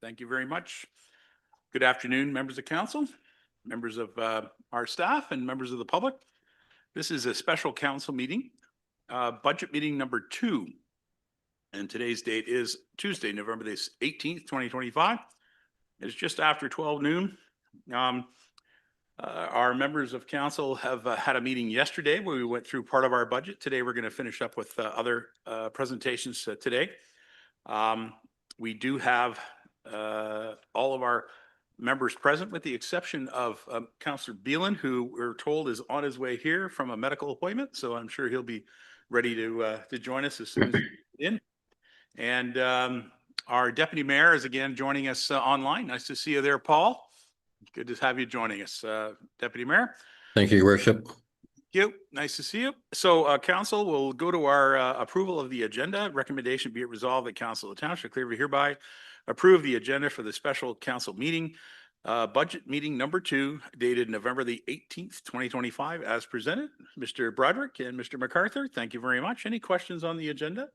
Thank you very much. Good afternoon, members of council, members of our staff, and members of the public. This is a special council meeting, budget meeting number 2. And today's date is Tuesday, November the 18th, 2025. It's just after 12 noon. Our members of council have had a meeting yesterday where we went through part of our budget. Today, we're going to finish up with other presentations today. We do have all of our members present, with the exception of Councillor Beelan, who we're told is on his way here from a medical appointment. So I'm sure he'll be ready to join us as soon as he's in. And our deputy mayor is again joining us online. Nice to see you there, Paul. Good to have you joining us, Deputy Mayor. Thank you, Your Worship. Thank you. Nice to see you. So council will go to our approval of the agenda. Recommendation be it resolved that Council of the Township of Clearview hereby approve the agenda for the special council meeting, budget meeting number 2, dated November the 18th, 2025, as presented. Mr. Broderick and Mr. MacArthur, thank you very much. Any questions on the agenda?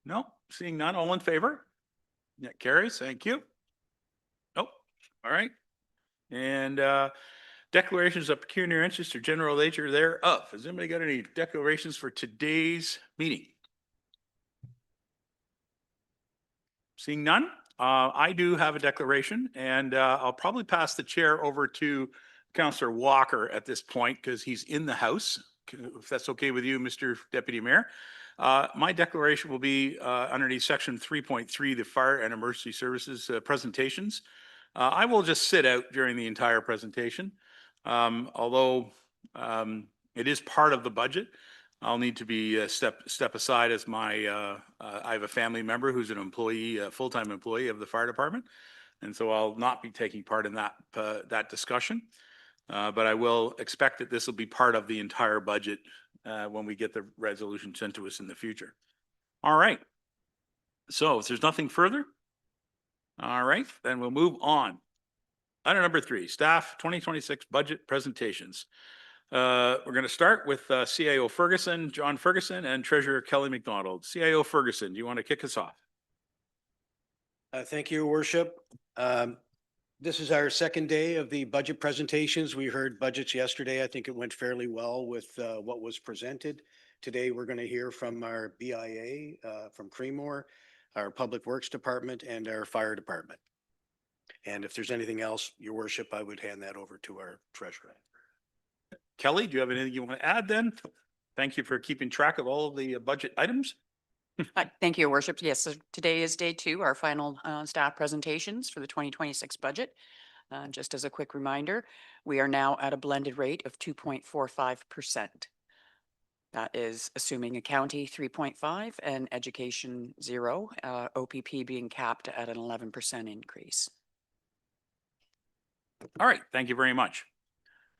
No, seeing none. All in favor? Yeah, carries. Thank you. Nope. All right. And declarations of pecuniary interest or general nature thereof. Has anybody got any declarations for today's meeting? Seeing none, I do have a declaration, and I'll probably pass the chair over to Councillor Walker at this point because he's in the house, if that's okay with you, Mr. Deputy Mayor. My declaration will be underneath section 3.3, the fire and emergency services presentations. I will just sit out during the entire presentation. Although it is part of the budget, I'll need to be step aside as my I have a family member who's an employee, a full-time employee of the fire department, and so I'll not be taking part in that discussion. But I will expect that this will be part of the entire budget when we get the resolution sent to us in the future. All right. So if there's nothing further, all right, then we'll move on. Item number 3, staff 2026 budget presentations. We're going to start with CIO Ferguson, John Ferguson, and Treasurer Kelly McDonald. CIO Ferguson, do you want to kick us off? Thank you, Your Worship. This is our second day of the budget presentations. We heard budgets yesterday. I think it went fairly well with what was presented. Today, we're going to hear from our BIA, from Creemore, our Public Works Department, and our Fire Department. And if there's anything else, Your Worship, I would hand that over to our treasurer. Kelly, do you have anything you want to add then? Thank you for keeping track of all of the budget items. Thank you, Your Worship. Yes, so today is day 2, our final staff presentations for the 2026 budget. Just as a quick reminder, we are now at a blended rate of 2.45%. That is assuming a county 3.5 and education 0, OPP being capped at an 11% increase. All right, thank you very much.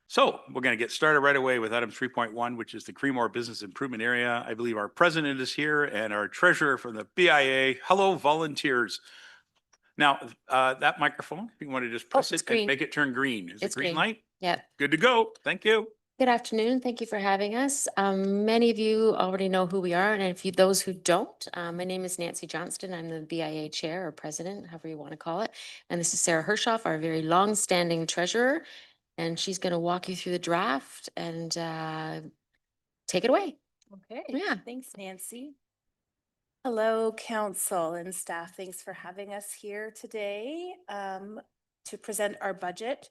So we're going to get started right away with item 3.1, which is the Creemore Business Improvement Area. I believe our president is here and our treasurer from the BIA. Hello, volunteers. Now, that microphone, if you want to just press it and make it turn green. Is it green light? Yeah. Good to go. Thank you. Good afternoon. Thank you for having us. Many of you already know who we are, and if you, those who don't, my name is Nancy Johnston. I'm the BIA chair or president, however you want to call it. And this is Sarah Hershoff, our very long-standing treasurer, and she's going to walk you through the draft and take it away. Okay. Yeah. Thanks, Nancy. Hello, council and staff. Thanks for having us here today to present our budget.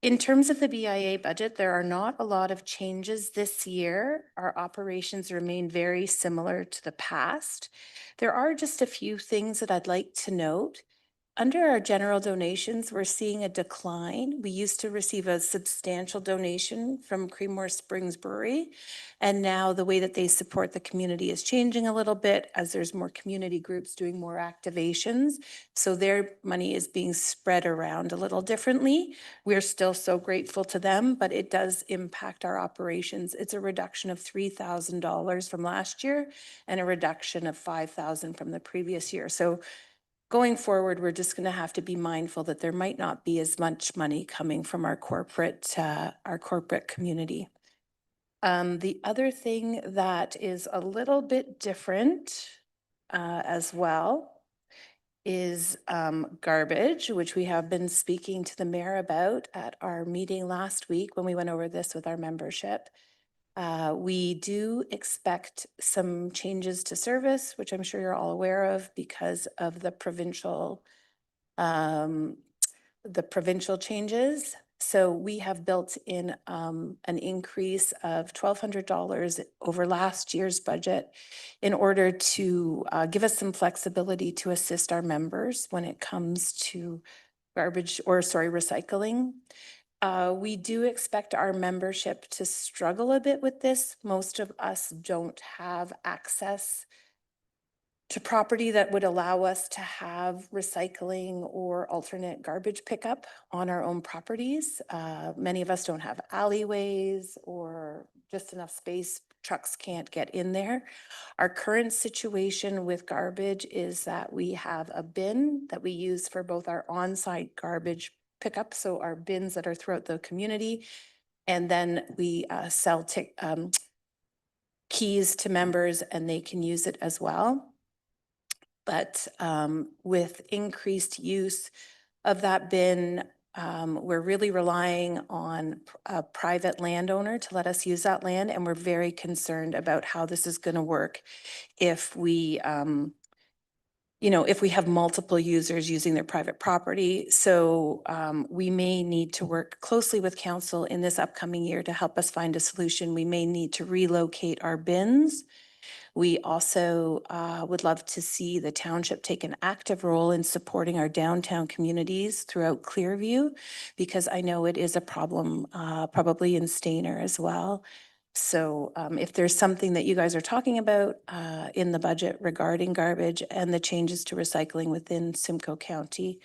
In terms of the BIA budget, there are not a lot of changes this year. Our operations remain very similar to the past. There are just a few things that I'd like to note. Under our general donations, we're seeing a decline. We used to receive a substantial donation from Creemore Springs Brewery, and now the way that they support the community is changing a little bit as there's more community groups doing more activations. So their money is being spread around a little differently. We're still so grateful to them, but it does impact our operations. It's a reduction of $3,000 from last year and a reduction of $5,000 from the previous year. So going forward, we're just going to have to be mindful that there might not be as much money coming from our corporate community. The other thing that is a little bit different as well is garbage, which we have been speaking to the mayor about at our meeting last week when we went over this with our membership. We do expect some changes to service, which I'm sure you're all aware of because of the provincial changes. So we have built in an increase of $1,200 over last year's budget in order to give us some flexibility to assist our members when it comes to recycling. We do expect our membership to struggle a bit with this. Most of us don't have access to property that would allow us to have recycling or alternate garbage pickup on our own properties. Many of us don't have alleyways or just enough space. Trucks can't get in there. Our current situation with garbage is that we have a bin that we use for both our on-site garbage pickup, so our bins that are throughout the community, and then we sell keys to members and they can use it as well. But with increased use of that bin, we're really relying on a private landowner to let us use that land. And we're very concerned about how this is going to work if we, if we have multiple users using their private property. So we may need to work closely with council in this upcoming year to help us find a solution. We may need to relocate our bins. We also would love to see the township take an active role in supporting our downtown communities throughout Clearview, because I know it is a problem probably in Stayner as well. So if there's something that you guys are talking about in the budget regarding garbage and the changes to recycling within Simcoe County,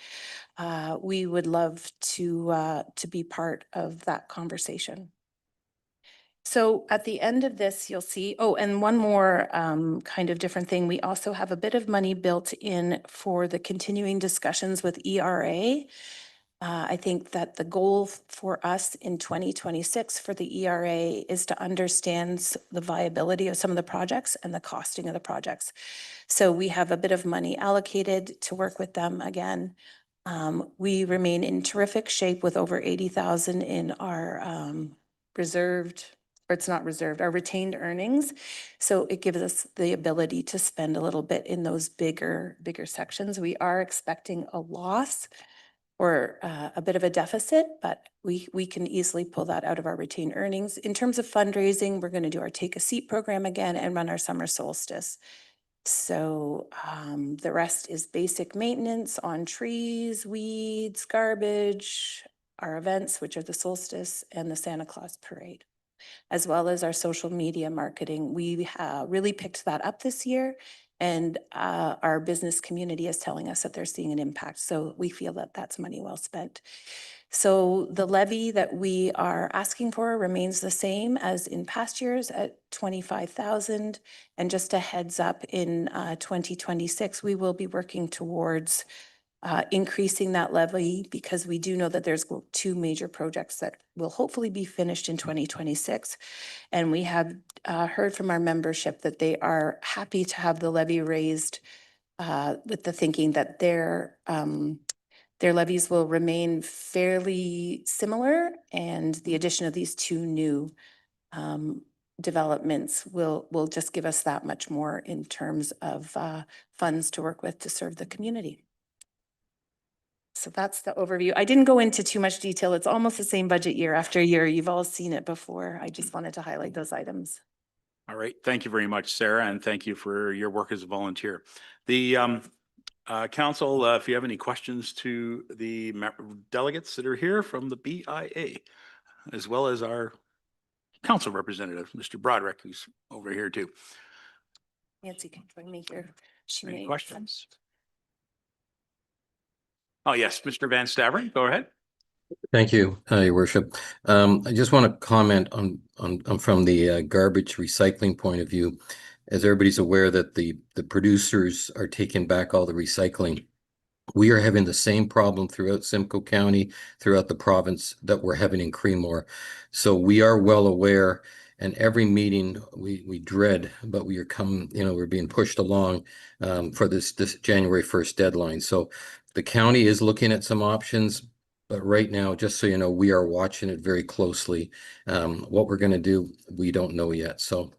we would love to be part of that conversation. So at the end of this, you'll see, oh, and one more kind of different thing. We also have a bit of money built in for the continuing discussions with ERA. I think that the goal for us in 2026 for the ERA is to understand the viability of some of the projects and the costing of the projects. So we have a bit of money allocated to work with them again. We remain in terrific shape with over 80,000 in our reserved, or it's not reserved, our retained earnings. So it gives us the ability to spend a little bit in those bigger sections. We are expecting a loss or a bit of a deficit, but we can easily pull that out of our retained earnings. In terms of fundraising, we're going to do our Take a Seat program again and run our summer solstice. So the rest is basic maintenance on trees, weeds, garbage, our events, which are the solstice and the Santa Claus parade, as well as our social media marketing. We really picked that up this year, and our business community is telling us that they're seeing an impact. So we feel that that's money well spent. So the levy that we are asking for remains the same as in past years at 25,000. And just a heads up, in 2026, we will be working towards increasing that levy, because we do know that there's two major projects that will hopefully be finished in 2026. And we have heard from our membership that they are happy to have the levy raised with the thinking that their levies will remain fairly similar, and the addition of these two new developments will just give us that much more in terms of funds to work with to serve the community. So that's the overview. I didn't go into too much detail. It's almost the same budget year after year. You've all seen it before. I just wanted to highlight those items. All right. Thank you very much, Sarah, and thank you for your work as a volunteer. The council, if you have any questions to the delegates that are here from the BIA, as well as our council representative, Mr. Broderick, who's over here too. Nancy can join me here. Any questions? Oh, yes, Mr. Van Staveren, go ahead. Thank you, Your Worship. I just want to comment on from the garbage recycling point of view. As everybody's aware that the producers are taking back all the recycling. We are having the same problem throughout Simcoe County, throughout the province, that we're having in Creemore. So we are well aware, And every meeting we dread, but we are we're being pushed along for this January 1st deadline. So the county is looking at some options, but right now, just so you know, we are watching it very closely. What we're going to do, we don't know yet. So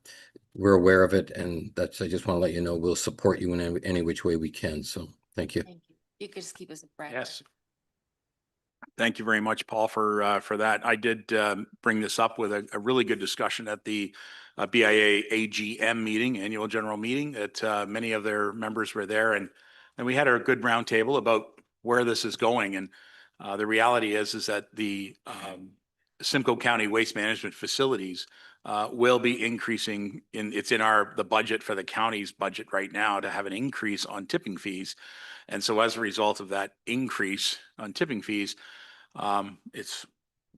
we're aware of it, and I just want to let you know, we'll support you in any which way we can. So thank you. Thank you. You could just keep us abreast. Yes. Thank you very much, Paul, for that. I did bring this up with a really good discussion at the BIA AGM meeting, annual general meeting, that many of their members were there, and we had a good roundtable about where this is going. And the reality is that the Simcoe County Waste Management Facilities will be increasing it's in the budget for the county's budget right now to have an increase on tipping fees. And so as a result of that increase on tipping fees, it's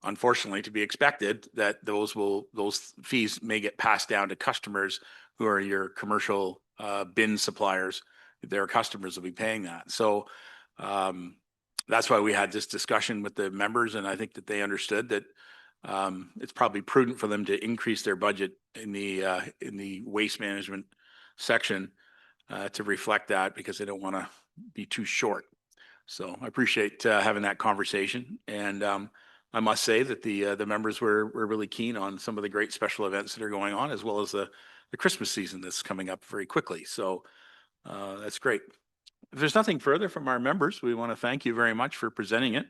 unfortunately to be expected that those fees may get passed down to customers who are your commercial bin suppliers. Their customers will be paying that. So that's why we had this discussion with the members, and I think that they understood that it's probably prudent for them to increase their budget in the waste management section to reflect that, because they don't want to be too short. So I appreciate having that conversation, and I must say that the members were really keen on some of the great special events that are going on, as well as the Christmas season that's coming up very quickly. So that's great. If there's nothing further from our members, we want to thank you very much for presenting it.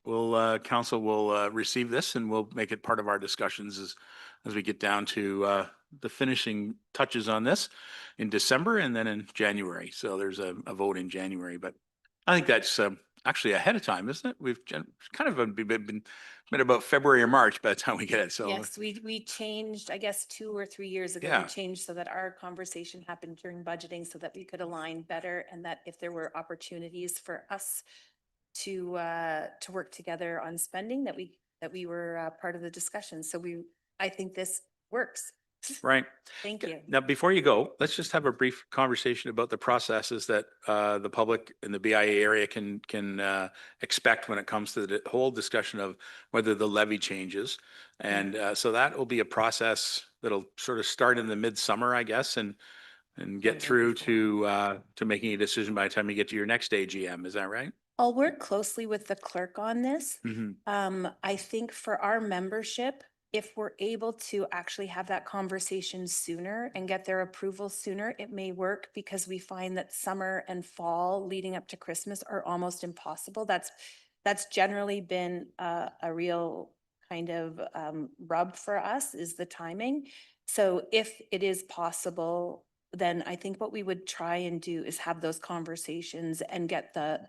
Council will receive this, and we'll make it part of our discussions as we get down to the finishing touches on this in December and then in January. So there's a vote in January, but I think that's actually ahead of time, isn't it? We've kind of been about February or March by the time we get it. So Yes, we changed, I guess, 2 or 3 years ago, Yeah. we changed so that our conversation happened during budgeting so that we could align better, and that if there were opportunities for us to work together on spending, that we were part of the discussion. So I think this works. right. Thank you. Now, before you go, let's just have a brief conversation about the processes that the public in the BIA area can expect when it comes to the whole discussion of whether the levy changes. And so that will be a process that'll sort of start in the midsummer, I guess, and get through to making a decision by the time you get to your next AGM. Is that right? I'll work closely with the clerk on this. Mm-hmm. I think for our membership, if we're able to actually have that conversation sooner and get their approval sooner, it may work, because we find that summer and fall leading up to Christmas are almost impossible. That's generally been a real kind of rub for us, is the timing. So if it is possible, then I think what we would try and do is have those conversations and get the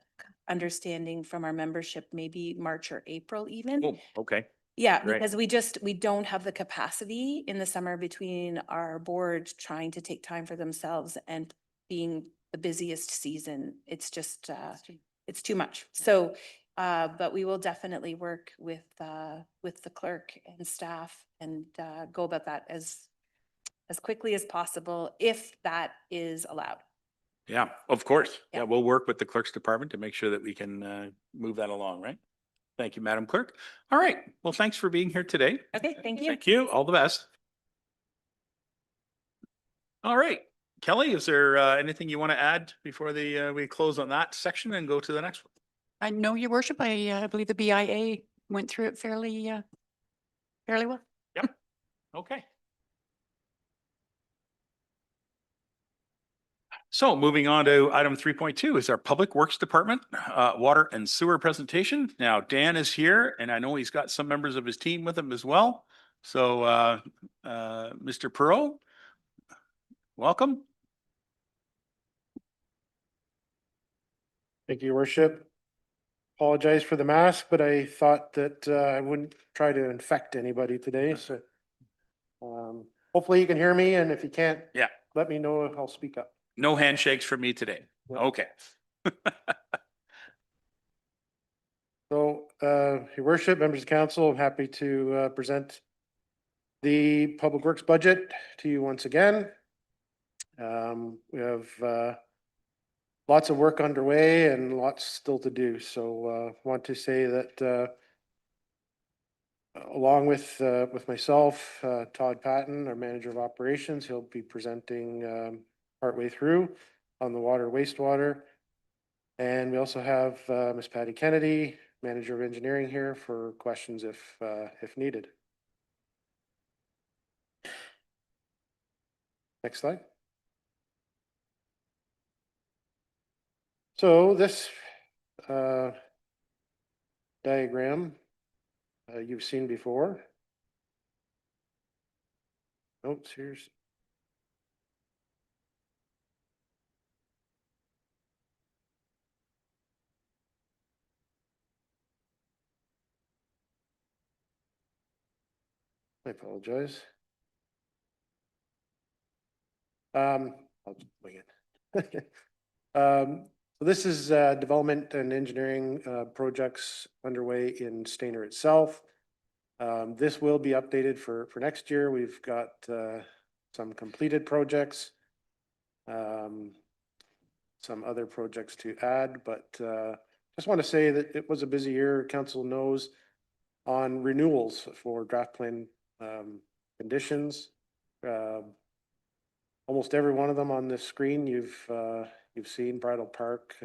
understanding from our membership, maybe March or April even. Oh, okay. Yeah, great. because we don't have the capacity in the summer between our board trying to take time for themselves and being the busiest season. It's just, it's too much. So, but we will definitely work with the clerk and staff and go about that as quickly as possible, if that is allowed. Yeah, of course. Yeah. Yeah, we'll work with the clerk's department to make sure that we can move that along, right? Thank you, Madam Clerk. All right. Well, thanks for being here today. Okay, thank you. Thank you. All the best. All right. Kelly, is there anything you want to add before we close on that section and go to the next one? I know, Your Worship. I believe the BIA went through it fairly well. Yep. Okay. So moving on to item 3.2 is our Public Works Department, Water and Sewer presentation. Now, Dan is here, and I know he's got some members of his team with him as well. So, Mr. Perot, welcome. Thank you, Your Worship. Apologize for the mask, but I thought that I wouldn't try to infect anybody today, so hopefully you can hear me, and if you can't, Yeah. let me know if I'll speak up. No handshakes for me today. Yep. Okay. So, Your Worship, members of council, I'm happy to present the Public Works budget to you once again. We have lots of work underway and lots still to do. So want to say that Along with myself, Todd Patton, our manager of operations, he'll be presenting partway through on the water wastewater. And we also have Ms. Patty Kennedy, manager of engineering, here for questions if needed. Next slide. So this diagram you've seen before. Oops, here's. I apologize. I'll just wing it. So this is development and engineering projects underway in Stayner itself. This will be updated for next year. We've got some completed projects, some other projects to add, but just want to say that it was a busy year. Council knows on renewals for draft plan conditions. Almost every one of them on this screen you've seen: Bridle Park,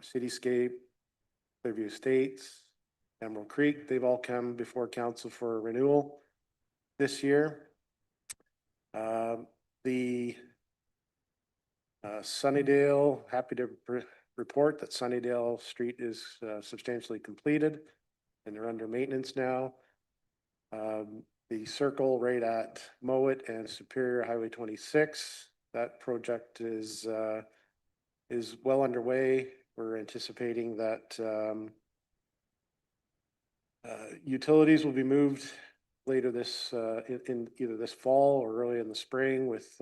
Cityscape, Clearview Estates, Emerald Creek. They've all come before council for renewal this year. The Sunnydale, happy to report that Sunnydale Street is substantially completed and they're under maintenance now. The circle right at Mowat and Superior Highway 26, that project is well underway. We're anticipating that utilities will be moved later this in either this fall or early in the spring, with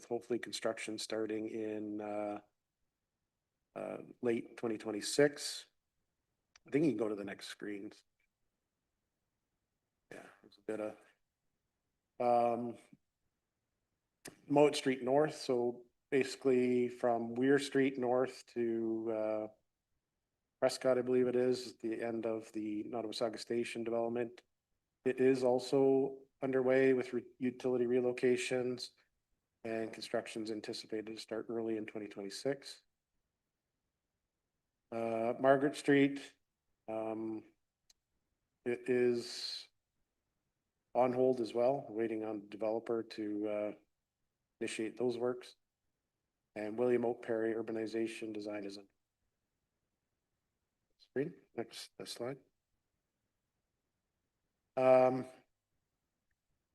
hopefully construction starting in late 2026. I think you can go to the next screen. Yeah, there's a bit of Mowat Street North. So basically from Weir Street North to Prescott, I believe it is, the end of the Nottawasaga Station development. It is also underway with utility relocations, and construction's anticipated to start early in 2026. Margaret Street, it is on hold as well, waiting on the developer to initiate those works. And William Oak Perry urbanization design is on screen. Next slide.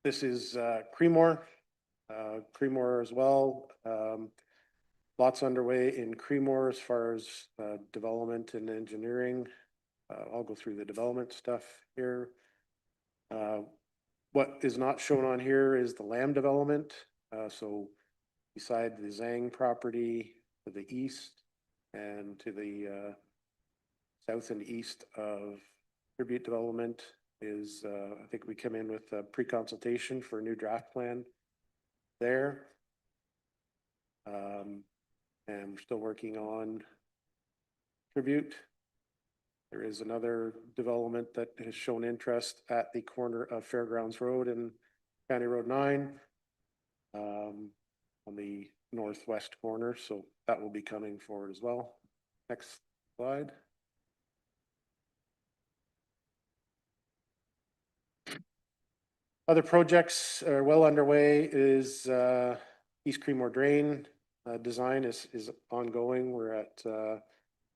This is Creemore. Creemore as well. Lots underway in Creemore as far as development and engineering. I'll go through the development stuff here. What is not shown on here is the Lamb development. So beside the Zhang property to the east and to the south and east of Tribute Development is, I think we come in with a pre-consultation for a new draft plan there. And we're still working on Tribute. There is another development that has shown interest at the corner of Fairgrounds Road and County Road 9 on the northwest corner. So that will be coming forward as well. Next slide. Other projects are well underway is East Creemore Drain design is ongoing. We're at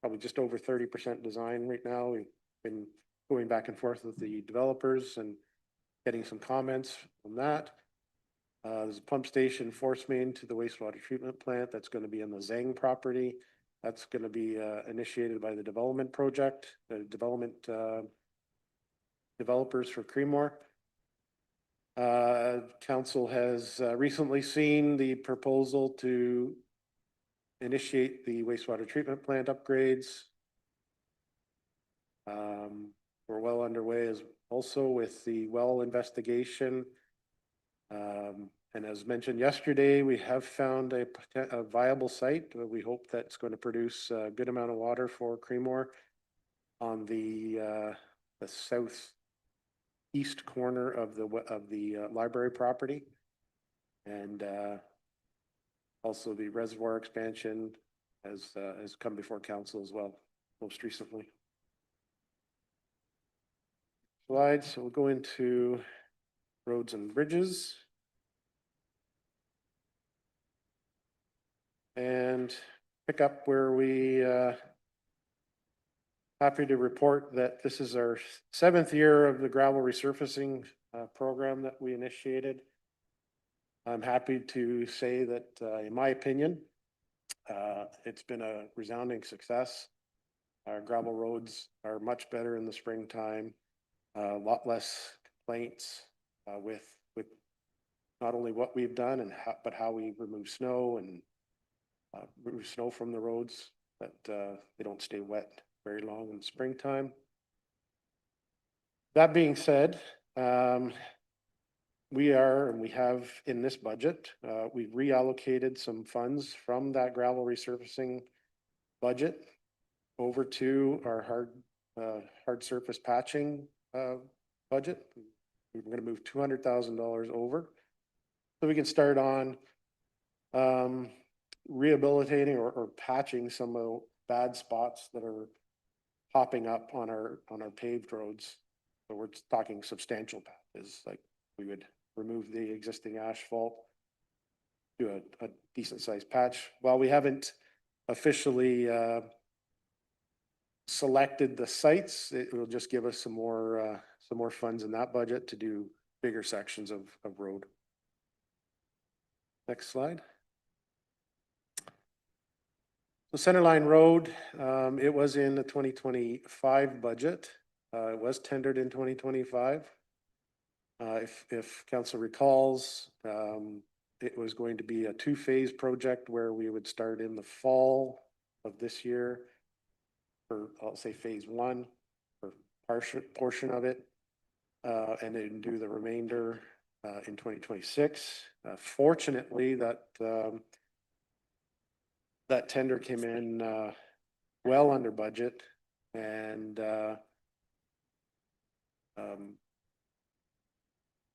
probably just over 30% design right now. We've been going back and forth with the developers and getting some comments on that. There's a pump station force main to the wastewater treatment plant that's going to be on the Zhang property. That's going to be initiated by the development project, the development developers for Creemore. Council has recently seen the proposal to initiate the wastewater treatment plant upgrades. We're well underway as also with the well investigation. And as mentioned yesterday, we have found a viable site. We hope that's going to produce a good amount of water for Creemore on the east corner of the library property. And also the reservoir expansion has come before council as well, most recently. Slide, so we'll go into roads and bridges. And pick up where we happy to report that this is our 7th year of the gravel resurfacing program that we initiated. I'm happy to say that, in my opinion, it's been a resounding success. Our gravel roads are much better in the springtime, a lot less complaints with not only what we've done and but how we remove snow and remove snow from the roads, that they don't stay wet very long in the springtime. That being said, we have in this budget, we've reallocated some funds from that gravel resurfacing budget over to our hard surface patching budget. We're going to move $200,000 over, so we can start on rehabilitating or patching some of the bad spots that are popping up on our paved roads. So we're talking substantial patches, like we would remove the existing asphalt, do a decent sized patch. While we haven't officially selected the sites, it will just give us some more funds in that budget to do bigger sections of road. Next slide. So Centerline Road, it was in the 2025 budget. It was tendered in 2025. If council recalls, it was going to be a 2-phase project where we would start in the fall of this year, or I'll say phase 1, or portion of it, and then do the remainder in 2026. Fortunately, that tender came in well under budget, and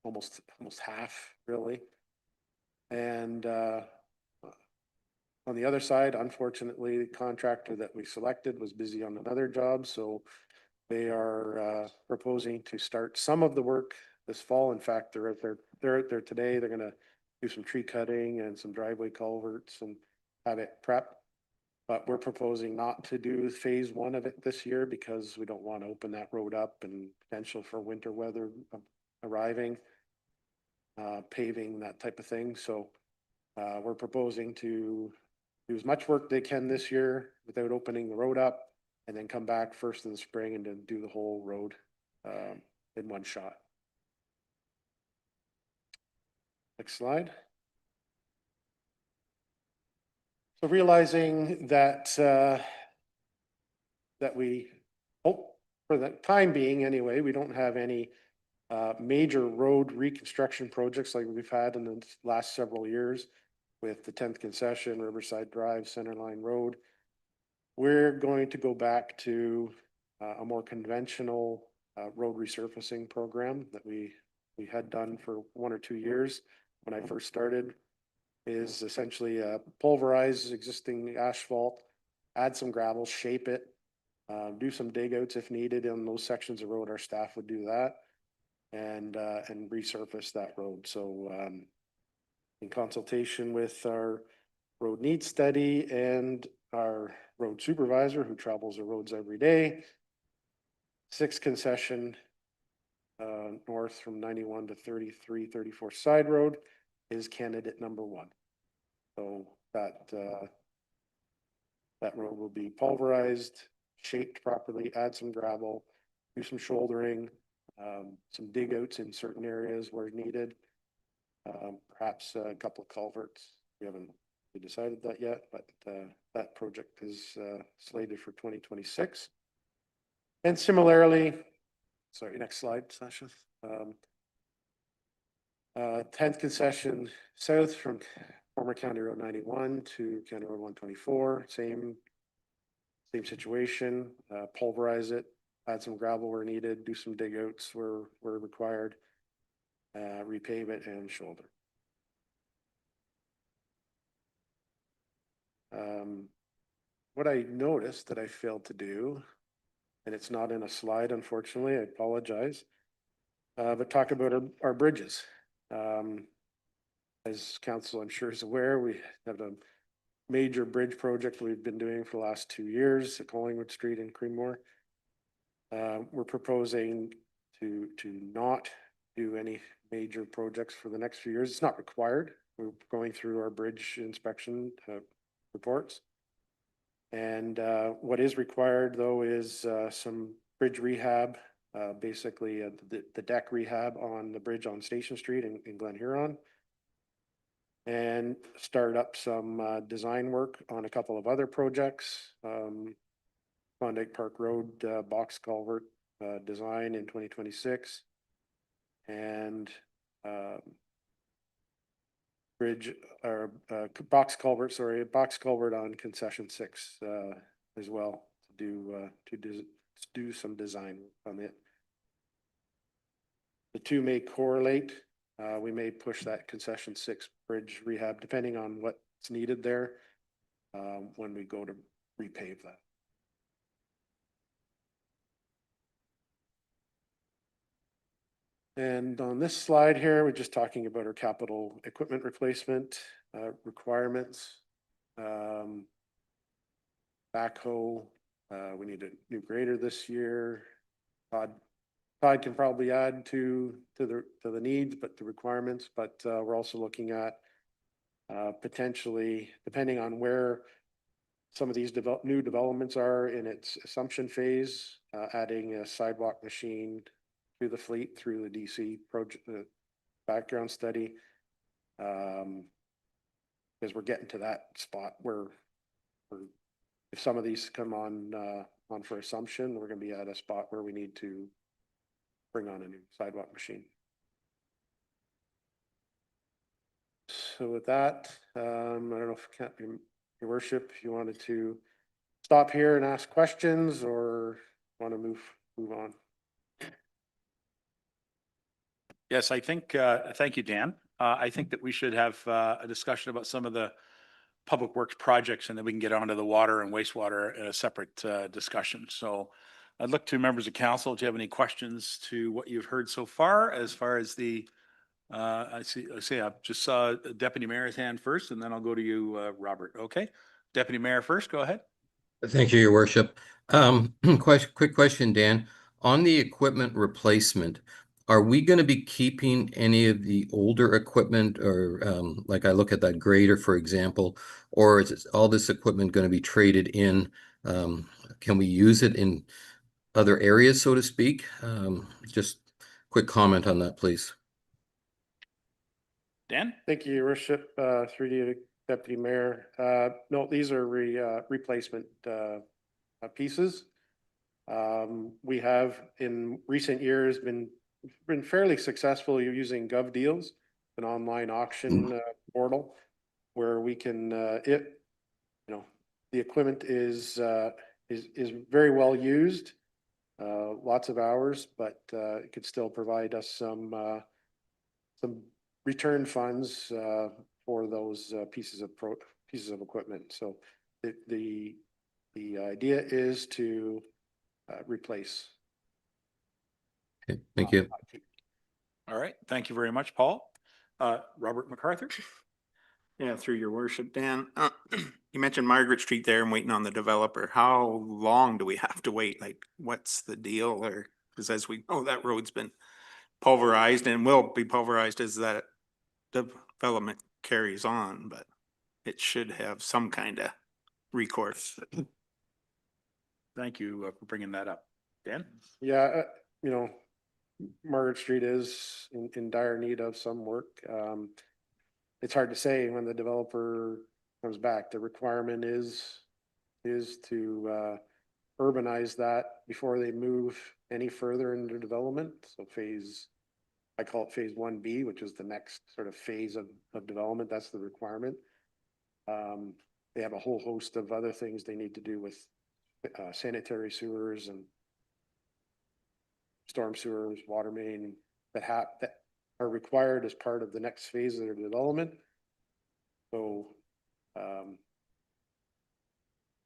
almost half really. And on the other side, unfortunately, the contractor that we selected was busy on another job, so they are proposing to start some of the work this fall. In fact, they're out there today. They're going to do some tree cutting and some driveway culverts and have it prepped. But we're proposing not to do phase 1 of it this year because we don't want to open that road up and potential for winter weather arriving, paving, that type of thing. So we're proposing to do as much work they can this year without opening the road up, and then come back first in the spring and then do the whole road in one shot. Next slide. So realizing that that we hope, for the time being anyway, we don't have any major road reconstruction projects like we've had in the last several years with the 10th concession, Riverside Drive, Centerline Road. We're going to go back to a more conventional road resurfacing program that we had done for 1 or 2 years when I first started. Is essentially pulverize existing asphalt, add some gravel, shape it, do some dig outs if needed in those sections of road. Our staff would do that, and resurface that road. So in consultation with our road needs study and our road supervisor who travels the roads every day, 6th concession north from 91 to 33, 34 side road is candidate number 1. So that road will be pulverized, shaped properly, add some gravel, do some shouldering, some dig outs in certain areas where needed, perhaps a couple of culverts. We haven't decided that yet, but that project is slated for 2026. And similarly, sorry, next slide, Sasha. 10th concession south from former County Road 91 to County Road 124, same situation, pulverize it, add some gravel where needed, do some dig outs where required, repave it and shoulder. What I noticed that I failed to do, and it's not in a slide, unfortunately, I apologize, but talk about our bridges. As council, I'm sure is aware, we have a major bridge project we've been doing for the last 2 years at Collingwood Street in Creedmoor. We're proposing to not do any major projects for the next few years. It's not required. We're going through our bridge inspection reports. And what is required though is some bridge rehab, basically the deck rehab on the bridge on Station Street in Glen Huron. And start up some design work on a couple of other projects. Klondike Park Road box culvert design in 2026. And bridge or box culvert, sorry, box culvert on concession 6 as well to do some design on it. The two may correlate. We may push that concession 6 bridge rehab depending on what's needed there when we go to repave that. And on this slide here, we're just talking about our capital equipment replacement requirements. Backhoe, we need a new grader this year. Todd can probably add to the needs, but the requirements, but we're also looking at potentially, depending on where some of these new developments are in its assumption phase, adding a sidewalk machine to the fleet through the DC project, background study. Because we're getting to that spot where if some of these come on for assumption, we're going to be at a spot where we need to bring on a new sidewalk machine. So with that, I don't know if Your Worship, if you wanted to stop here and ask questions or want to move on. Yes, I think, thank you, Dan. I think that we should have a discussion about some of the public works projects and then we can get onto the water and wastewater in a separate discussion. So I'd look to members of council. Do you have any questions to what you've heard so far as the, I just saw Deputy Mayor's hand first and then I'll go to you, Robert. Okay. Deputy Mayor first, go ahead. Thank you, Your Worship. Quick question, Dan. On the equipment replacement, are we going to be keeping any of the older equipment or like I look at that grader, for example, or is all this equipment going to be traded in? Can we use it in other areas, so to speak? Just quick comment on that, please. Dan? Thank you, Your Worship. Through you, Deputy Mayor. No, these are replacement pieces. We have in recent years been fairly successful using Gov Deals, an online auction portal where we can the equipment is very well used, lots of hours, but it could still provide us some return funds for those pieces of equipment. So the idea is to replace. Okay, thank you. All right. Thank you very much, Paul. Robert MacArthur? Yeah, through your worship, Dan. You mentioned Margaret Street there and waiting on the developer. How long do we have to wait? Like, what's the deal? Or because as we know, that road's been pulverized and will be pulverized as that development carries on, but it should have some kind of recourse. Thank you for bringing that up. Dan? Yeah, Margaret Street is in dire need of some work. It's hard to say when the developer comes back. The requirement is to urbanize that before they move any further into development. So I call it phase 1B, which is the next sort of phase of development. That's the requirement. They have a whole host of other things they need to do with sanitary sewers and storm sewers, water main that are required as part of the next phase of their development. So,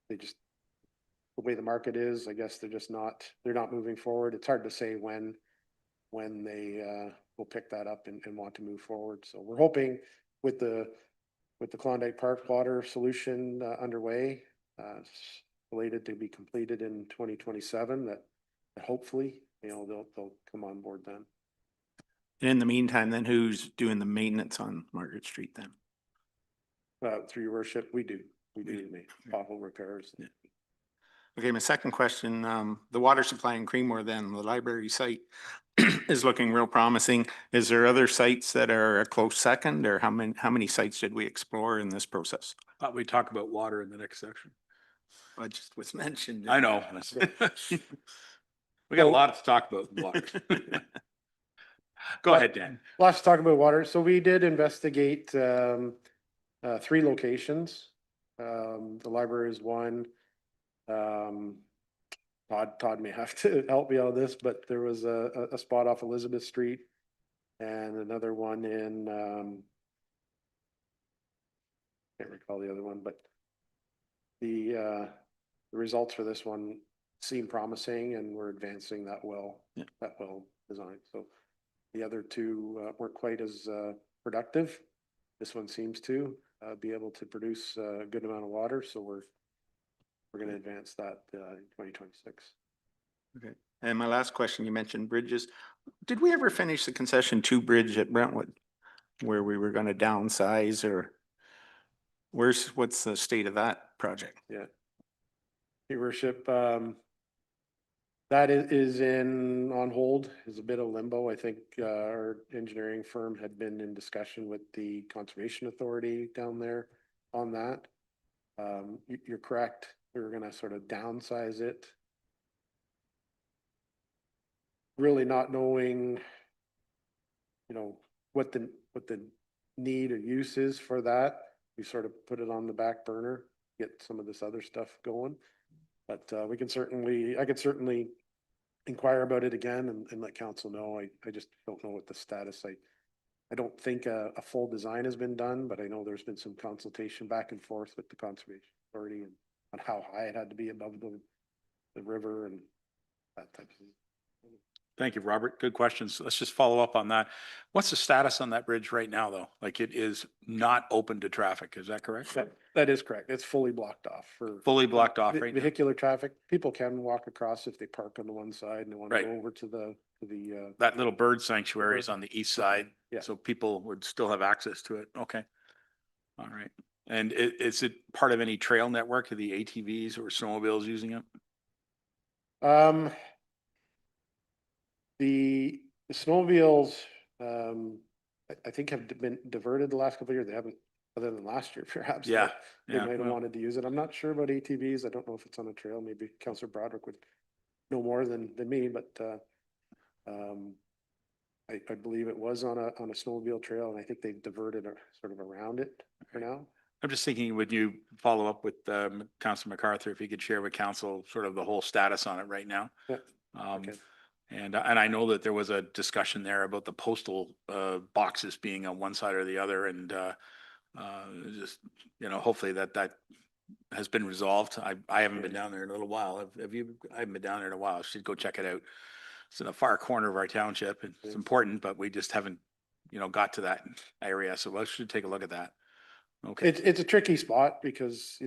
they just, the way the market is, I guess they're not moving forward. It's hard to say when they, will pick that up and want to move forward. So we're hoping with the Klondike Park water solution underway, slated to be completed in 2027, that hopefully, they'll come on board then. And in the meantime, then who's doing the maintenance on Margaret Street then? Through your worship, we do make pothole repairs. Yeah. Okay, my second question, the water supply in Creemore then, the library site is looking real promising. Is there other sites that are a close second, or how many sites did we explore in this process? Thought we'd talk about water in the next section. I just was mentioned. I know. We got a lot to talk about in water. Go ahead, Dan. Lots to talk about water. So we did investigate 3 locations. The library is one. Todd may have to help me on this, but there was a spot off Elizabeth Street and another one in, can't recall the other one, but the results for this one seem promising, and we're advancing that well design. So the other 2 weren't quite as productive. This one seems to be able to produce a good amount of water, so we're going to advance that in 2026. Okay. And my last question, you mentioned bridges. Did we ever finish the concession 2 bridge at Brentwood where we were going to downsize, or what's the state of that project? Yeah. Your worship, that is on hold, is a bit of limbo. I think our engineering firm had been in discussion with the Conservation Authority down there on that. You're correct. We were going to sort of downsize it. Really not knowing, what the need or use is for that. We sort of put it on the back burner, get some of this other stuff going. But I could certainly inquire about it again and let council know. I just don't know what the status. I don't think a full design has been done, but I know there's been some consultation back and forth with the Conservation Authority and on how high it had to be above the river and that type of thing. Thank you, Robert. Good questions. Let's just follow up on that. What's the status on that bridge right now, though? Like, it is not open to traffic. Is that correct? That is correct. It's fully blocked off for Fully blocked off right now? vehicular traffic. People can walk across if they park on the one side and they want to Right. go over to the That little bird sanctuary is on the east side, Yeah. so people would still have access to it. Okay. All right. And is it part of any trail network of the ATVs or snowmobiles using it? The snowmobiles, I think have been diverted the last couple of years. They haven't, other than last year, perhaps. Yeah, They yeah, might have well. wanted to use it. I'm not sure about ATVs. I don't know if it's on a trail. Maybe Councillor Broderick would know more than me, but I believe it was on a snowmobile trail, and I think they've diverted sort of around it for now. I'm just thinking, would you follow up with Councillor MacArthur if you could share with council sort of the whole status on it right now? Yeah. Okay. And I know that there was a discussion there about the postal boxes being on one side or the other, and just, hopefully that has been resolved. I haven't been down there in a little while. Have you? I haven't been down there in a while. I should go check it out. It's in a far corner of our township. It's important, but we just haven't, got to that area. So we should take a look at that. Okay. It's a tricky spot because,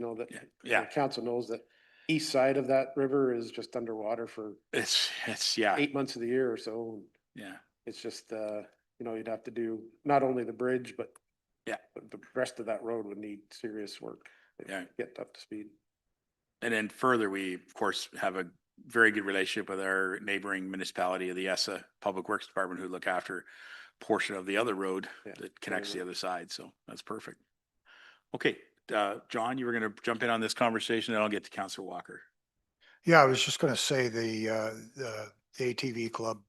Yeah. council knows that east side of that river is just underwater for It's yeah. 8 months of the year or so. Yeah. It's just, you'd have to do not only the bridge, but Yeah. the rest of that road would need serious work. to Yeah. Get up to speed. And then further, we of course have a very good relationship with our neighboring municipality of the ESSA Public Works Department, who look after a portion of the other road Yeah, that connects the right. other side. So that's perfect. Okay, John, you were going to jump in on this conversation, and I'll get to Councillor Walker. Yeah, I was just going to say the ATV club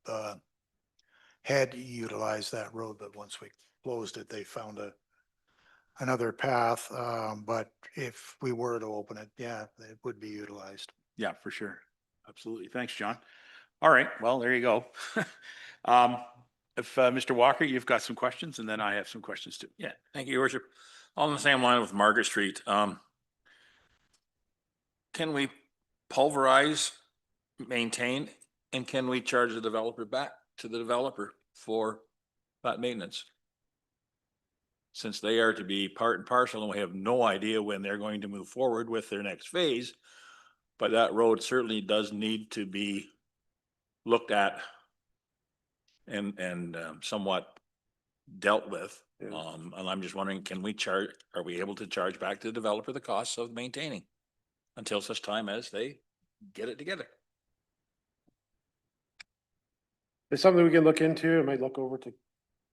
had utilized that road, but once we closed it, they found another path. But if we were to open it, yeah, it would be utilized. Yeah, for sure. Absolutely. Thanks, John. All right, well, there you go. If Mr. Walker, you've got some questions, and then I have some questions too. Yeah, thank you, Your Worship. On the same line with Margaret Street, can we pulverize, maintain, and can we charge the developer back to the developer for that maintenance? Since they are to be part and parcel and we have no idea when they're going to move forward with their next phase, but that road certainly does need to be looked at and somewhat dealt with. Yeah. And I'm just wondering, are we able to charge back to the developer the costs of maintaining until such time as they get it together? It's something we can look into. I might look over to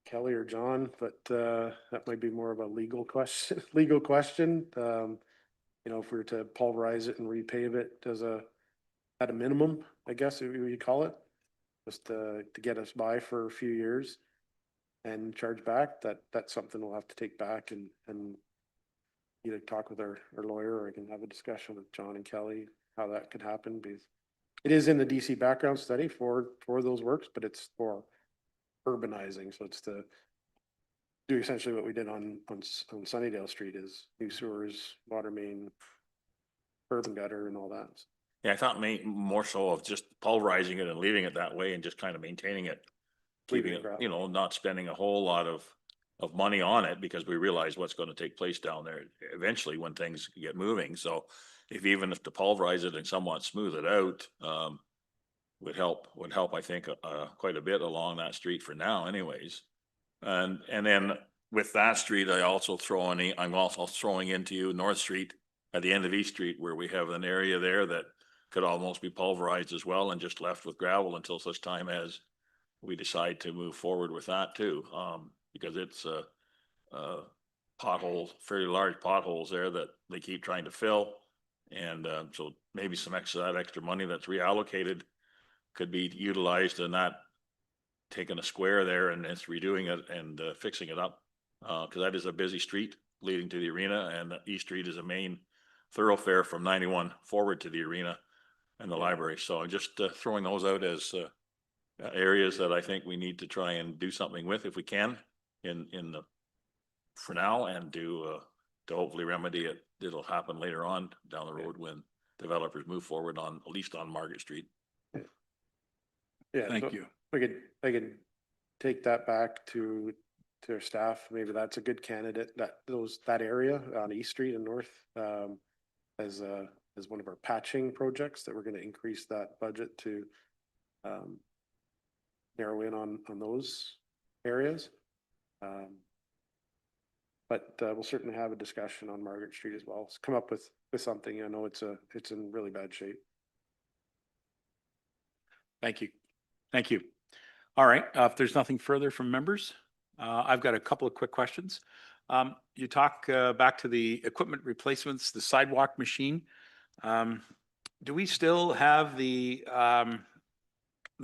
Kelly or John, but that might be more of a legal question, legal question. You know, if we were to pulverize it and repave it at a minimum, I guess we call it, just to get us by for a few years and charge back, that's something we'll have to take back and either talk with our lawyer, or I can have a discussion with John and Kelly, how that could happen, because it is in the DC background study for those works, but it's for urbanizing. So it's to do essentially what we did on Sunnydale Street, is new sewers, water main, curb and gutter and all that. Yeah, I thought more so of just pulverizing it and leaving it that way and just kind of maintaining it. Leaving Keeping it it, gravel. you know, not spending a whole lot of money on it, because we realize what's going to take place down there eventually when things get moving. So even if to pulverize it and somewhat smooth it out, would help, I think, quite a bit along that street for now anyways. And then with that street, I'm also throwing into you North Street at the end of East Street, where we have an area there that could almost be pulverized as well and just left with gravel until such time as we decide to move forward with that too. Because it's potholes, fairly large potholes there that they keep trying to fill. And so maybe that extra money that's reallocated could be utilized in that, taking a square there and it's redoing it and fixing it up. Because that is a busy street leading to the arena, and East Street is a main thoroughfare from 91 forward to the arena and the library. So I'm just throwing those out as areas that I think we need to try and do something with if we can for now, and to hopefully remedy it. It'll happen later on down the road when developers move forward at least on Margaret Street. Yeah. Thank so you. I could take that back to our staff. Maybe that's a good candidate, that area on East Street and North, as one of our patching projects that we're going to increase that budget to narrow in on those areas. But we'll certainly have a discussion on Margaret Street as well. Come up with something. I know it's in really bad shape. Thank you. Thank you. All right, if there's nothing further from members, I've got a couple of quick questions. You talk back to the equipment replacements, the sidewalk machine. Do we still have the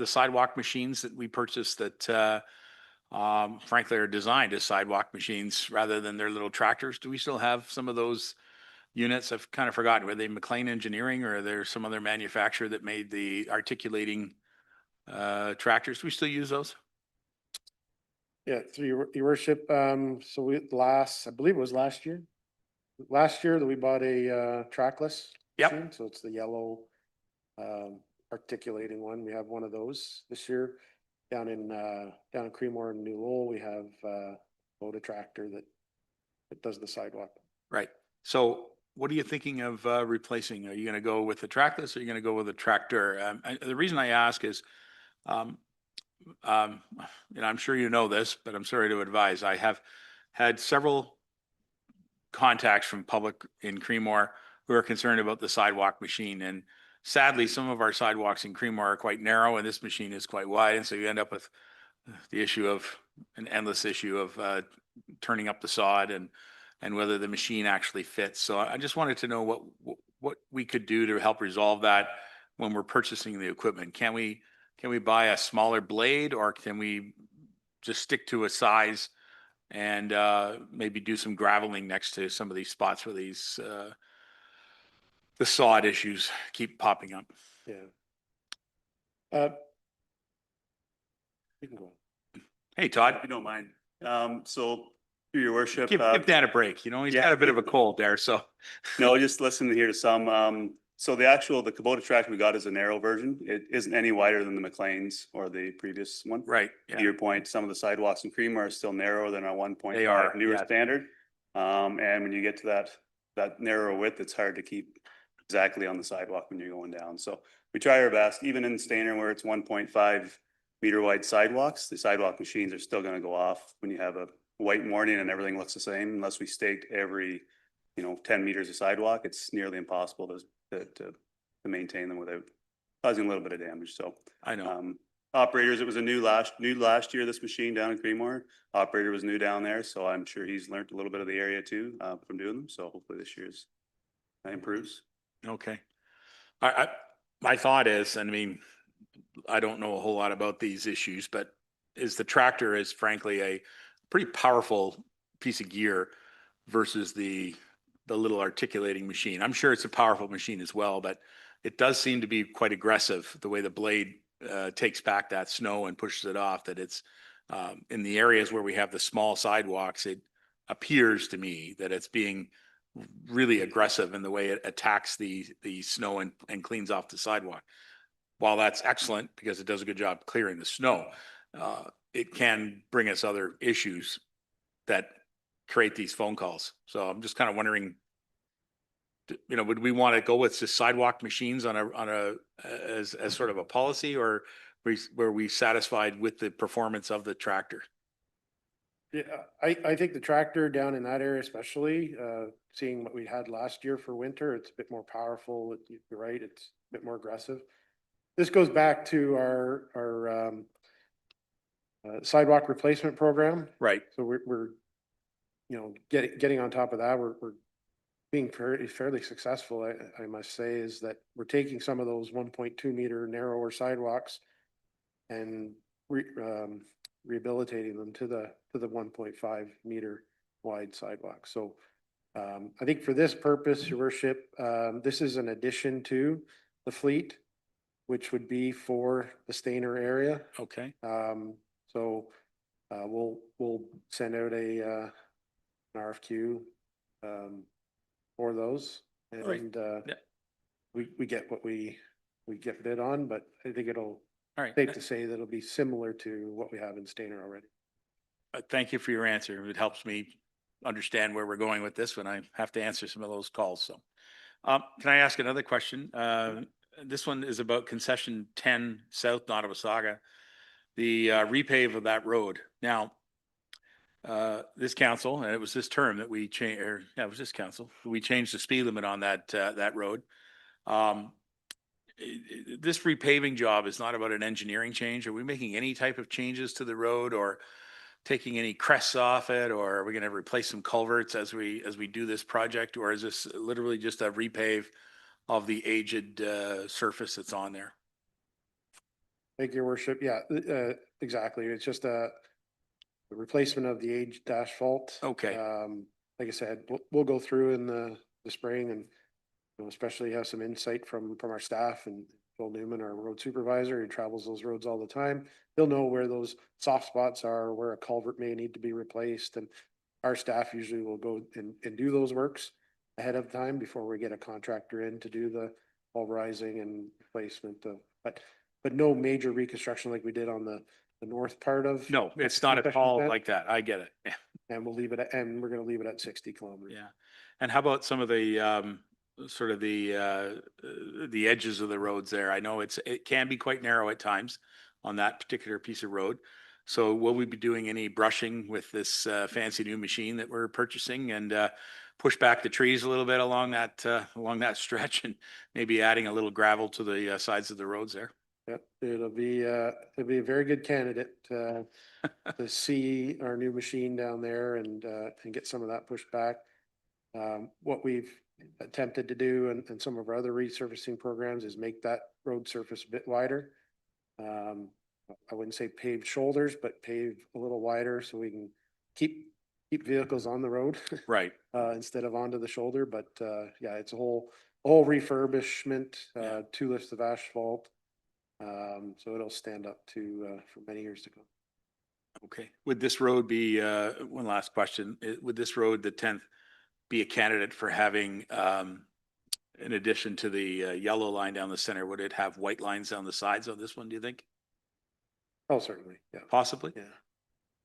sidewalk machines that we purchased that frankly are designed as sidewalk machines rather than their little tractors? Do we still have some of those units? I've kind of forgotten. Were they McLean Engineering, or are there some other manufacturer that made the articulating tractors? Do we still use those? Yeah, through your worship. So I believe it was last year that we bought a trackless Yep. machine. So it's the yellow articulating one. We have one of those this year. Down in Creemore and New Lowell, we have a Boda tractor that does the sidewalk. Right. So what are you thinking of replacing? Are you going to go with the trackless, or are you going to go with a tractor? The reason I ask is, and I'm sure you know this, but I'm sorry to advise. I have had several contacts from public in Creemore who are concerned about the sidewalk machine. And sadly, some of our sidewalks in Creemore are quite narrow, and this machine is quite wide. And so you end up with the issue of an endless issue of turning up the sod and whether the machine actually fits. So I just wanted to know what we could do to help resolve that when we're purchasing the equipment. Can we buy a smaller blade, or can we just stick to a size and maybe do some graveling next to some of these spots where the sod issues keep popping up? Yeah. You can go. Hey, Todd, If you don't mind. So through your worship. give Dan a break. You know, he's yeah. got a bit of a cold there, so. No, just listen to hear some. So the Kubota tractor we got is a narrow version. It isn't any wider than the McLean's or the previous one. Right, To yeah. your point, some of the sidewalks in Creamer are still narrower than our They are, 1.5 newer yeah. standard. And when you get to that narrow width, it's hard to keep exactly on the sidewalk when you're going down. So we try our best, even in Stainer where it's 1.5 meter wide sidewalks, the sidewalk machines are still gonna go off when you have a white morning and everything looks the same unless we staked every, 10 meters of sidewalk. It's nearly impossible to maintain them without causing a little bit of damage. So I know. operators, it was a new last year, this machine down in Creemore. Operator was new down there, so I'm sure he's learned a little bit of the area too, from doing them. So hopefully this year's improves. Okay. My thought is, and I mean, I don't know a whole lot about these issues, but is the tractor is frankly a pretty powerful piece of gear versus the little articulating machine. I'm sure it's a powerful machine as well, but it does seem to be quite aggressive the way the blade takes back that snow and pushes it off. That it's in the areas where we have the small sidewalks, it appears to me that it's being really aggressive in the way it attacks the snow and cleans off the sidewalk. While that's excellent because it does a good job clearing the snow, it can bring us other issues that create these phone calls. So I'm just kind of wondering, would we want to go with just sidewalk machines as sort of a policy, or were we satisfied with the performance of the tractor? Yeah, I think the tractor down in that area especially, seeing what we had last year for winter, it's a bit more powerful. You're right, it's a bit more aggressive. This goes back to our sidewalk replacement program. Right. So we're getting on top of that. We're being fairly successful, I must say, is that we're taking some of those 1.2 meter narrower sidewalks and rehabilitating them to the 1.5 meter wide sidewalk. So I think for this purpose, your worship, this is an addition to the fleet, which would be for the Stainer area. Okay. So we'll send out an RFQ for those, and Yeah. we get what we get bid on, but I think it'll All right. safe to say that it'll be similar to what we have in Stainer already. Thank you for your answer. It helps me understand where we're going with this when I have to answer some of those calls. So, can I ask another question? This one is about concession 10 South Nottawasaga, the repave of that road. Now, this council, and it was this term that we changed, it was this council, we changed the speed limit on that road. This repaving job is not about an engineering change. Are we making any type of changes to the road or taking any crests off it, or are we going to replace some culverts as we do this project, or is this literally just a repave of the aged surface that's on there? Thank you, your worship. Yeah, exactly. It's just a replacement of the aged asphalt. Okay. Like I said, we'll go through in the spring and especially have some insight from our staff and Bill Newman, our road supervisor, who travels those roads all the time. He'll know where those soft spots are, where a culvert may need to be replaced. And our staff usually will go and do those works ahead of time before we get a contractor in to do the pulverizing and replacement of, but no major reconstruction like we did on the north part of. No, it's not at all like that. I get it. Yeah. And we'll leave it at, and we're going to leave it at 60 kilometers. Yeah. And how about some of the sort of the edges of the roads there? I know it can be quite narrow at times on that particular piece of road. So will we be doing any brushing with this fancy new machine that we're purchasing and push back the trees a little bit along that stretch and maybe adding a little gravel to the sides of the roads there? Yep, it'll be a very good candidate to see our new machine down there and get some of that pushed back. What we've attempted to do and some of our other resurfacing programs is make that road surface a bit wider. I wouldn't say paved shoulders, but pave a little wider so we can keep vehicles on the road. Right. Instead of onto the shoulder. But yeah, it's a whole refurbishment, 2 lifts of asphalt. So it'll stand up to, for many years to come. Okay. Would this road be, one last question, would this road, the 10th, be a candidate for having, in addition to the yellow line down the center, would it have white lines down the sides on this one, do you think? Oh, certainly, yeah. Possibly? Yeah.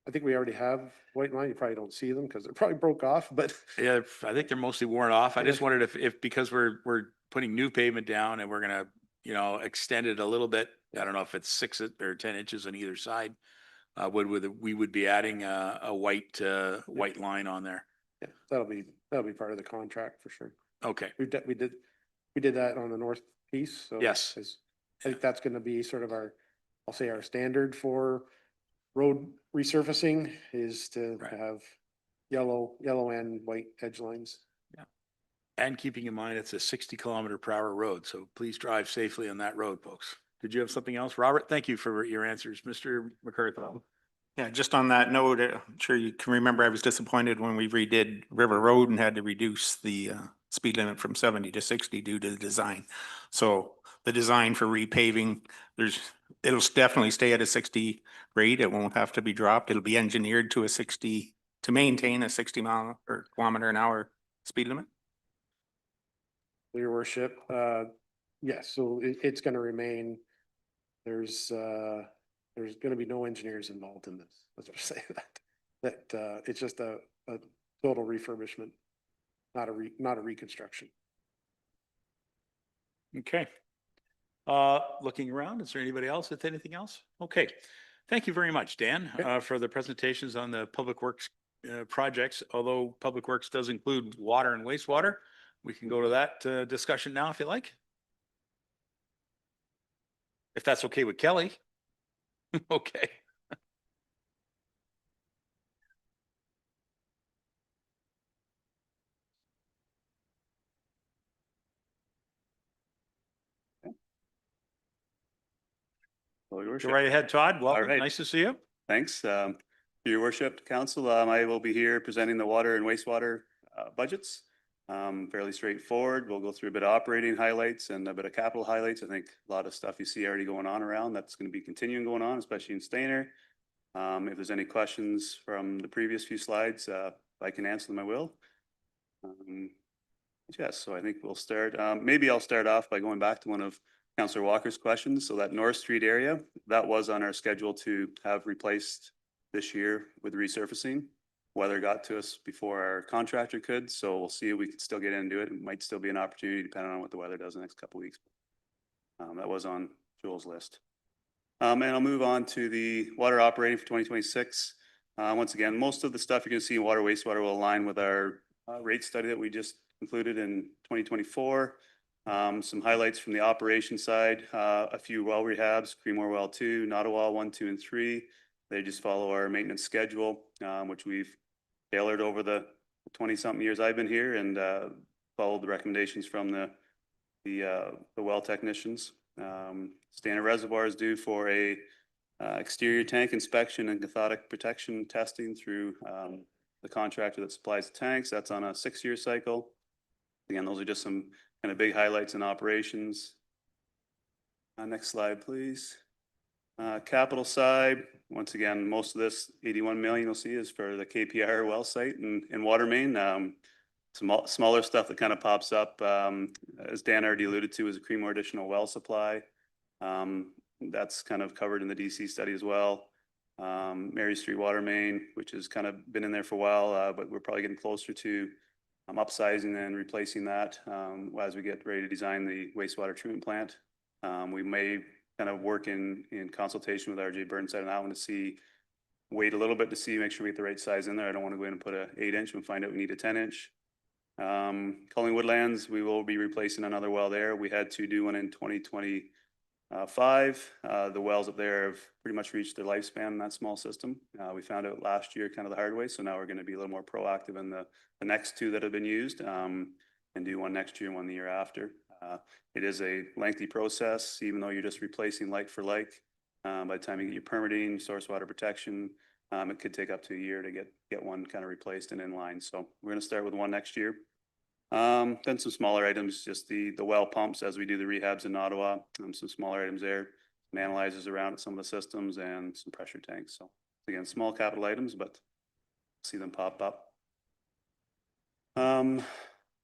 I think we already have white line. You probably don't see them because they're probably broke off, but Yeah, I think they're mostly worn off. I just Yeah. wondered if because we're putting new pavement down and we're gonna, extend it a little bit. I don't know if it's 6 or 10 inches on either side. We would be adding a white line on there. yeah, that'll be part of the contract for sure. Okay, We did that on the north piece, so. Yes. I think that's gonna be sort of I'll say our standard for road resurfacing is to Right. have yellow and white edge lines. and keeping in mind it's a 60 km/h road, so please drive safely on that road, folks. Did you have something else, Robert? Thank you for your answers, Mr. McCarthy. Yeah, just on that note, I'm sure you can remember I was disappointed when we redid River Road and had to reduce the speed limit from 70 to 60 due to the design. So the design for repaving, it'll definitely stay at a 60 rate. It won't have to be dropped. It'll be engineered to a 60, to maintain a 60 mile or kilometer-an-hour speed limit. Your worship, yes, so it's gonna remain, there's gonna be no engineers involved in this, let's just say that. It's just a total refurbishment, not a reconstruction. Okay. Looking around, is there anybody else with anything else? Okay. Thank you very much, Dan, for the presentations on the Public Works projects. Although Public Works does include water and wastewater, we can go to that discussion now if you like. If that's okay with Kelly. Okay. Well, your Go worship. right ahead, Todd. Welcome. right. Nice to see you. Thanks. Your worship, council, I will be here presenting the water and wastewater budgets. Fairly straightforward. We'll go through a bit of operating highlights and a bit of capital highlights. I think a lot of stuff you see already going on around, that's going to be continuing going on, especially in Stainer. If there's any questions from the previous few slides, if I can answer them, I will. Yes, so I think we'll start. Maybe I'll start off by going back to one of Councillor Walker's questions. So that North Street area, that was on our schedule to have replaced this year with resurfacing. Weather got to us before our contractor could, so we'll see if we could still get in and do it. It might still be an opportunity depending on what the weather does in the next couple of weeks. That was on Joel's list. And I'll move on to the water operating for 2026. Once again, most of the stuff you're going to see in water wastewater will align with our rate study that we just concluded in 2024. Some highlights from the operation side, a few well rehabs, Creemore Well 2, Nottawa 1, 2, and 3. They just follow our maintenance schedule, which we've tailored over the 20-something years I've been here, and followed the recommendations from the well technicians. Stainer Reservoir is due for a exterior tank inspection and cathodic protection testing through the contractor that supplies the tanks. That's on a 6-year cycle. Again, those are just some kind of big highlights in operations. Next slide, please. Capital side, once again, most of this 81 million you'll see is for the KPR well site and water main. Some smaller stuff that kind of pops up, as Dan already alluded to, is a Creemore additional well supply. That's kind of covered in the DC study as well. Mary Street water main, which has kind of been in there for a while, but we're probably getting closer to upsizing and replacing that as we get ready to design the wastewater treatment plant. We may kind of work in consultation with RJ Burnside on that one to wait a little bit to make sure we get the right size in there. I don't want to go in and put a 8-inch and find out we need a 10-inch. Culling Woodlands, we will be replacing another well there. We had to do one in 2025. The wells up there have pretty much reached their lifespan in that small system. We found out last year kind of the hard way, so now we're going to be a little more proactive in the next 2 that have been used, and do one next year and one the year after. It is a lengthy process, even though you're just replacing like for like. By the time you get your permitting, source water protection, it could take up to a year to get one kind of replaced and in line. So we're going to start with one next year. Then some smaller items, just the well pumps as we do the rehabs in Ottawa. Some smaller items there. some analyzers around at some of the systems and some pressure tanks. So again, small capital items, but see them pop up.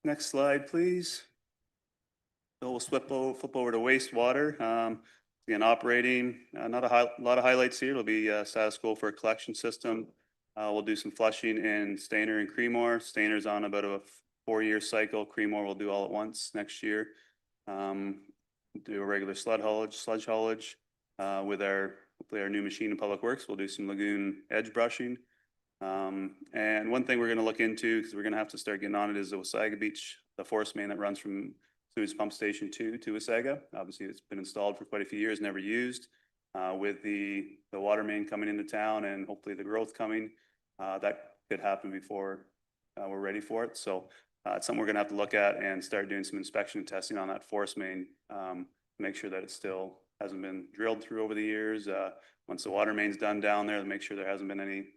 Next slide, please. So we'll flip over to wastewater. Again, operating, not a lot of highlights here. It'll be status quo for a collection system. We'll do some flushing in Stainer and Creemore. Stainer's on about a 4-year cycle. Creemore we'll do all at once next year. Do a regular sludge haulage with hopefully our new machine in Public Works. We'll do some lagoon edge brushing. And one thing we're going to look into, because we're going to have to start getting on it, is the Wasaga Beach, the force main that runs from Sewage Pump Station 2 to Wasaga. Obviously, it's been installed for quite a few years, never used. With the water main coming into town and hopefully the growth coming, that could happen before we're ready for it. So it's something we're going to have to look at and start doing some inspection and testing on that force main, make sure that it still hasn't been drilled through over the years. Once the water main's done down there, to make sure there hasn't been any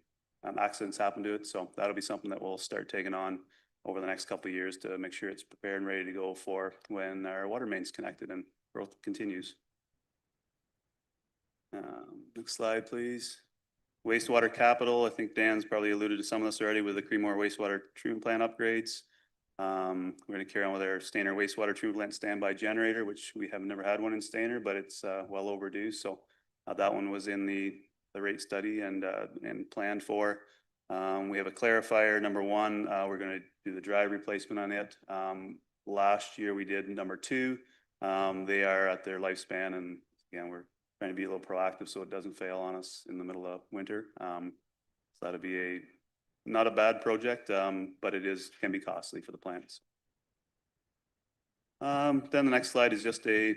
accidents happen to it. So that'll be something that we'll start taking on over the next couple of years to make sure it's prepared and ready to go for when our water main's connected and growth continues. Next slide, please. Wastewater capital. I think Dan's probably alluded to some of this already with the Creemore wastewater treatment plant upgrades. We're going to carry on with our Stainer wastewater treatment plant standby generator, which we have never had one in Stainer, but it's well overdue. So that one was in the rate study and planned for. We have a clarifier, number 1. We're going to do the drive replacement on it. Last year we did number 2. They are at their lifespan, and again, we're trying to be a little proactive so it doesn't fail on us in the middle of winter. So that'll be not a bad project, but it can be costly for the plants. Then the next slide is just a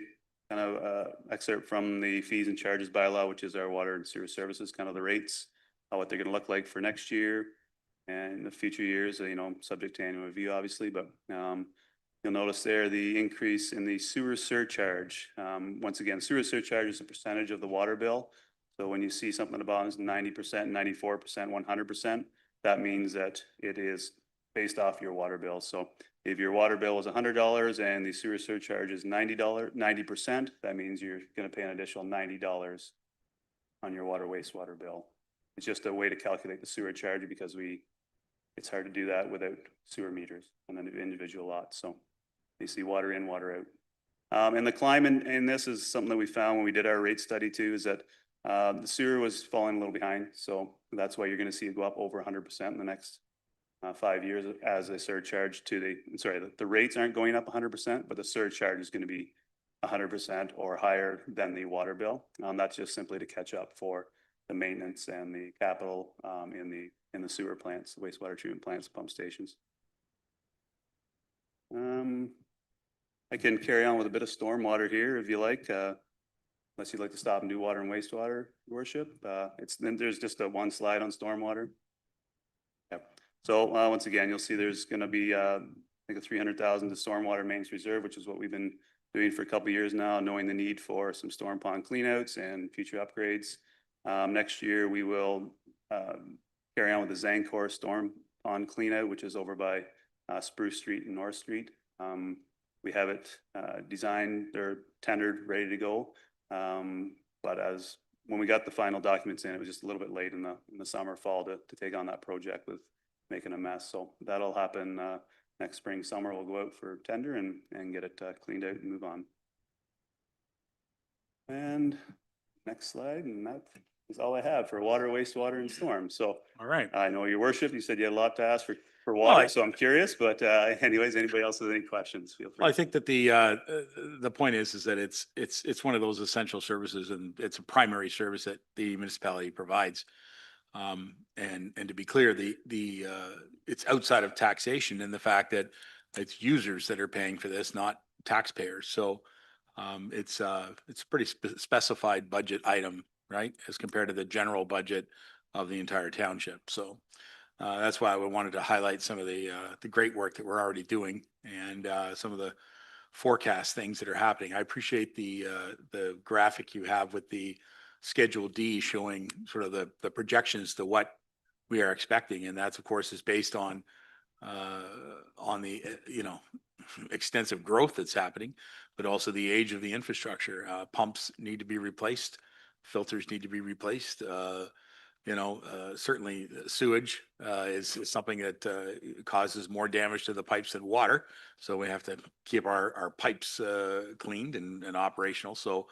kind of excerpt from the fees and charges bylaw, which is our water and sewer services, kind of the rates, what they're going to look like for next year and the future years, subject to annual review, obviously, but you'll notice there the increase in the sewer surcharge. Once again, sewer surcharge is a percentage of the water bill. So when you see something about is 90%, 94%, 100%, that means that it is based off your water bill. So if your water bill is $100 and the sewer surcharge is $90, that means you're going to pay an additional $90 on your water wastewater bill. It's just a way to calculate the sewer charge because it's hard to do that without sewer meters and then individual lots. So you see water in, water out. And the climb in this is something that we found when we did our rate study too, is that the sewer was falling a little behind. So that's why you're going to see it go up over 100% in the next 5 years as a surcharge the rates aren't going up 100%, but the surcharge is going to be 100% or higher than the water bill. That's just simply to catch up for the maintenance and the capital in the sewer plants, the wastewater treatment plants, pump stations. I can carry on with a bit of stormwater here if you like, unless you'd like to stop and do water and wastewater, Your Worship. There's just one slide on stormwater. Yep. So once again, you'll see there's going to be I think a 300,000 to stormwater mains reserve, which is what we've been doing for a couple of years now, knowing the need for some storm pond cleanouts and future upgrades. Next year we will carry on with the Zancor storm pond cleanout, which is over by Spruce Street and North Street. We have it designed or tendered, ready to go. But when we got the final documents in, it was just a little bit late in the summer, fall to take on that project with making a mess. So that'll happen next spring, summer. We'll go out for tender and get it cleaned out and move on. And next slide, and that is all I have for water, wastewater, and storm. So All right. I know, Your Worship, you said you had a lot to ask for water, so I'm curious, but anyways, anybody else has any questions, feel free. Well, I think that the point is that it's one of those essential services, and it's a primary service that the municipality provides. And to be clear, it's outside of taxation, and the fact that it's users that are paying for this, not taxpayers. So it's a pretty specified budget item, right, as compared to the general budget of the entire township. So that's why we wanted to highlight some of the great work that we're already doing and some of the forecast things that are happening. I appreciate the graphic you have with the Schedule D showing sort of the projections to what we are expecting. And that's, of course, is based on on the, extensive growth that's happening, but also the age of the infrastructure. Pumps need to be replaced, filters need to be replaced. Certainly sewage is something that causes more damage to the pipes than water. So we have to keep our pipes cleaned and operational. So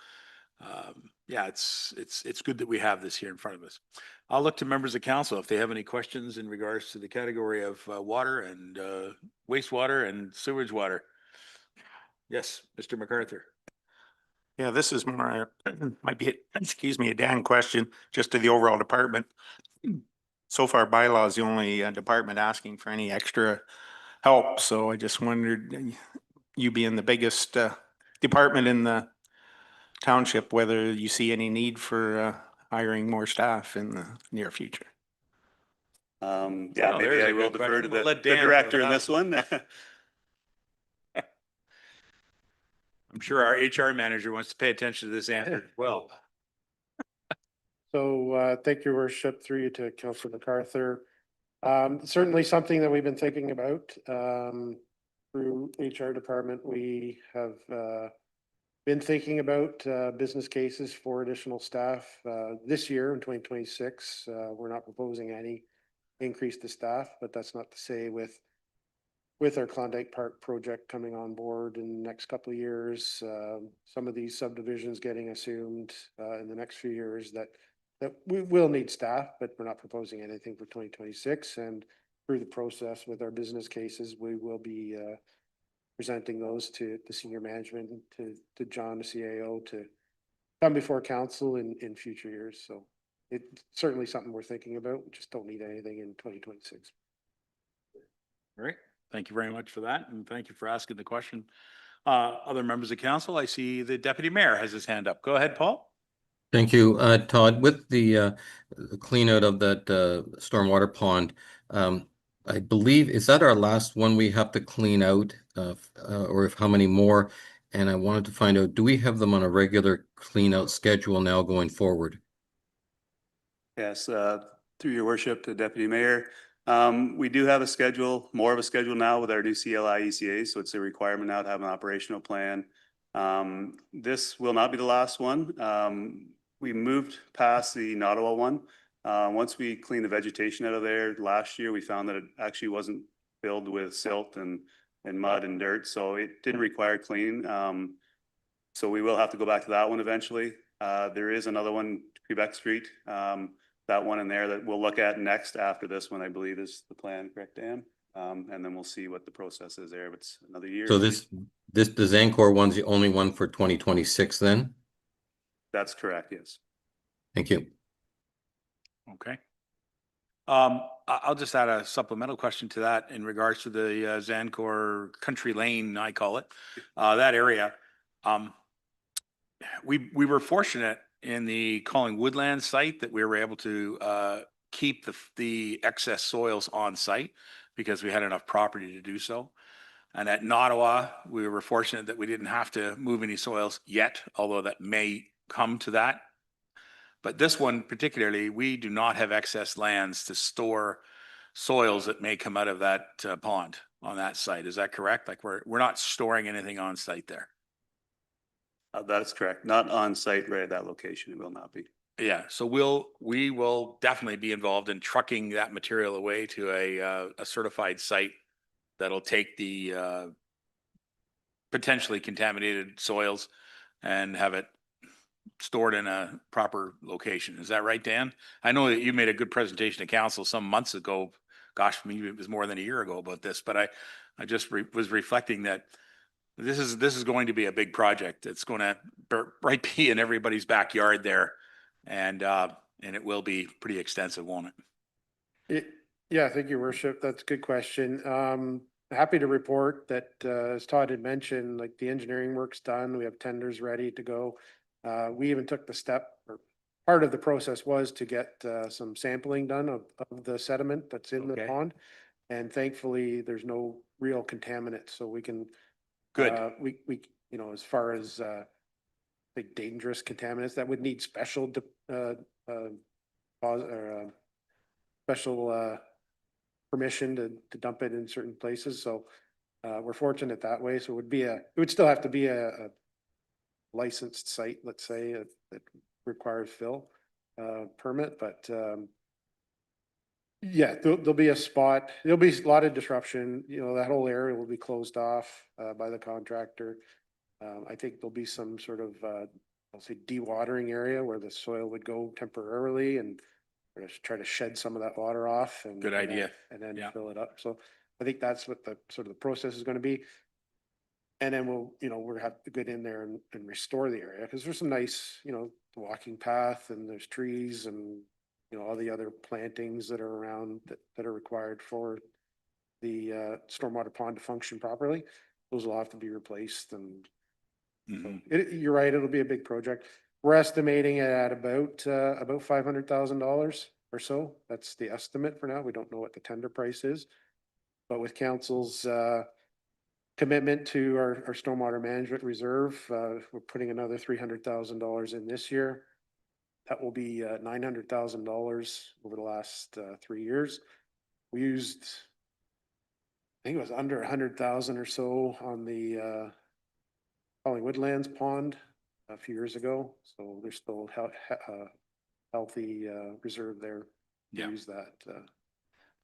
yeah, it's good that we have this here in front of us. I'll look to members of council if they have any questions in regards to the category of water and wastewater and sewage water. Yes, Mr. MacArthur. Yeah, this is more, might be, excuse me, a Dan question, just to the overall department. So far, bylaw is the only department asking for any extra help, so I just wondered, you being the biggest department in the township, whether you see any need for hiring more staff in the near future. Yeah, Oh, maybe there's I a will good defer to question. We'll the let the Dan director in fill it this one. I'm sure our HR manager wants to pay attention to this answer as well. So thank you, worship, through you to Councillor MacArthur. Certainly something that we've been thinking about through HR department. We have been thinking about business cases for additional staff this year in 2026. We're not proposing any increase to staff, but that's not to say with our Klondike Park project coming on board in the next couple of years, some of these subdivisions getting assumed in the next few years, that we will need staff, but we're not proposing anything for 2026. And through the process with our business cases, we will be presenting those to the senior management, to John, the CAO, to come before council in future years. So it's certainly something we're thinking about. We just don't need anything in 2026. All right. Thank you very much for that. And thank you for asking the question. Other members of council, I see the deputy mayor has his hand up. Go ahead, Paul. Thank you, Todd. With the clean out of that stormwater pond, I believe, is that our last one we have to clean out, or if how many more? And I wanted to find out, do we have them on a regular clean out schedule now going forward? Yes, through your worship, the deputy mayor. We do have a schedule, more of a schedule now with our new CLI ECA, so it's a requirement now to have an operational plan. This will not be the last one. We moved past the Nottawa one. Once we cleaned the vegetation out of there last year, we found that it actually wasn't filled with silt and mud and dirt, so it didn't require clean. So we will have to go back to that one eventually. There is another one, Quebec Street. That one in there that we'll look at next after this one, I believe is the plan, correct, Dan? And then we'll see what the process is there. If it's another year. So the Zancor one's the only one for 2026 then? That's correct, yes. Thank you. Okay. I'll just add a supplemental question to that in regards to the Zancor Country Lane, I call it, that area. We were fortunate in the Calling Woodland site that we were able to keep the excess soils on site because we had enough property to do so. And at Nottawa, we were fortunate that we didn't have to move any soils yet, although that may come to that. But this one particularly, we do not have excess lands to store soils that may come out of that pond on that site. Is that correct? Like we're not storing anything on site there. That's correct. Not on site right at that location. It will not be. Yeah, so we will definitely be involved in trucking that material away to a certified site that'll take the potentially contaminated soils and have it stored in a proper location. Is that right, Dan? I know that you made a good presentation to council some months ago. Gosh, maybe it was more than a year ago about this, but I just was reflecting that this is going to be a big project. It's going to be in everybody's backyard there, and it will be pretty extensive, won't it? Yeah, thank you, worship. That's a good question. Happy to report that, as Todd had mentioned, like the engineering work's done. We have tenders ready to go. We even took the step, or part of the process was to get some sampling done of the sediment that's in the pond. And thankfully, there's no real contaminants, so we can. Good. We as far as like dangerous contaminants that would need special special permission to dump it in certain places, so we're fortunate that way, so it would still have to be a licensed site, let's say, that requires fill permit, but yeah, there'll be a spot, there'll be a lot of disruption, that whole area will be closed off by the contractor. I think there'll be some sort of, I'll say dewatering area where the soil would go temporarily and try to shed some of that water off and. Good idea. And then Yeah. fill it up. So I think that's what the sort of the process is going to be. And then we'll have to get in there and restore the area because there's some nice, the walking path and there's trees and, all the other plantings that are around that are required for the stormwater pond to function properly. Those will have to be replaced and Mhm. you're right, it'll be a big project. We're estimating it at about $500,000 or so. That's the estimate for now. We don't know what the tender price is. But with council's commitment to our stormwater management reserve, we're putting another $300,000 in this year. That will be $900,000 over the last 3 years. We used, I think it was under 100,000 or so on the Holly Woodlands pond a few years ago. So there's still healthy reserve there to Yeah. use that.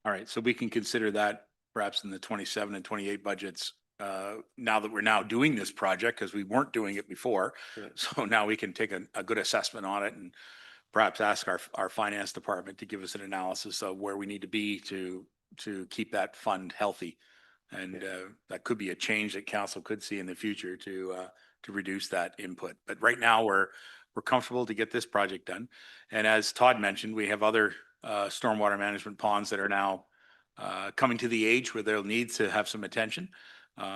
All right, so we can consider that perhaps in the 27 and 28 budgets, now that we're now doing this project, because we weren't doing it before. Yeah. So now we can take a good assessment on it and perhaps ask our finance department to give us an analysis of where we need to be to keep that fund healthy. And that could be a change that council could see in the future to reduce that input. But right now, we're comfortable to get this project done. And as Todd mentioned, we have other stormwater management ponds that are now coming to the age where they'll need to have some attention.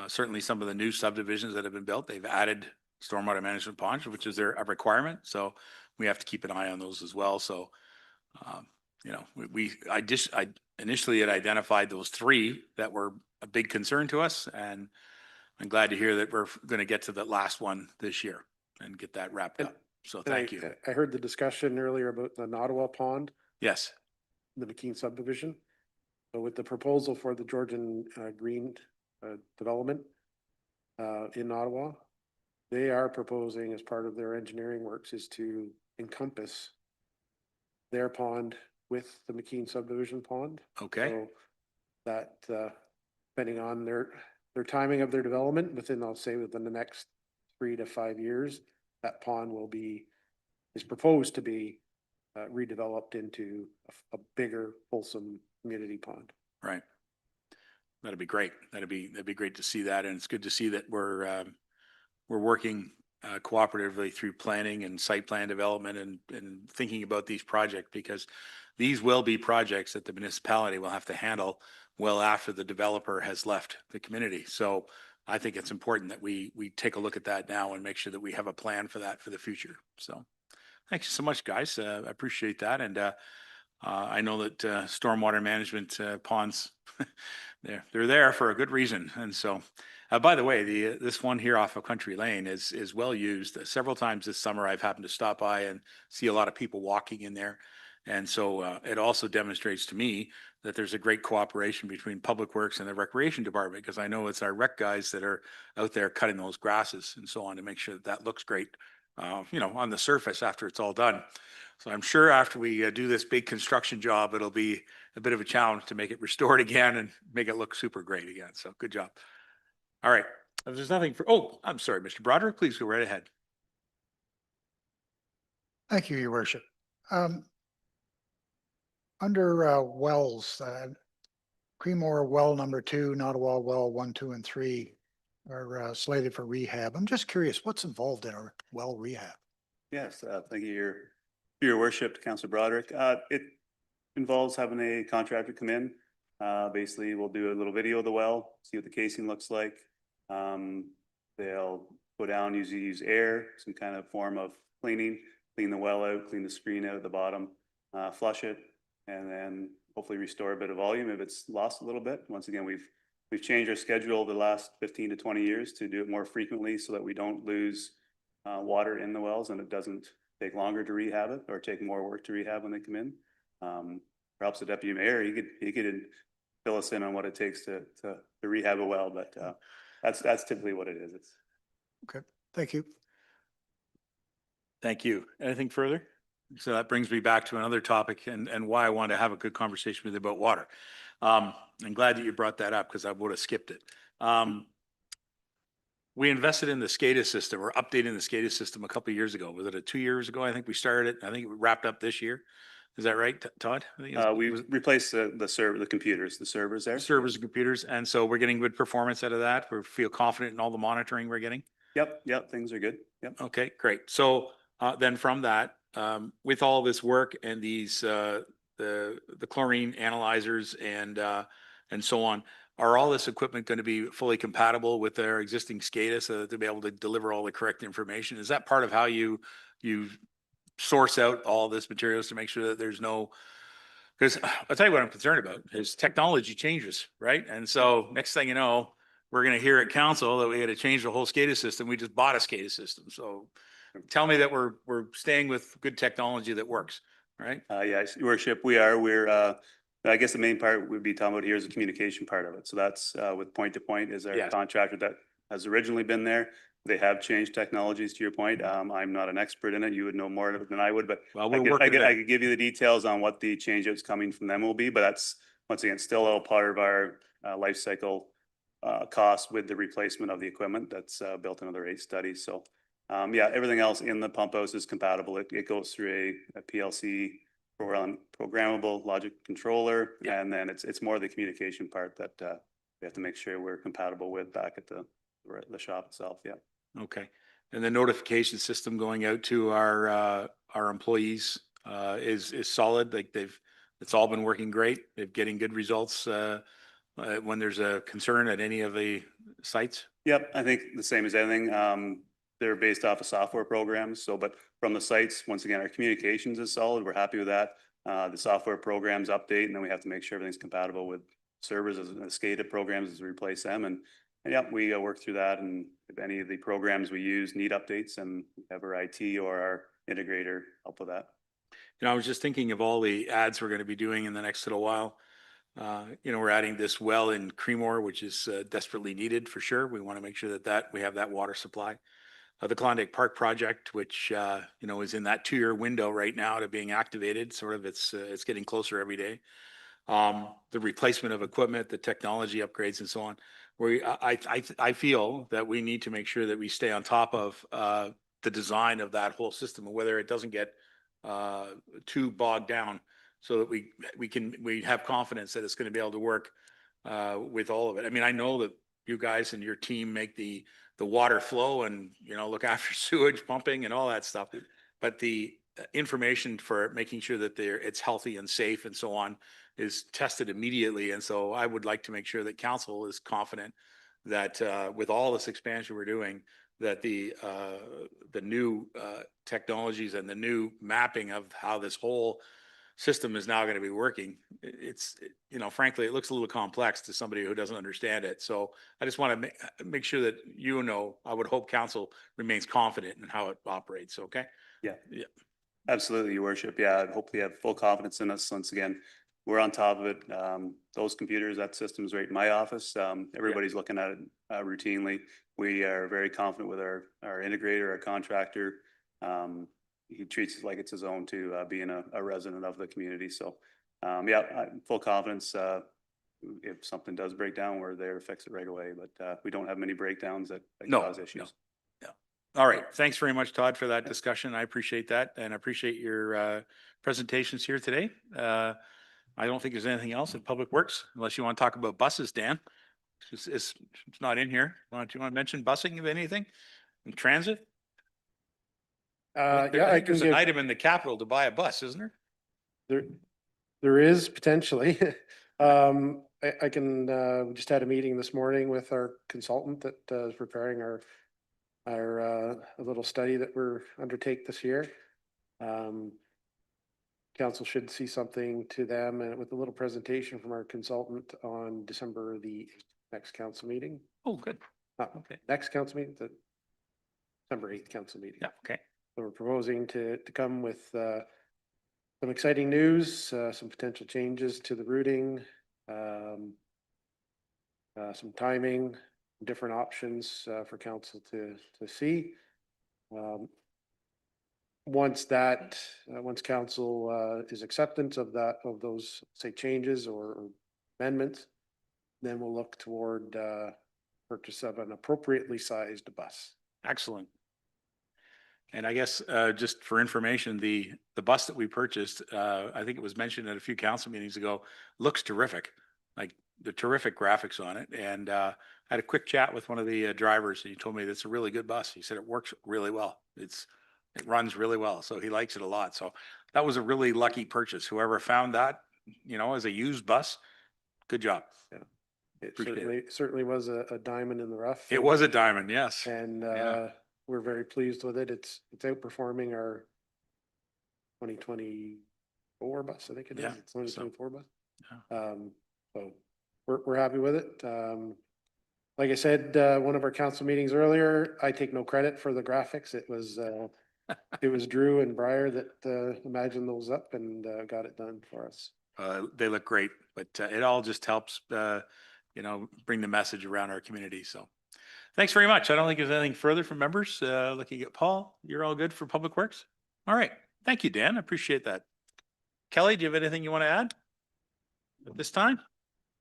Certainly some of the new subdivisions that have been built, they've added stormwater management ponds, which is a requirement. So we have to keep an eye on those as well. So, I initially had identified those 3 that were a big concern to us. And I'm glad to hear that we're going to get to the last one this year and get that wrapped up. So thank you. I heard the discussion earlier about the Nottawa Pond, Yes. the McKean subdivision. So with the proposal for the Georgian Green development in Ottawa, they are proposing as part of their engineering works is to encompass their pond with the McKean subdivision pond. Okay. So that depending on their timing of their development within, I'll say within the next 3 to 5 years, that pond is proposed to be redeveloped into a bigger, wholesome community pond. Right. That'd be great. That'd be great to see that. And it's good to see that we're working cooperatively through planning and site plan development and thinking about these projects, because these will be projects that the municipality will have to handle well after the developer has left the community. So I think it's important that we take a look at that now and make sure that we have a plan for that for the future. So thanks so much, guys. I appreciate that. And I know that stormwater management ponds, they're there for a good reason. And so, by the way, this one here off of Country Lane is well used. Several times this summer, I've happened to stop by and see a lot of people walking in there. And so it also demonstrates to me that there's a great cooperation between Public Works and the Recreation Department, because I know it's our rec guys that are out there cutting those grasses and so on to make sure that that looks great, on the surface after it's all done. So I'm sure after we do this big construction job, it'll be a bit of a challenge to make it restored again and make it look super great again. So good job. All right. If there's nothing I'm sorry, Mr. Broderick, please go right ahead. Thank you, Your Worship. Under wells, Creemore well number 2, Nottawa well 1, 2, and 3 are slated for rehab. I'm just curious, what's involved in a well rehab? Yes, thank you, Your Worship, Councilor Broderick. It involves having a contractor come in. Basically, we'll do a little video of the well, see what the casing looks like. They'll go down, usually use air, some kind of form of clean the well out, clean the screen out at the bottom, flush it, and then hopefully restore a bit of volume if it's lost a little bit. Once again, we've changed our schedule the last 15 to 20 years to do it more frequently so that we don't lose water in the wells and it doesn't take longer to rehab it or take more work to rehab when they come in. Perhaps the deputy mayor, he could fill us in on what it takes to rehab a well, but that's typically what it is. It's Okay, thank you. Thank you. Anything further? So that brings me back to another topic and why I wanted to have a good conversation with you about water. I'm glad that you brought that up because I would have skipped it. We invested in the SCADA system or updating the SCADA system a couple of years ago. Was it 2 years ago? I think we started it. I think it wrapped up this year. Is that right, Todd? I think we was replaced the servers there. servers and computers. And so we're getting good performance out of that. We feel confident in all the monitoring we're getting. Yep, things are good. Yep. Okay, great. So then from that, with all this work and these the chlorine analyzers and so on, are all this equipment going to be fully compatible with their existing SCADA so that they'll be able to deliver all the correct information? Is that part of how you source out all this materials to make sure that there's no? Because I'll tell you what I'm concerned about is technology changes, right? And so next thing you know, we're going to hear at council that we had to change the whole SCADA system. We just bought a SCADA system. So tell me that we're staying with good technology that works, right? Yes, Your Worship, we're, I guess the main part we'd be talking about here is the communication part of it. So that's with Point to Point is our Yes. contractor that has originally been there. They have changed technologies to your point. I'm not an expert in it. You would know more than I would, but Well, I we're could, working I it. could give you the details on what the changeouts coming from them will be, but that's once again, still all part of our life cycle cost with the replacement of the equipment that's built into the rate study. So yeah, everything else in the pump house is compatible. It goes through a PLC programmable logic controller. Yeah. And then it's more the communication part that we have to make sure we're compatible with back at the shop itself. Yeah. Okay. And the notification system going out to our employees is solid. Like it's all been working great. They're getting good results when there's a concern at any of the sites. Yep, I think the same as anything. They're based off of software programs. So, but from the sites, once again, our communications is solid. We're happy with that. The software programs update, and then we have to make sure everything's compatible with servers as SCADA programs as we replace them. And yeah, we work through that. And if any of the programs we use need updates, and we have our IT or our integrator help with that. You know, I was just thinking of all the ads we're going to be doing in the next little while. You know, we're adding this well in Creemore, which is desperately needed for sure. We want to make sure that we have that water supply. The Klondike Park project, which you know is in that 2-year window right now to being activated. Sort of, it's getting closer every day. The replacement of equipment, the technology upgrades, and so on. I feel that we need to make sure that we stay on top of the design of that whole system, and whether it doesn't get too bogged down, so that we have confidence that it's going to be able to work with all of it. I mean, I know that you guys and your team make the water flow and, you know, look after sewage pumping and all that stuff. But the information for making sure that it's healthy and safe and so on is tested immediately. And so I would like to make sure that council is confident that with all this expansion we're doing, that the new technologies and the new mapping of how this whole system is now going to be working. You know, frankly, it looks a little complex to somebody who doesn't understand it. So I just want to make sure that, you know, I would hope council remains confident in how it operates. Okay. Yeah. Yeah. Absolutely, Your Worship. Yeah, I hope you have full confidence in us. Once again, we're on top of it. Those computers, that system is right in my office. Everybody's looking at it routinely. We are very confident with our integrator, our contractor. He treats it like it's his own too, being a resident of the community. So yeah, full confidence. If something does break down, we're there to fix it right away. But we don't have many breakdowns that cause issues. No. All right. Thanks very much, Todd, for that discussion. I appreciate that, and I appreciate your presentations here today. I don't think there's anything else in Public Works, unless you want to talk about buses, Dan. It's not in here. Do you want to mention busing of anything in transit? Yeah, I think there's an item in the capital to buy a bus, isn't there? There is potentially. I can, we just had a meeting this morning with our consultant that is preparing our little study that we're undertake this year. Council should see something to them and with a little presentation from our consultant on December the next council meeting. Oh, good. Okay. Next council meeting, the December 8th council meeting. Yeah. Okay. So we're proposing to come with some exciting news, some potential changes to the routing, some timing, different options for council to see. Once council is acceptance of those, say, changes or amendments, then we'll look toward purchase of an appropriately sized bus. Excellent. And I guess just for information, the bus that we purchased, I think it was mentioned at a few council meetings ago, looks terrific. Like the terrific graphics on it. And I had a quick chat with one of the drivers, and he told me that's a really good bus. He said it works really well. It runs really well, so he likes it a lot. So that was a really lucky purchase. Whoever found that, as a used bus, good job. It Appreciate certainly was a diamond in the rough. It was a diamond, yes. And Yeah. we're very pleased with it. It's outperforming our 2024 bus, I think it is. Yeah, It's 2024 bus. Yeah. So we're happy with it. Like I said, one of our council meetings earlier, I take no credit for the graphics. It was Drew and Briar that imagined those up and got it done for us. They look great, but it all just helps, bring the message around our community. So thanks very much. I don't think there's anything further from members. Looking at Paul, you're all good for Public Works? All right. Thank you, Dan. I appreciate that. Kelly, do you have anything you want to add at this time?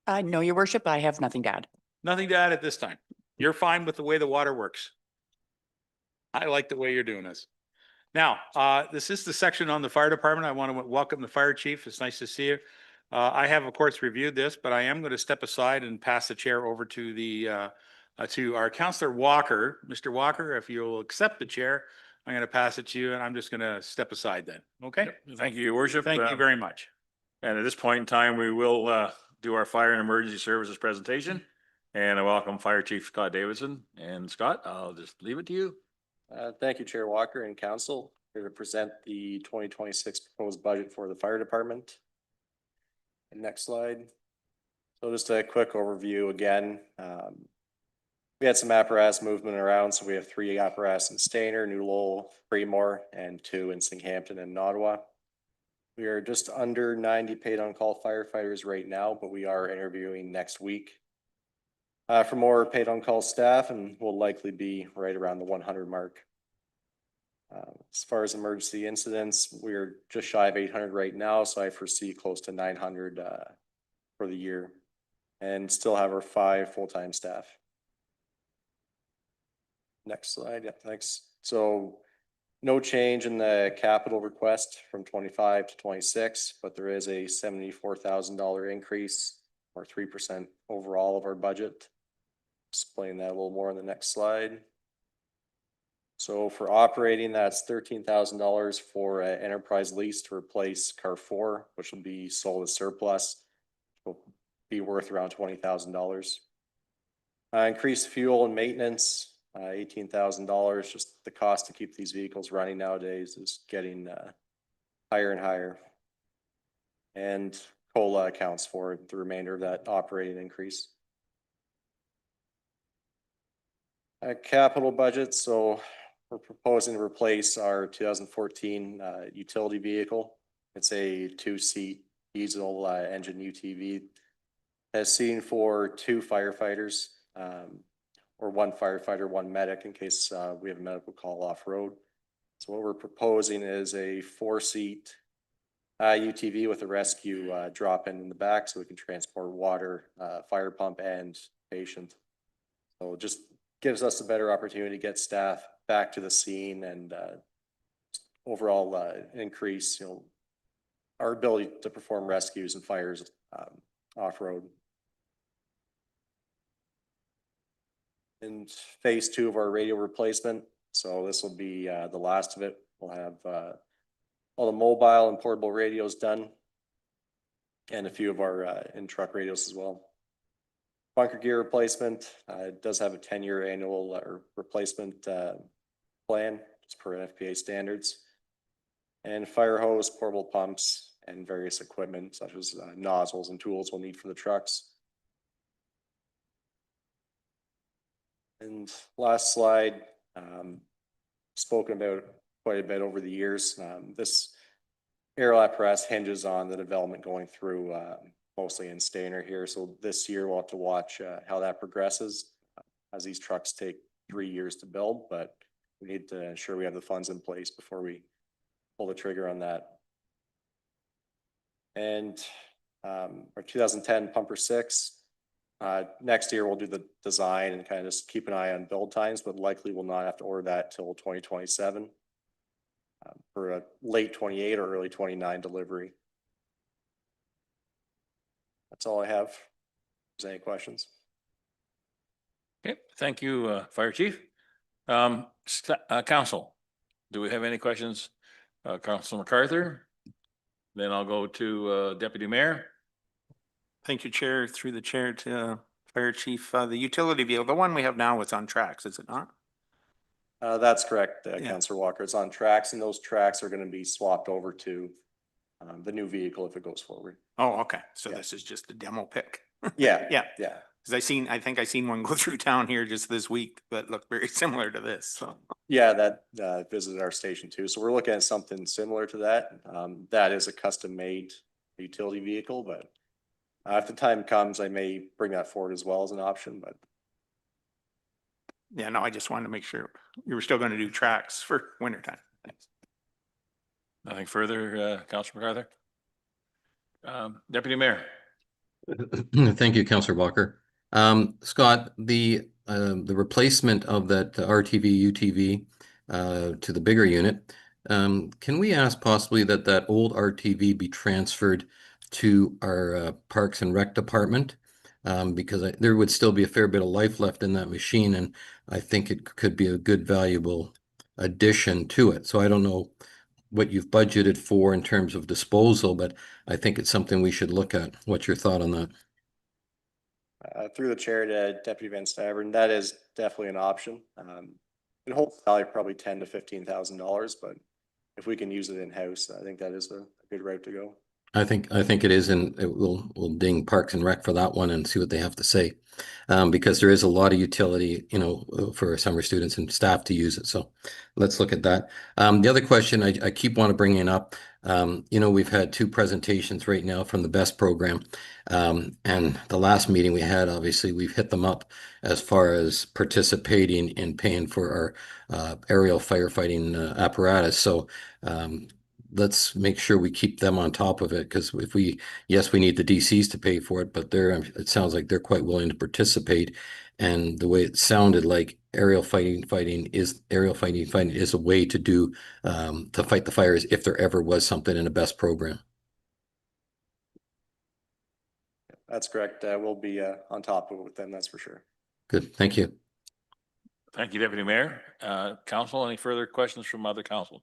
No, your worship, I have nothing to add. Nothing to add at this time. You're fine with the way the water works. I like the way you're doing this. Now, this is the section on the fire department. I want to welcome the fire chief. It's nice to see you. I have, of course, reviewed this, but I am going to step aside and pass the chair over to to our Councillor Walker. Mr. Walker, if you'll accept the chair, I'm going to pass it to you, and I'm just going to step aside then. Okay? Yep. Thank you, Your Worship. Thank you very much. And at this point in time, we will do our fire and emergency services presentation. And I welcome Fire Chief Scott Davidson. And Scott, I'll just leave it to you. Thank you, Chair Walker and Council. Here to present the 2026 proposed budget for the fire department. And next slide. So just a quick overview again. We had some apparatus movement around, so we have 3 apparatus in Stainer, New Lowell, Fremore, and 2 in Singhampton and Ottawa. We are just under 90 paid on call firefighters right now, but we are interviewing next week for more paid on call staff, and will likely be right around the 100 mark. As far as emergency incidents, we're just shy of 800 right now, so I foresee close to 900 for the year, and still have our 5 full-time staff. Next slide. Yeah, thanks. So no change in the capital request from 25 to 26, but there is a $74,000 increase, or 3% overall of our budget. Explain that a little more on the next slide. So for operating, that's $13,000 for an enterprise lease to replace car 4, which will be sold as surplus. Will be worth around $20,000. Increased fuel and maintenance, $18,000. Just the cost to keep these vehicles running nowadays is getting higher and higher. And COLA accounts for the remainder of that operating increase. Capital budget, so we're proposing to replace our 2014 utility vehicle. It's a 2-seat diesel engine UTV. Has seating for 2 firefighters, or 1 firefighter, 1 medic in case we have a medical call off-road. So what we're proposing is a 4-seat UTV with a rescue drop-in in the back, so we can transport water, fire pump, and patient. So just gives us a better opportunity to get staff back to the scene and overall increase, our ability to perform rescues and fires off-road. In phase 2 of our radio replacement, so this will be the last of it. We'll have all the mobile and portable radios done, and a few of our in-truck radios as well. Bunker gear replacement, it does have a 10-year annual replacement plan, just per NFPA standards. And fire hose, portable pumps, and various equipment such as nozzles and tools we'll need for the trucks. And last slide, spoken about quite a bit over the years. This aerial apparatus hinges on the development going through mostly in Stainer here. So this year we'll have to watch how that progresses as these trucks take 3 years to build, but we need to ensure we have the funds in place before we pull the trigger on that. And our 2010 pumper 6, next year we'll do the design and kind of just keep an eye on build times, but likely we'll not have to order that till 2027 for a late 28 or early 29 delivery. That's all I have. If there's any questions? Okay, thank you, Fire Chief. Council, do we have any questions? Councilor MacArthur? Then I'll go to Deputy Mayor. Thank you, Chair, through the chair to Fire Chief. The utility vehicle, the one we have now is on tracks, is it not? That's correct, Yeah. Councillor Walker. It's on tracks, and those tracks are going to be swapped over to the new vehicle if it goes forward. Oh, okay. So Yeah. this is just a demo pick. Yeah. Yeah. Yeah. Cause I think I seen one go through town here just this week that looked very similar to this, so. Yeah, that visited our station too. So we're looking at something similar to that. That is a custom made utility vehicle, but if the time comes, I may bring that forward as well as an option, but Yeah, no, I just wanted to make sure you were still gonna do tracks for winter time. Thanks. Nothing further, Councilor MacArthur? Deputy Mayor? Thank you, Councillor Walker. Scott, the replacement of that RTV UTV to the bigger unit, can we ask possibly that old RTV be transferred to our Parks and Rec department? Because there would still be a fair bit of life left in that machine, and I think it could be a good, valuable addition to it. So I don't know what you've budgeted for in terms of disposal, but I think it's something we should look at. What's your thought on that? through the chair to Deputy Van Stavern, that is definitely an option. It holds value probably $10,000 to $15,000, but if we can use it in-house, I think that is a good route to go. I think it is, and we'll ding Parks and Rec for that one and see what they have to say. Because there is a lot of utility, for summer students and staff to use it. So let's look at that. The other question I keep want to bring up, we've had 2 presentations right now from the BEST program. And the last meeting we had, obviously, we've hit them up as far as participating in paying for our aerial firefighting apparatus. So let's make sure we keep them on top of it, because yes, we need the DCs to pay for it, but it sounds like they're quite willing to participate. And the way it sounded like aerial fighting is a way to do to fight the fires if there ever was something in a BEST program. That's correct. We'll be on top of it with them, that's for sure. Good, thank you. Thank you, Deputy Mayor. Council, any further questions from other council?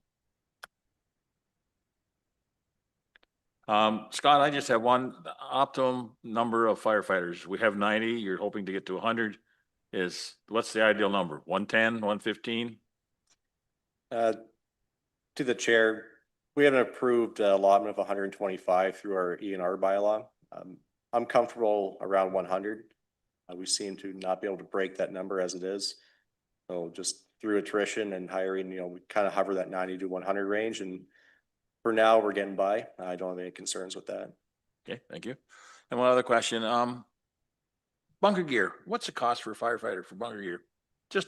Scott, I just have one. The optimum number of firefighters. We have 90. You're hoping to get to 100. What's the ideal number? 110, 115? To the chair, we have an approved allotment of 125 through our E&R bylaw. I'm comfortable around 100. We seem to not be able to break that number as it is. So just through attrition and hiring, we kind of hover that 90 to 100 range, and for now, we're getting by. I don't have any concerns with that. Okay, thank you. And one other question, bunker gear. What's the cost for a firefighter for bunker gear? Just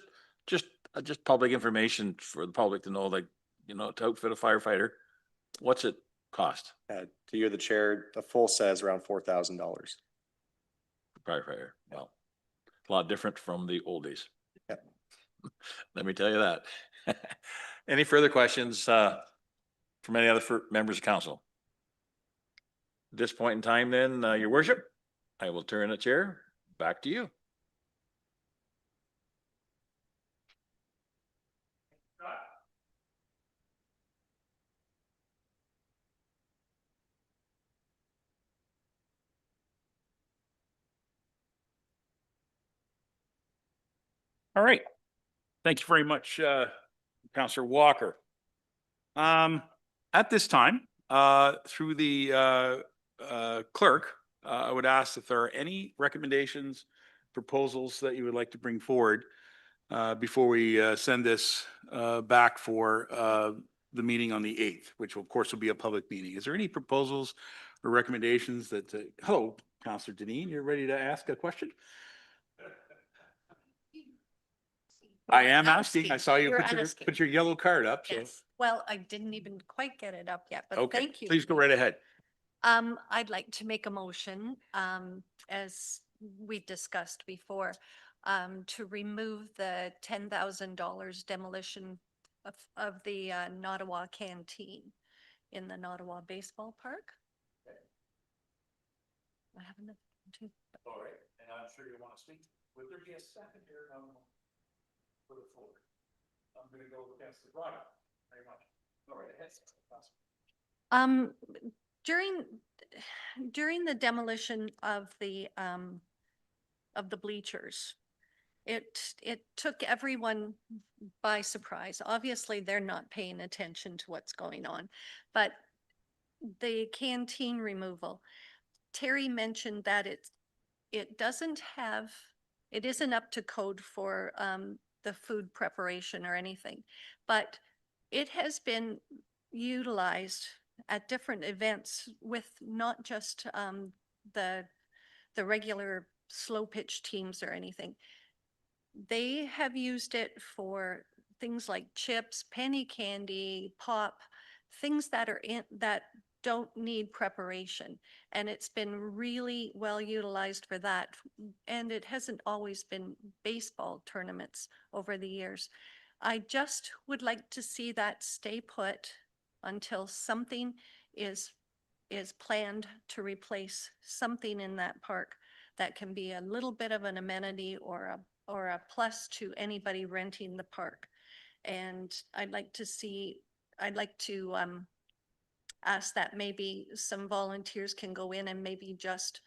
public information for the public to know, to outfit a firefighter. What's it cost? To you, the chair, the full set is around $4,000. Firefighter. Well, a lot different from the old days. Yep. Let me tell you that. Any further questions from any other members of council? At this point in time, then, your worship, I will turn the chair back to you. All right. Thank you very much, Councillor Walker. At this time, through the clerk, I would ask if there are any recommendations, proposals that you would like to bring forward before we send this back for the meeting on the 8th, which of course will be a public meeting. Is there any proposals recommendations that, hello, Counselor Deneen, you're ready to ask a question? I am asking. I saw you You're put your yellow card up, so. Yes, well, I didn't even quite get it up yet, but Okay, thank you. please go right ahead. I'd like to make a motion, as we discussed before, to remove the $10,000 demolition of the Nottawa canteen in the Nottawa Baseball Park. I have enough to. All right, and I'm sure you want to speak. Would there be a second here? Put it forward. I'm going to go against the right. Very much. All right, ahead. During the demolition of the bleachers, it took everyone by surprise. Obviously, they're not paying attention to what's going on, but the canteen removal, Terry mentioned that it doesn't have, it isn't up to code for the food preparation or anything, but it has been utilized at different events with not just the regular slow pitch teams or anything. They have used it for things like chips, penny candy, pop, things that are in that don't need preparation. And it's been really well utilized for that. And it hasn't always been baseball tournaments over the years. I just would like to see that stay put until something is planned to replace something in that park that can be a little bit of an amenity or a plus to anybody renting the park. And I'd like to ask that maybe some volunteers can go in and maybe just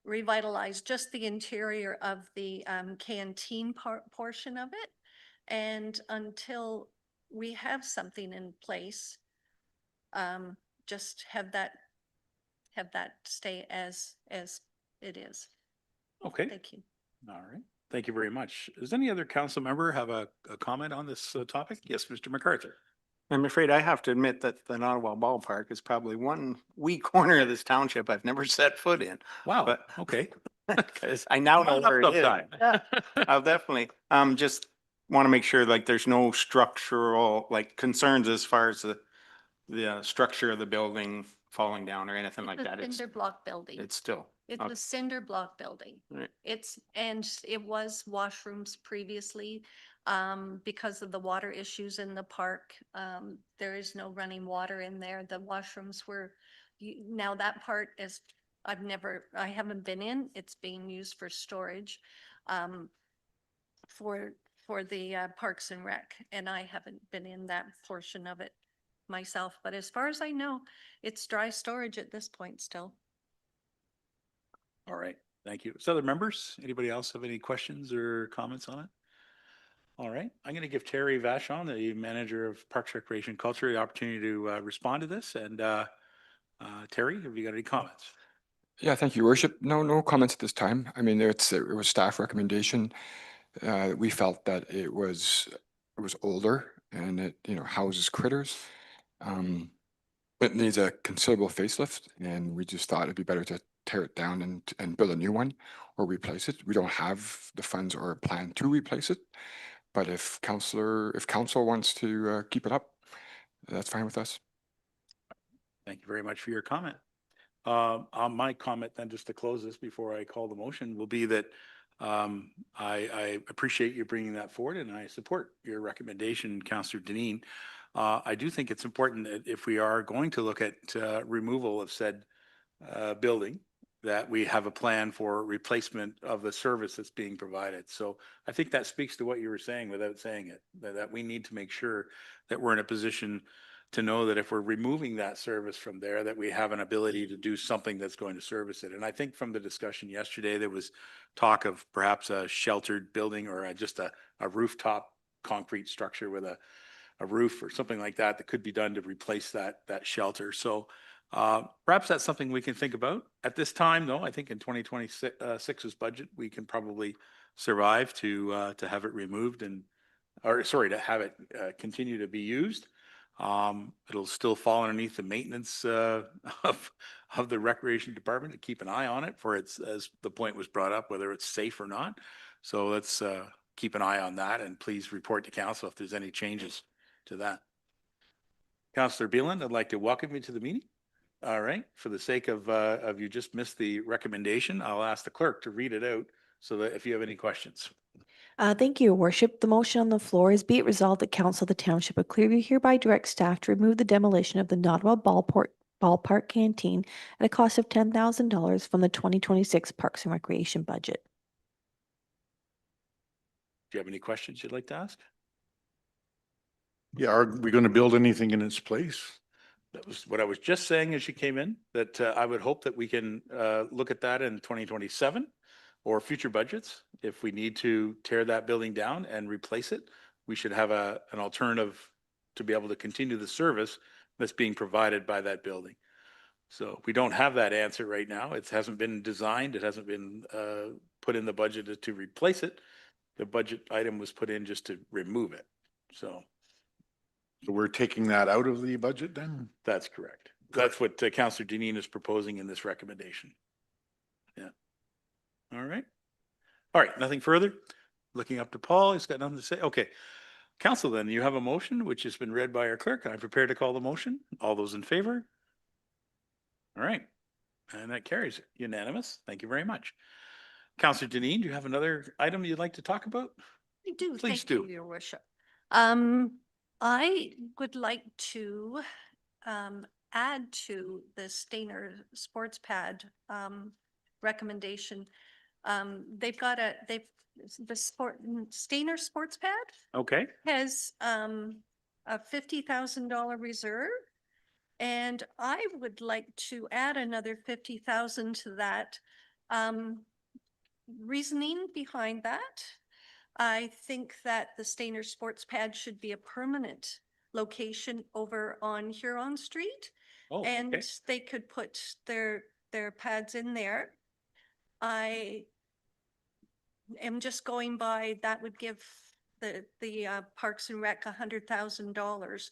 revitalize just the interior of the canteen portion of it. And until we have something in place, just have that stay as it is. Okay, Thank you. all right. Thank you very much. Does any other council member have a comment on this topic? Yes, Mr. MacArthur. I'm afraid I have to admit that the Nottawa Ballpark is probably one wee corner of this township I've never set foot in. Wow, But okay. because I now know Come on up where it is. sometime. Yeah, I'll definitely, just want to make sure like there's no structural like concerns as far as the structure of the building falling down or anything like that. It's a cinder block building. It's still. It's okay. a cinder block building. Right. And it was washrooms previously. Because of the water issues in the park, there is no running water in there. The washrooms were, now that part is, I haven't been in, it's being used for storage, for the Parks and Rec, and I haven't been in that portion of it myself, but as far as I know, it's dry storage at this point still. All right, thank you. So other members, anybody else have any questions or comments on it? All right, I'm going to give Terry Vachon, the manager of Parks, Recreation, Culture, the opportunity to respond to this. And Terry, have you got any comments? Yeah, thank you, Worship. No comments at this time. I mean, it was staff recommendation. We felt that it was older and it houses critters. It needs a considerable facelift, and we just thought it'd be better to tear it down and build a new one or replace it. We don't have the funds or a plan to replace it, but if council wants to keep it up, that's fine with us. Thank you very much for your comment. My comment then, just to close this before I call the motion, will be that I appreciate you bringing that forward, and I support your recommendation, Councillor Deneen. I do think it's important that if we are going to look at removal of said building, that we have a plan for replacement of the service that's being provided. So I think that speaks to what you were saying without saying it, that we need to make sure that we're in a position to know that if we're removing that service from there, that we have an ability to do something that's going to service it. And I think from the discussion yesterday, there was talk of perhaps a sheltered building or just a rooftop concrete structure with a roof or something like that that could be done to replace that shelter. So perhaps that's something we can think about. At this time, though, I think in 2026's budget, we can probably survive to have it removed to have it continue to be used. It'll still fall underneath the maintenance of the recreation department to keep an eye on it for its, as the point was brought up, whether it's safe or not. So let's keep an eye on that, and please report to council if there's any changes to that. Councillor Beeland, I'd like to welcome you to the meeting. All right, for the sake of you just missed the recommendation, I'll ask the clerk to read it out so that if you have any questions. Thank you, Your Worship. The motion on the floor is be it resolved that Council of the Township of Clearview hereby directs staff to remove the demolition of the Nottawa Ballpark Canteen at a cost of $10,000 from the 2026 Parks and Recreation budget. Do you have any questions you'd like to ask? Yeah, are we going to build anything in its place? That was what I was just saying as you came in, that I would hope that we can look at that in 2027 or future budgets. If we need to tear that building down and replace it, we should have an alternative to be able to continue the service that's being provided by that building. So we don't have that answer right now. It hasn't been designed. It hasn't been put in the budget to replace it. The budget item was put in just to remove it. So we're taking that out of the budget then? that's correct. That's what Councillor Deneen is proposing in this recommendation. Yeah. All right. All right. Nothing further. Looking up to Paul. He's got nothing to say. Okay. Council, then you have a motion which has been read by our clerk. I'm prepared to call the motion. All those in favor? All right. And that carries it. Unanimous. Thank you very much. Councillor Deneen, do you have another item you'd like to talk about? I do. Please Thank you, do. Your Worship. I would like to add to the Stainer Sports Pad recommendation. Stainer Sports Pad Okay. has a $50,000 reserve. And I would like to add another 50,000 to that. Reasoning behind that, I think that the Stainer Sports Pad should be a permanent location over on Huron Street. Oh, And okay. they could put their pads in there. I am just going by, that would give the Parks and Rec $100,000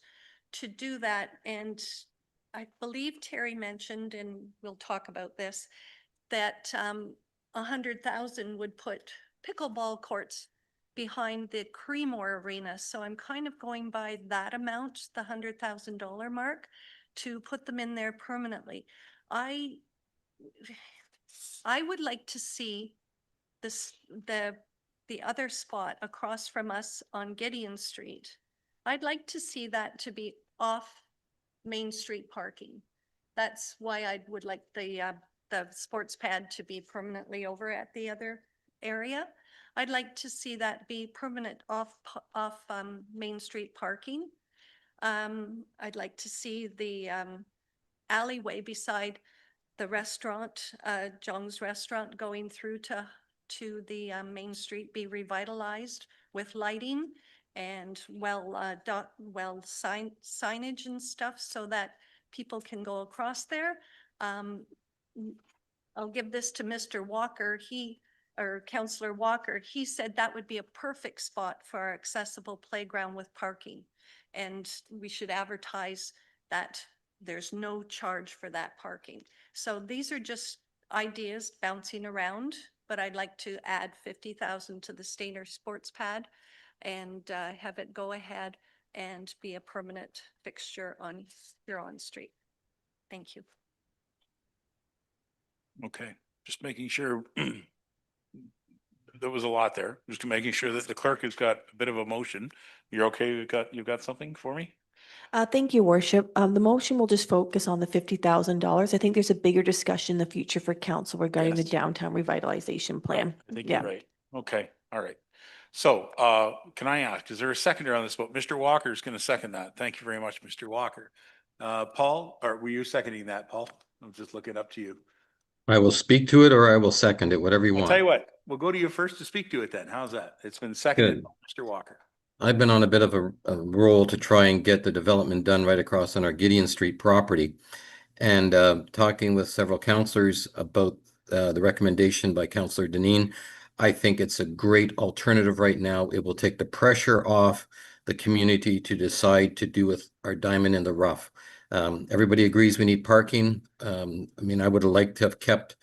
to do that. And I believe Terry mentioned, and we'll talk about this, that 100,000 would put pickleball courts behind the Creemore Arena. So I'm kind of going by that amount, the $100,000 mark, to put them in there permanently. I would like to see this, the other spot across from us on Gideon Street. I'd like to see that to be off Main Street parking. That's why I would like the sports pad to be permanently over at the other area. I'd like to see that be permanent off Main Street parking. I'd like to see the alleyway beside the restaurant, Jong's Restaurant, going through to the Main Street be revitalized with lighting and signage and stuff so that people can go across there. I'll give this to Mr. Walker. Councillor Walker, he said that would be a perfect spot for our accessible playground with parking. And we should advertise that there's no charge for that parking. So these are just ideas bouncing around, but I'd like to add 50,000 to the Stainer Sports Pad and have it go ahead and be a permanent fixture on Huron Street. Thank you. Okay. Just making sure there was a lot there. Just making sure that the clerk has got a bit of a motion. You're okay? You've got something for me? Thank you, Worship. The motion will just focus on the $50,000. I think there's a bigger discussion in the future for council regarding the Yes. downtown revitalization plan. I think Yeah. you're right. Okay. All right. So can I ask, is there a seconder on this vote? Mr. Walker is going to second that. Thank you very much, Mr. Walker. Paul, or were you seconding that, Paul? I'm just looking up to you. I will speak to it or I will second it, whatever you I'll tell you want. what, we'll go to you first to speak to it then. How's that? It's been seconded, Good. by Mr. Walker. I've been on a bit of a roll to try and get the development done right across on our Gideon Street property. And talking with several councillors about the recommendation by Councillor Deneen, I think it's a great alternative right now. It will take the pressure off the the community to decide to do with our diamond in the rough. Everybody agrees we need parking. I mean, I would have liked to have kept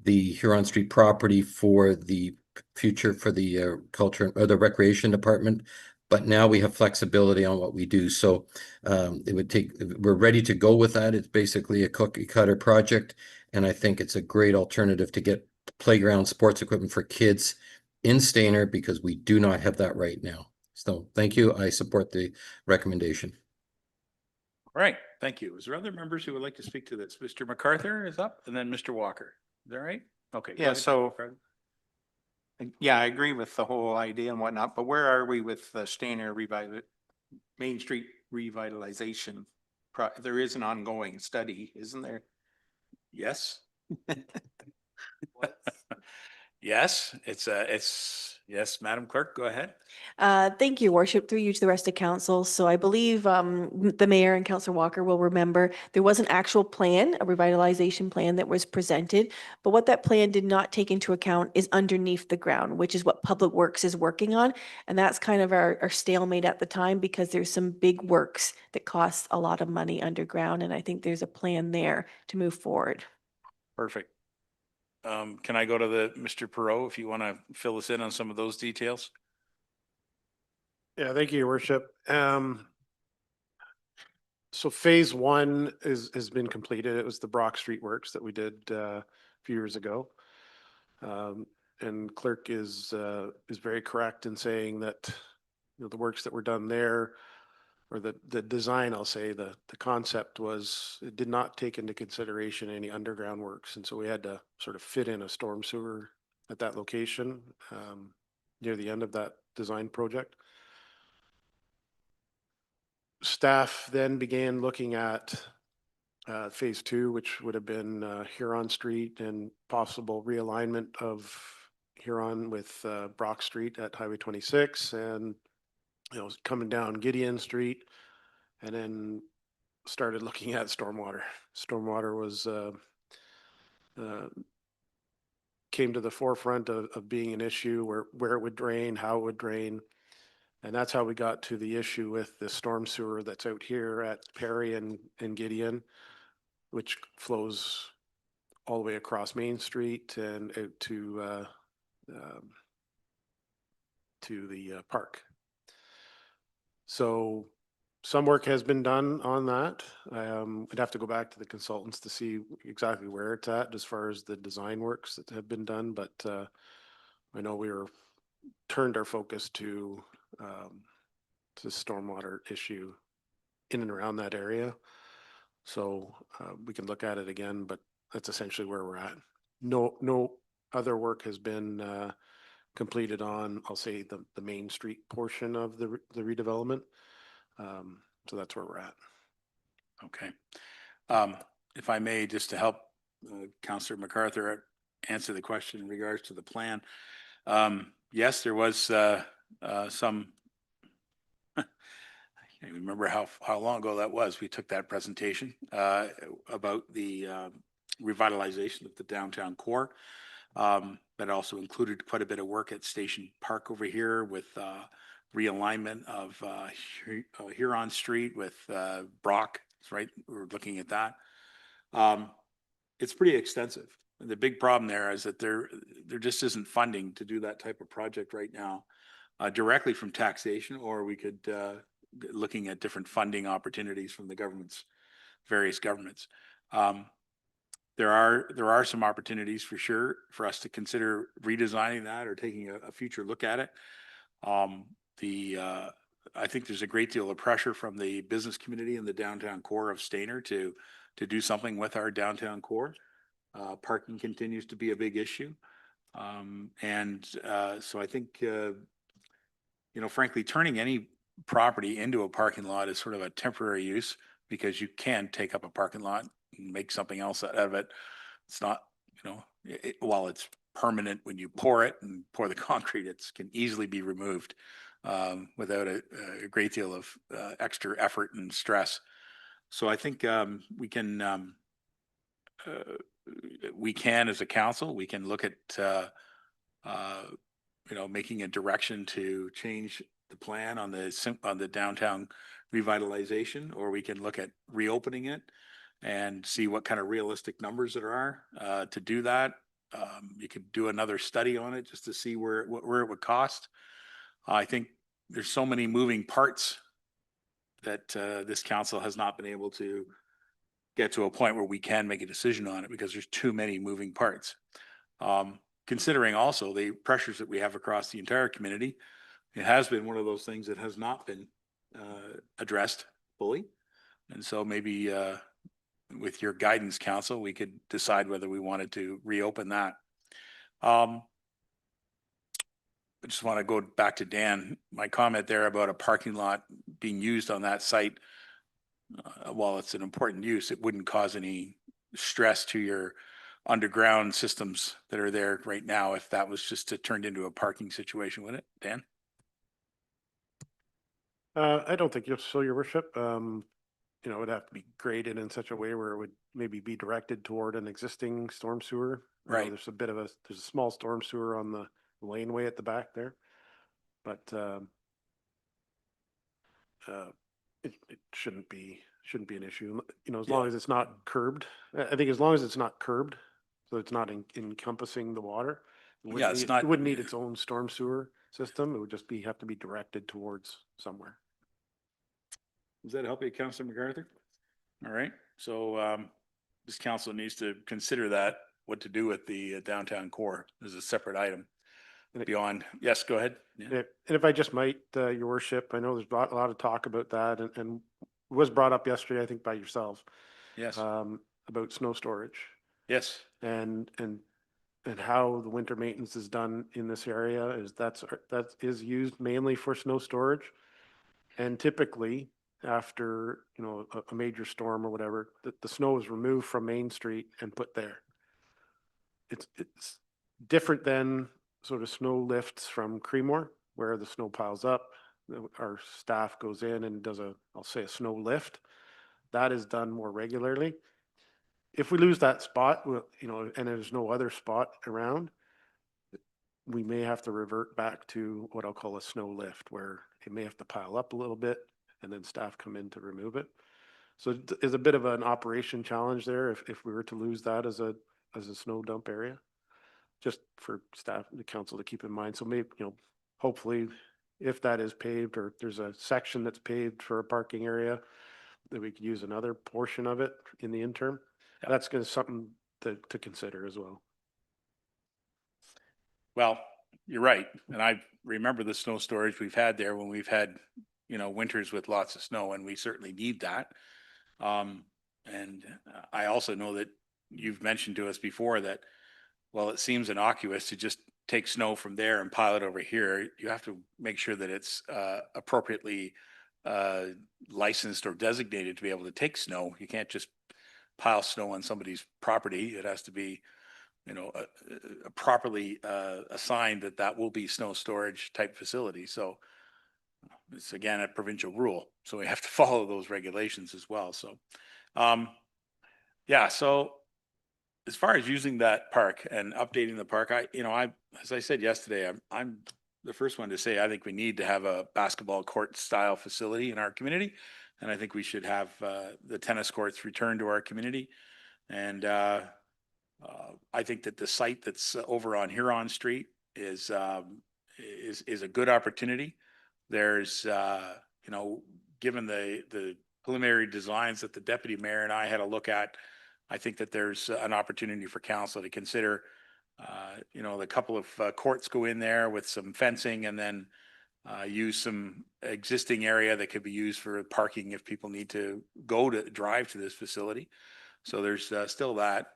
the Huron Street property for the future for the culture or the recreation department, but now we have flexibility on what we do. So it would take, we're ready to go with that. It's basically a cookie cutter project. And I think it's a great alternative to get playground sports equipment for kids in Stainer because we do not have that right now. So thank you. I support the recommendation. All right, thank you. Is there other members who would like to speak to this? Mr. MacArthur is up and then Mr. Walker. Is that right? Okay. go Yeah, ahead, Mr. so- MacArthur. Yeah, I agree with the whole idea and whatnot, but where are we with the Stainer Main Street revitalization? There is an ongoing study, isn't there? Yes. Yes, yes, Madam Clerk, go ahead. Thank you, Worship, through you to the rest of council. So I believe the mayor and Councillor Walker will remember there was an actual plan, a revitalization plan that was presented. But what that plan did not take into account is underneath the ground, which is what Public Works is working on. And that's kind of our stalemate at the time because there's some big works that cost a lot of money underground. And I think there's a plan there to move forward. Perfect. Can I go to Mr. Perot if you want to fill us in on some of those details? Yeah, thank you, Your Worship. So phase one has been completed. It was the Brock Street works that we did a few years ago. And clerk is very correct in saying that, you know, the works that were done there, or the design, I'll say, the concept was, it did not take into consideration any underground works. And so we had to sort of fit in a storm sewer at that location near the end of that design project. Staff then began looking at phase two, which would have been Huron Street and possible realignment of Huron with Brock Street at Highway 26, and you know, coming down Gideon Street, and then started looking at stormwater. Stormwater was came to the forefront of being an issue, where it would drain, how it would drain. And that's how we got to the issue with the storm sewer that's out here at Perry and Gideon, which flows all the way across Main Street and out to the park. So some work has been done on that. I'd have to go back to the consultants to see exactly where it's at as far as the design works that have been done, but I know we turned our focus to stormwater issue in and around that area. So we can look at it again, but that's essentially where we're at. No other work has been completed on, I'll say, the Main Street portion of the redevelopment. So that's where we're at. Okay. If I may, just to help Councillor MacArthur answer the question in regards to the plan. Yes, there was some, I can't remember how long ago that was. We took that presentation about the revitalization of the downtown core. That also included quite a bit of work at Station Park over here with realignment of Huron Street with Brock, right? We're looking at that. It's pretty extensive. The big problem there is that there just isn't funding to do that type of project right now, directly from taxation, or we could looking at different funding opportunities from the various governments. There are some opportunities for sure for us to consider redesigning that or taking a future look at it. I think there's a great deal of pressure from the business community in the downtown core of Stainer to do something with our downtown core. Parking continues to be a big issue. So I think, frankly, turning any property into a parking lot is sort of a temporary use because you can take up a parking lot and make something else out of it. It's not, while it's permanent when you pour it and pour the concrete, it can easily be removed without a great deal of extra effort and stress. So I think we can, as a council, we can look at, making a direction to change the plan on on the downtown revitalization, or we can look at reopening it and see what kind of realistic numbers there are, to do that. You could do another study on it just to see where it would cost. I think there's so many moving parts that, this council has not been able to get to a point where we can make a decision on it because there's too many moving parts. Considering also the pressures that we have across the entire community, it has been one of those things that has not been, addressed fully. And so maybe, with your guidance, council, we could decide whether we wanted to reopen that. I just want to go back to Dan, my comment there about a parking lot being used on that site. While it's an important use, it wouldn't cause any stress to your underground systems that are there right now if that was just turned into a parking situation, would it, Dan? I don't think so, your worship. You know, it would have to be graded in such a way where it would maybe be directed toward an existing storm sewer. Right. There's a small storm sewer on the laneway at the back there. But it shouldn't be an issue, you know, as long as it's not curbed. I think as long as it's not curbed, so it's not encompassing the water. Yeah, it's not. It wouldn't need its own storm sewer system. It would just have to be directed towards somewhere. Does that help you, Councilor MacArthur? All right, so, this council needs to consider that, what to do with the downtown core as a separate item beyond. Yes, go ahead. Yeah. And if I just might, your worship, I know there's a lot of talk about that and was brought up yesterday, I think by yourselves. Yes. About snow storage Yes. and how the winter maintenance is done in this area that is used mainly for snow storage. And typically after, you know, a major storm or whatever, the snow is removed from Main Street and put there. It's different than sort of snow lifts from Creemore, where the snow piles up. Our staff goes in and does I'll say a snow lift. That is done more regularly. If we lose that spot, you know, and there's no other spot around, we may have to revert back to what I'll call a snow lift, where it may have to pile up a little bit and then staff come in to remove it. So it's a bit of an operation challenge there if we were to lose that as a snow dump area, just for staff, the council to keep in mind. So maybe, you know, hopefully if that is paved or there's a section that's paved for a parking area, that we could use another portion of it in the interim. Yeah. That's going to something to consider as well. Well, you're right. And I remember the snow storage we've had there when we've had, you know, winters with lots of snow, and we certainly need that. And I also know that you've mentioned to us before that, well, it seems innocuous to just take snow from there and pile it over here. You have to make sure that it's appropriately licensed or designated to be able to take snow. You can't just pile snow on somebody's property. It has to be, you know, properly assigned that will be snow storage type facility. So it's again a provincial rule. So we have to follow those regulations as well. So, yeah. So as far as using that park and updating the park, as I said yesterday, I'm the first one to say I think we need to have a basketball court style facility in our community, and I think we should have the tennis courts returned to our community. And I think that the site that's over on Huron Street is a good opportunity. There's you know, given the preliminary designs that the deputy mayor and I had a look at, I think that there's an opportunity for council to consider, you know, the couple of courts go in there with some fencing and then use some existing area that could be used for parking if people need to drive to this facility. So there's still that.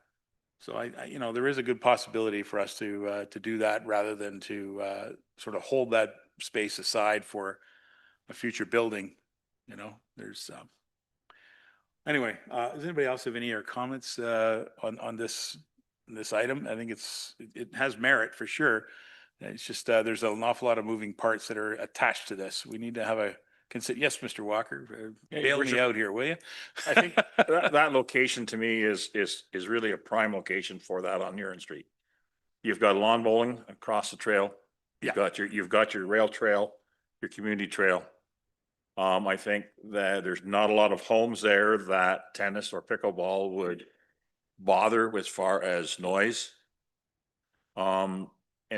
So I, you know, there is a good possibility for us to do that rather than to sort of hold that space aside for a future building. You know, there's anyway, does anybody else have any other comments on this item? I think it has merit for sure. It's just there's an awful lot of moving parts that are attached to this. We need to have a consider. Yes, Mr. Walker, bail me out here, will you? I think that location to me is really a prime location for that on Huron Street. You've got lawn bowling across the trail. You've got your rail trail. your community trail. I think that there's not a lot of homes there that tennis or pickleball would bother as far as noise. And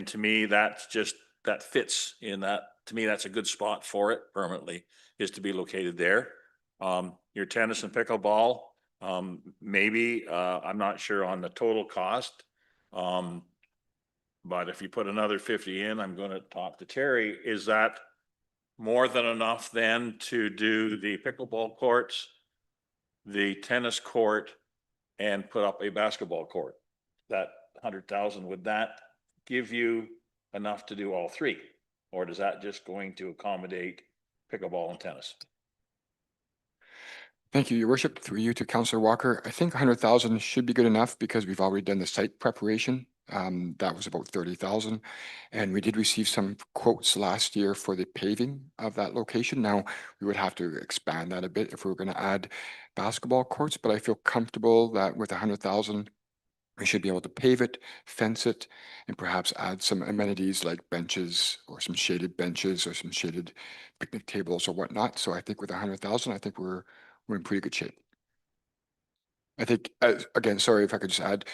to me, that's just, that fits in that, to me, that's a good spot for it permanently, is to be located there. Your tennis and pickleball, maybe, I'm not sure on the total cost. But if you put another 50 in, I'm gonna talk to Terry, is that more than enough then to do the pickleball courts, the tennis court, and put up a basketball court? That 100,000, would that give you enough to do all three? Or is that just going to accommodate pickleball and tennis? Thank you, Your Worship. Through you to Councillor Walker. I think 100,000 should be good enough because we've already done the site preparation. That was about 30,000. And we did receive some quotes last year for the paving of that location. Now, we would have to expand that a bit if we were going to add basketball courts, but I feel comfortable that with 100,000, we should be able to pave it, fence it, and perhaps add some amenities like benches or some shaded benches or some shaded picnic tables or whatnot. So I think with 100,000, I think we're in pretty good shape. I think, again, sorry if I could just add,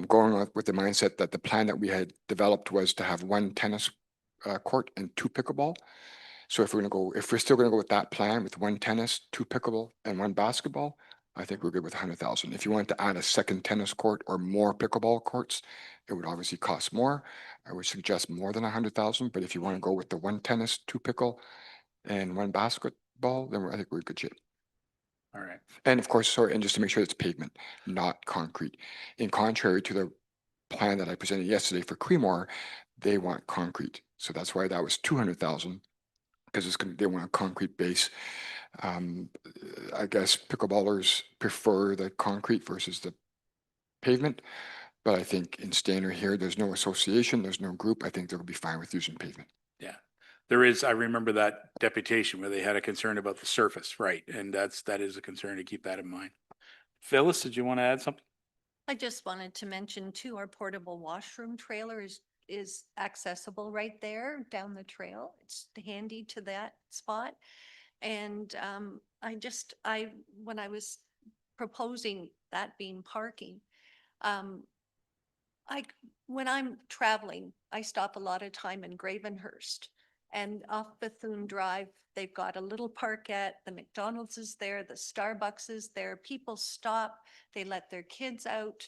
going on with the mindset that the plan that we had developed was to have one tennis court and 2 pickleball. So if we're still going to go with that plan with 1 tennis, 2 pickleball, and 1 basketball, I think we're good with 100,000. If you wanted to add a second tennis court or more pickleball courts, it would obviously cost more. I would suggest more than 100,000. But if you want to go with the 1 tennis, 2 pickle, and 1 basketball, then I think we're in good shape. All right. And of course, sorry, and just to make sure it's pavement, not concrete. In contrary to the plan that I presented yesterday for Creemore, they want concrete. So that's why that was 200,000, because they want a concrete base. I guess pickleballers prefer the concrete versus the pavement. But I think in Stainer here, there's no association, there's no group. I think they'll be fine with using pavement. Yeah. There is, I remember that deputation where they had a concern about the surface, right? And that is a concern, to keep that in mind. Phyllis, did you want to add something? I just wanted to mention too, our portable washroom trailer is accessible right there down the trail. It's handy to that spot. And when I was proposing that being parking, when I'm traveling, I stop a lot of time in Gravenhurst, and off Bethune Drive, they've got a little parkette, the McDonald's is there, the Starbucks is there, people stop, they let their kids out,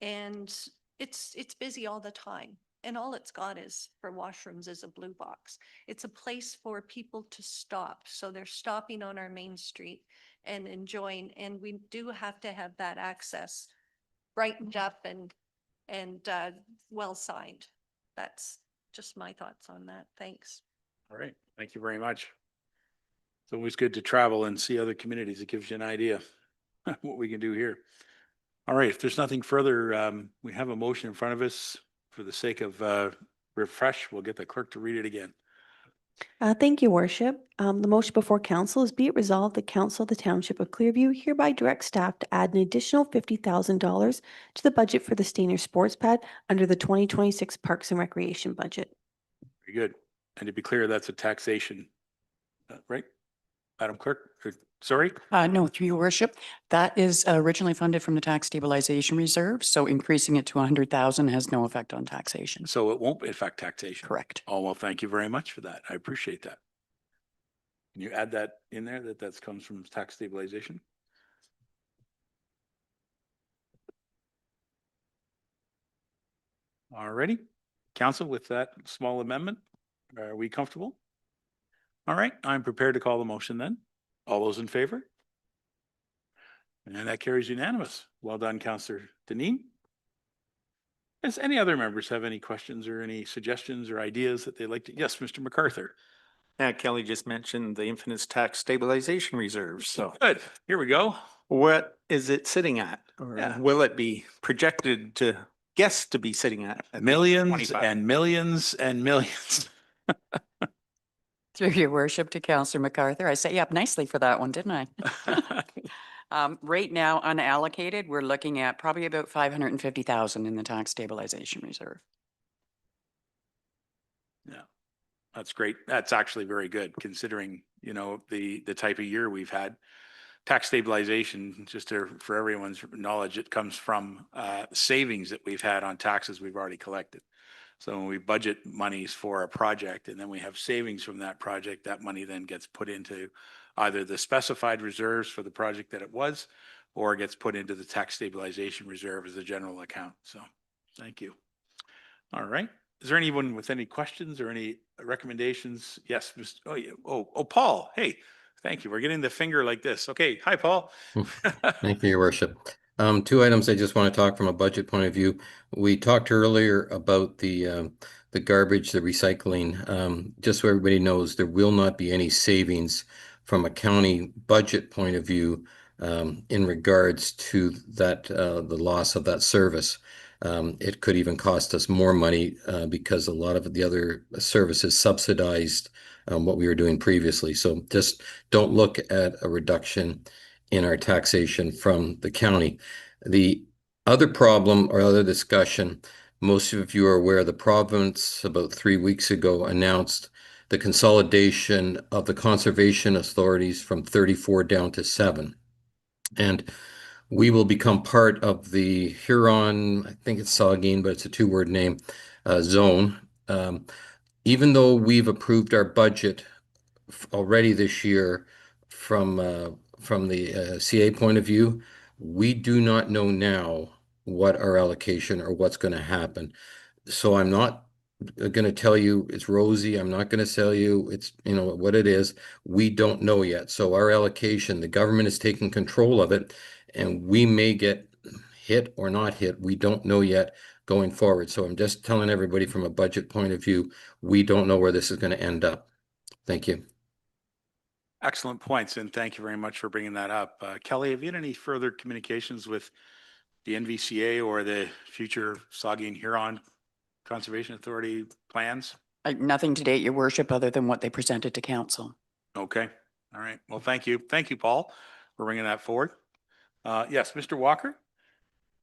and it's busy all the time. And all it's got is for washrooms is a blue box. It's a place for people to stop. So they're stopping on our main street and enjoying, and we do have to have that access brightened up and well signed. That's just my thoughts on that. Thanks. All right. Thank you very much. It's always good to travel and see other communities. It gives you an idea what we can do here. All right. If there's nothing further, we have a motion in front of us. For the sake of refresh, we'll get the clerk to read it again. Thank you, Worship. The motion before council is be it resolved that council of the Township of Clearview hereby directs staff to add an additional $50,000 to the budget for the Stainer Sports Pad under the 2026 Parks and Recreation budget. Very good. And to be clear, that's a taxation, right? Madam Clerk, sorry? No, through your worship, that is originally funded from the tax stabilization reserve. So increasing it to 100,000 has no effect on taxation. So it won't affect taxation? Correct. Oh, well, thank you very much for that. I appreciate that. Can you add that in there, that comes from tax stabilization? All righty. Council, with that small amendment, are we comfortable? All right, I'm prepared to call the motion then. All those in favor? And that carries unanimous. Well done, Councillor Deneen. Does any other members have any questions or any suggestions or ideas that they'd like to? Yes, Mr. MacArthur. Yeah, Kelly just mentioned the infamous tax stabilization reserve. So Good. Here we go. what is it sitting at? Or Yeah. will it be projected to guess to be sitting at Millions 25? and millions and millions. Through your worship to Councillor MacArthur, I set you up nicely for that one, didn't I? Right now, unallocated, we're looking at probably about 550,000 in the tax stabilization reserve. Yeah. That's great. That's actually very good considering, you know, the type of year we've had. Tax stabilization, just for everyone's knowledge, it comes from savings that we've had on taxes we've already collected. So when we budget monies for a project and then we have savings from that project, that money then gets put into either the specified reserves for the project that it was, or gets put into the tax stabilization reserve as a general account. So thank you. All right. Is there anyone with any questions or any recommendations? Yes, Mr. Oh, yeah. Oh, Paul. Hey, thank you. We're getting the finger like this. Okay. Hi, Paul. Thank you, Your Worship. Two items I just want to talk from a budget point of view. We talked earlier about the garbage, the recycling. Just so everybody knows, there will not be any savings from a county budget point of view in regards to that the loss of that service. It could even cost us more money because a lot of the other services subsidized what we were doing previously. So just don't look at a reduction in our taxation from the county. The other problem or other discussion, most of you are aware the province about 3 weeks ago announced the consolidation of the conservation authorities from 34 down to 7. And we will become part of the Huron, I think it's Saugeen, but it's a 2-word name, zone. Even though we've approved our budget already this year from the CA point of view, we do not know now what our allocation or what's going to happen. So I'm not going to tell you it's rosy. I'm not going to tell you it's, you know, what it is. We don't know yet. So our allocation, the government is taking control of it, and we may get hit or not hit. We don't know yet going forward. So I'm just telling everybody from a budget point of view, we don't know where this is going to end up. Thank you. Excellent points, and thank you very much for bringing that up. Kelly, have you had any further communications with the NVCA or the future Saugeen Huron Conservation Authority plans? Nothing to date, Your Worship, other than what they presented to council. Okay. All right. Well, thank you. Thank you, Paul, for bringing that forward. Yes, Mr. Walker?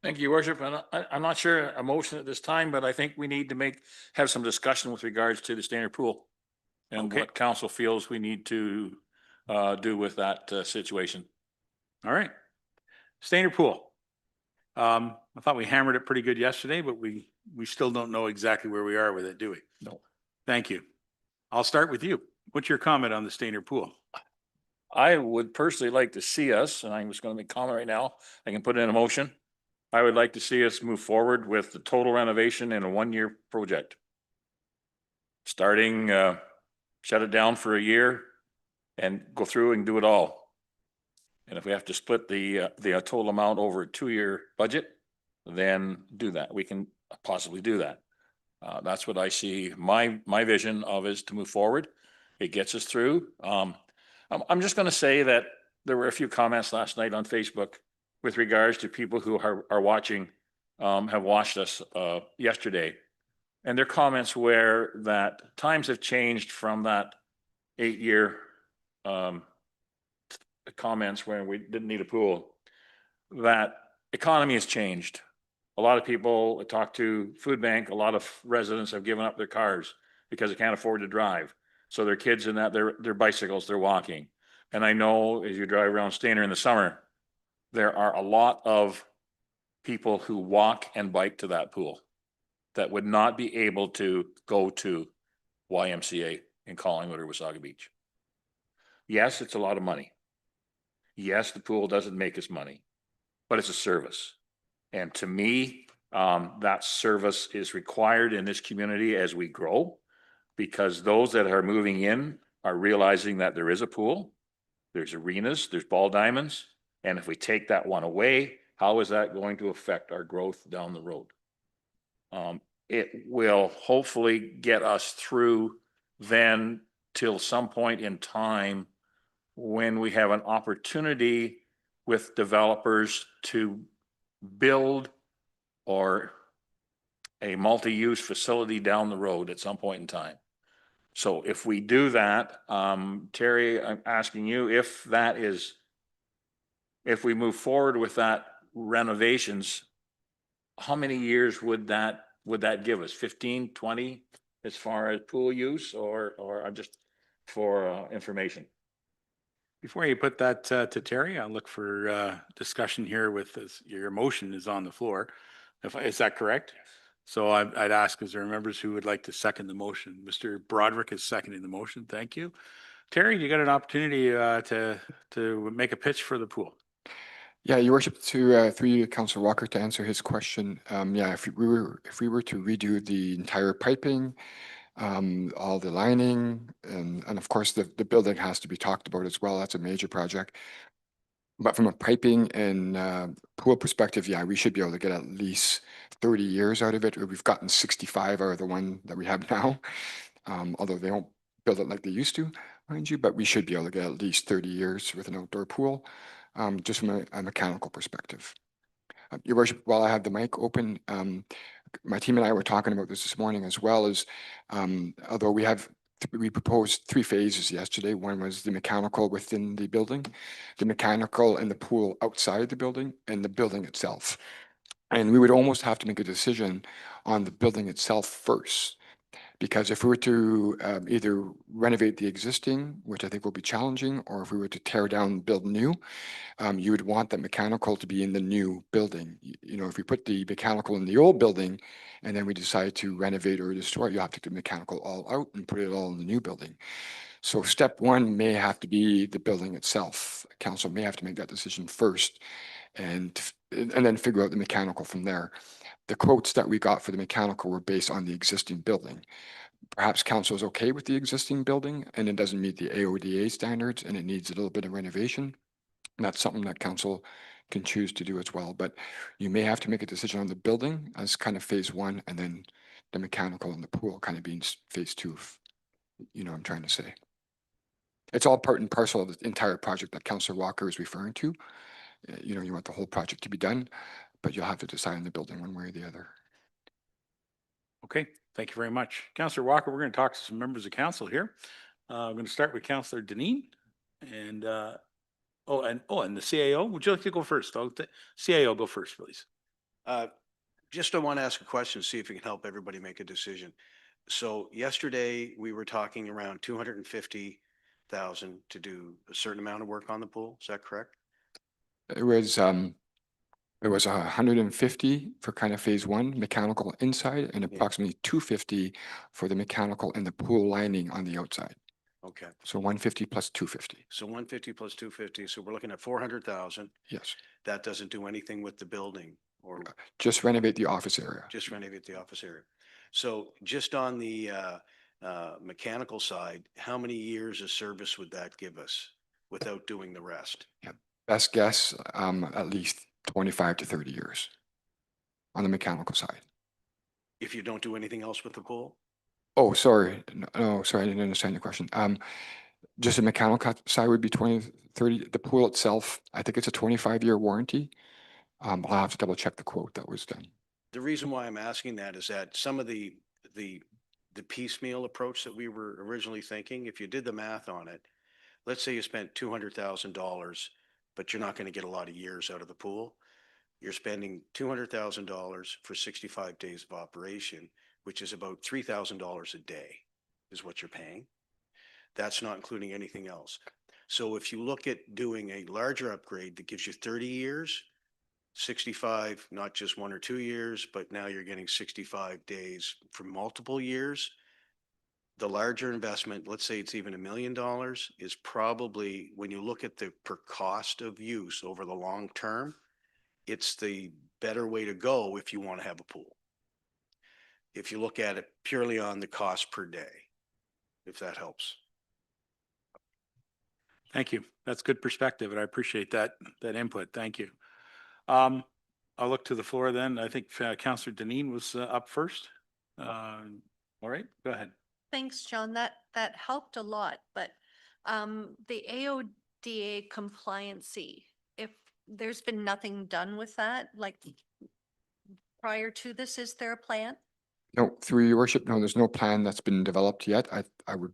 Thank you, Your Worship. And I'm not sure a motion at this time, but I think we need to have some discussion with regards to the standard pool and Okay. what council feels we need to do with that situation. All right. Standard pool. I thought we hammered it pretty good yesterday, but we still don't know exactly where we are with it, do we? No. Thank you. I'll start with you. What's your comment on the standard pool? I would personally like to see us, and I'm just going to make a comment right now. I can put it in a motion. I would like to see us move forward with the total renovation in a 1-year project. Starting, shut it down for a year and go through and do it all. And if we have to split the total amount over a 2-year budget, then do that. We can possibly do that. That's what I see. My vision of is to move forward. It gets us through. I'm just going to say that there were a few comments last night on Facebook with regards to people who are watching, have watched us yesterday. And their comments were that times have changed from that 8-year comments where we didn't need a pool, that economy has changed. A lot of people talk to food bank, a lot of residents have given up their cars because they can't afford to drive. So their kids and that, their bicycles, they're walking. And I know as you drive around Stainer in the summer, there are a lot of people who walk and bike to that pool that would not be able to go to YMCA in Collingwood or Wasaga Beach. Yes, it's a lot of money. Yes, the pool doesn't make us money, but it's a service. And to me, that service is required in this community as we grow, because those that are moving in are realizing that there is a pool, there's arenas, there's ball diamonds. And if we take that one away, how is that going to affect our growth down the road? It will hopefully get us through then till some point in time when we have an opportunity with developers to build or a multi-use facility down the road at some point in time. So if we do that, Terry, I'm asking you if we move forward with that renovations, how many years would that give us? 15, 20? as far as pool use or I'm just for information? Before you put that to Terry, I'll look for discussion here with this. Your motion is on the floor. Is that correct? So I'd ask, is there members who would like to second the motion? Mr. Broderick is seconding the motion. Thank you. Terry, you got an opportunity to make a pitch for the pool. Yeah, Your Worship, to through you, Councillor Walker, to answer his question. Yeah, if we were to redo the entire piping, all the lining, and of course the building has to be talked about as well. That's a major project. But from a piping and pool perspective, yeah, we should be able to get at least 30 years out of it. We've gotten 65 out of the one that we have now, although they don't build it like they used to, mind you, but we should be able to get at least 30 years with an outdoor pool, just from a mechanical perspective. Your Worship, while I have the mic open, my team and I were talking about this morning as well as, although we proposed 3 phases yesterday. One was the mechanical within the building, the mechanical and the pool outside the building, and the building itself. And we would almost have to make a decision on the building itself first. Because if we were to either renovate the existing, which I think will be challenging, or if we were to tear down and build new, you would want that mechanical to be in the new building. You know, if we put the mechanical in the old building and then we decide to renovate or destroy, you have to take the mechanical all out and put it all in the new building. So step one may have to be the building itself. Council may have to make that decision first and then figure out the mechanical from there. The quotes that we got for the mechanical were based on the existing building. Perhaps council is okay with the existing building and it doesn't meet the AODA standards and it needs a little bit of renovation. And that's something that council can choose to do as well. But you may have to make a decision on the building as kind of phase 1 and then the mechanical and the pool kind of being phase 2. You know what I'm trying to say. It's all part and parcel of the entire project that Councillor Walker is referring to. You know, you want the whole project to be done, but you'll have to decide on the building one way or the other. Okay, thank you very much. Councillor Walker, we're going to talk to some members of council here. I'm going to start with Councillor Deneen and and the CAO. Would you like to go first? CAO, go first, please. Just I want to ask a question, see if it can help everybody make a decision. So yesterday, we were talking around 250,000 to do a certain amount of work on the pool. Is that correct? It was 150 for kind of phase 1 mechanical inside and approximately 250 for the mechanical and the pool lining on the outside. Okay. So 150 plus 250. So 150 plus 250. So we're looking at 400,000. Yes. That doesn't do anything with the building or Just renovate the office area. just renovate the office area. So just on the mechanical side, how many years of service would that give us without doing the rest? Yeah. Best guess, at least 25 to 30 years on the mechanical side. If you don't do anything else with the pool? Oh, sorry. No, sorry, I didn't understand your question. Just the mechanical side would be 20, 30. The pool itself, I think it's a 25-year warranty. I'll have to double check the quote that was done. The reason why I'm asking that is that some of the piecemeal approach that we were originally thinking, if you did the math on it, let's say you spent $200,000, but you're not going to get a lot of years out of the pool. You're spending $200,000 for 65 days of operation, which is about $3,000 a day is what you're paying. That's not including anything else. So if you look at doing a larger upgrade that gives you 30 years, 65, not just 1 or 2 years, but now you're getting 65 days for multiple years. The larger investment, let's say it's even $1 million, is probably, when you look at the per cost of use over the long term, it's the better way to go if you want to have a pool. If you look at it purely on the cost per day, if that helps. Thank you. That's good perspective, and I appreciate that input. Thank you. I'll look to the floor then. I think Councillor Deneen was up first. All right, go ahead. Thanks, John. That helped a lot, but the AODA compliancy, if there's been nothing done with that, like prior to this, is there a plan? No, through your worship, no, there's no plan that's been developed yet. I would,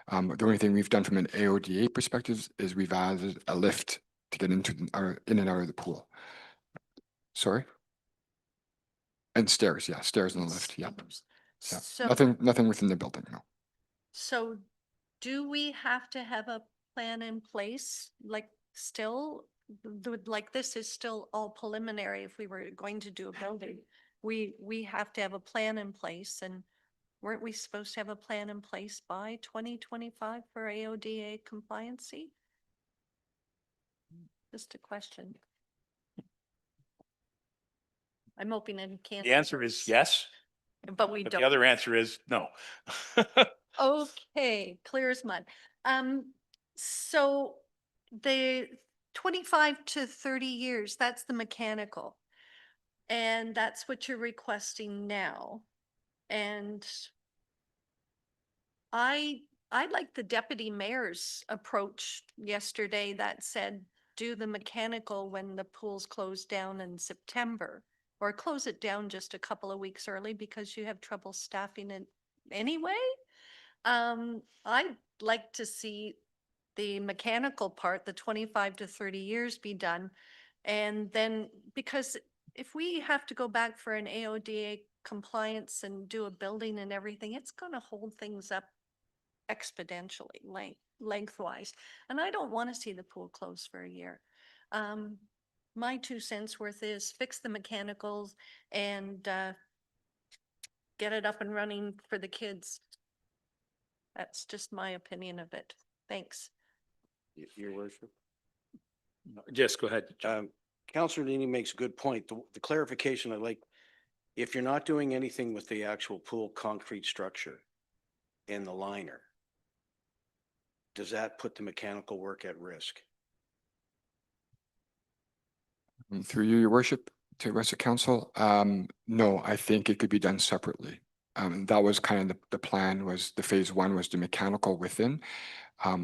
the only thing we've done from an AODA perspective is we've added a lift to get into in and out of the pool. Sorry? And stairs, yeah, stairs and the lift, yep. Yeah, So, nothing within the building, no. so do we have to have a plan in place, like still? Like this is still all preliminary if we were going to do a building. We have to have a plan in place, and weren't we supposed to have a plan in place by 2025 for AODA compliancy? Just a question. I'm hoping I can't. The answer is yes, But we but don't. the other answer is no. Okay, clear as mud. So the 25 to 30 years, that's the mechanical. And that's what you're requesting now. And I like the deputy mayor's approach yesterday that said, do the mechanical when the pool's closed down in September, or close it down just a couple of weeks early because you have trouble staffing it anyway. I'd like to see the mechanical part, the 25 to 30 years be done. And then, because if we have to go back for an AODA compliance and do a building and everything, it's gonna hold things up exponentially lengthwise. And I don't want to see the pool closed for a year. My 2 cents worth is fix the mechanicals and get it up and running for the kids. That's just my opinion of it. Thanks. Your worship. Just go ahead. John. Councillor Dini makes a good point. The clarification I like, if you're not doing anything with the actual pool concrete structure and the liner, does that put the mechanical work at risk? Through you, your worship, to the rest of council, no, I think it could be done separately. That was kind of the plan, was the phase one was the mechanical within.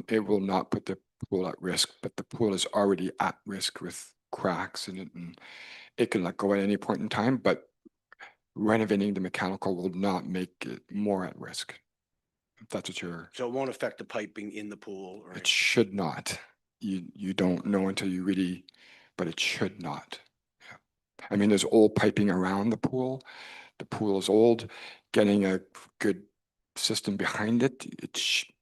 It will not put the pool at risk, but the pool is already at risk with cracks in it, and it can let go at any point in time, but renovating the mechanical will not make it more at risk. If that's what you're, So it won't affect the piping in the pool or it should not. You don't know until you really, but it should not. Yeah. I mean, there's old piping around the pool. The pool is old. Getting a good system behind it,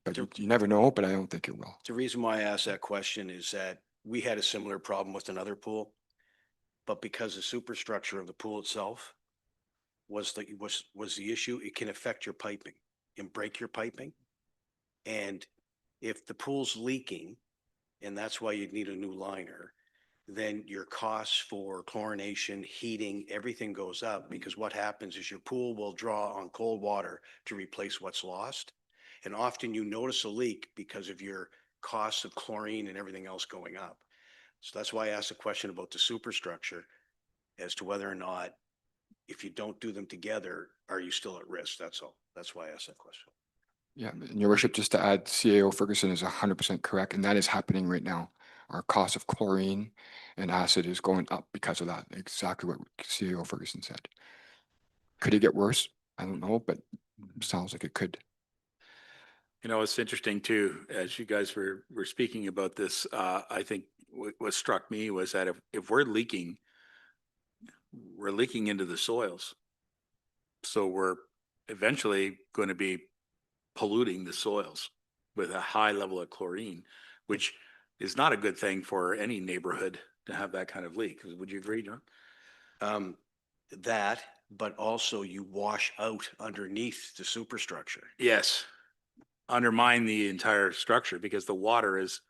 but you never know, but I don't think it will. The reason why I asked that question is that we had a similar problem with another pool, but because the superstructure of the pool itself was the issue, it can affect your piping and break your piping. And if the pool's leaking, and that's why you'd need a new liner, then your costs for chlorination, heating, everything goes up, because what happens is your pool will draw on cold water to replace what's lost. And often you notice a leak because of your costs of chlorine and everything else going up. So that's why I asked a question about the superstructure as to whether or not, if you don't do them together, are you still at risk? That's all. That's why I asked that question. Yeah, and your worship, just to add, CAO Ferguson is 100% correct, and that is happening right now. Our cost of chlorine and acid is going up because of that. Exactly what CAO Ferguson said. Could it get worse? I don't know, but sounds like it could. You know, it's interesting too, as you guys were speaking about this, I think what struck me was that if we're leaking into the soils. So we're eventually going to be polluting the soils with a high level of chlorine, which is not a good thing for any neighborhood to have that kind of leak. Would you agree, John? That, but also you wash out underneath the superstructure. Yes. Undermine the entire structure because the water is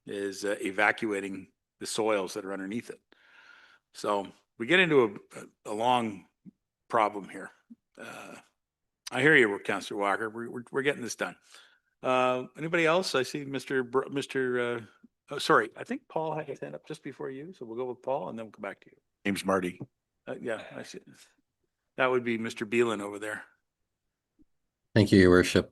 evacuating the soils that are underneath it. So we get into a long problem here. I hear you, Councillor Walker. We're getting this done. Anybody else? I see sorry, I think Paul had his hand up just before you, so we'll go with Paul and then we'll come back to you. Name's Marty. Yeah, I see. That would be Mr. Beelan over there. Thank you, Your Worship.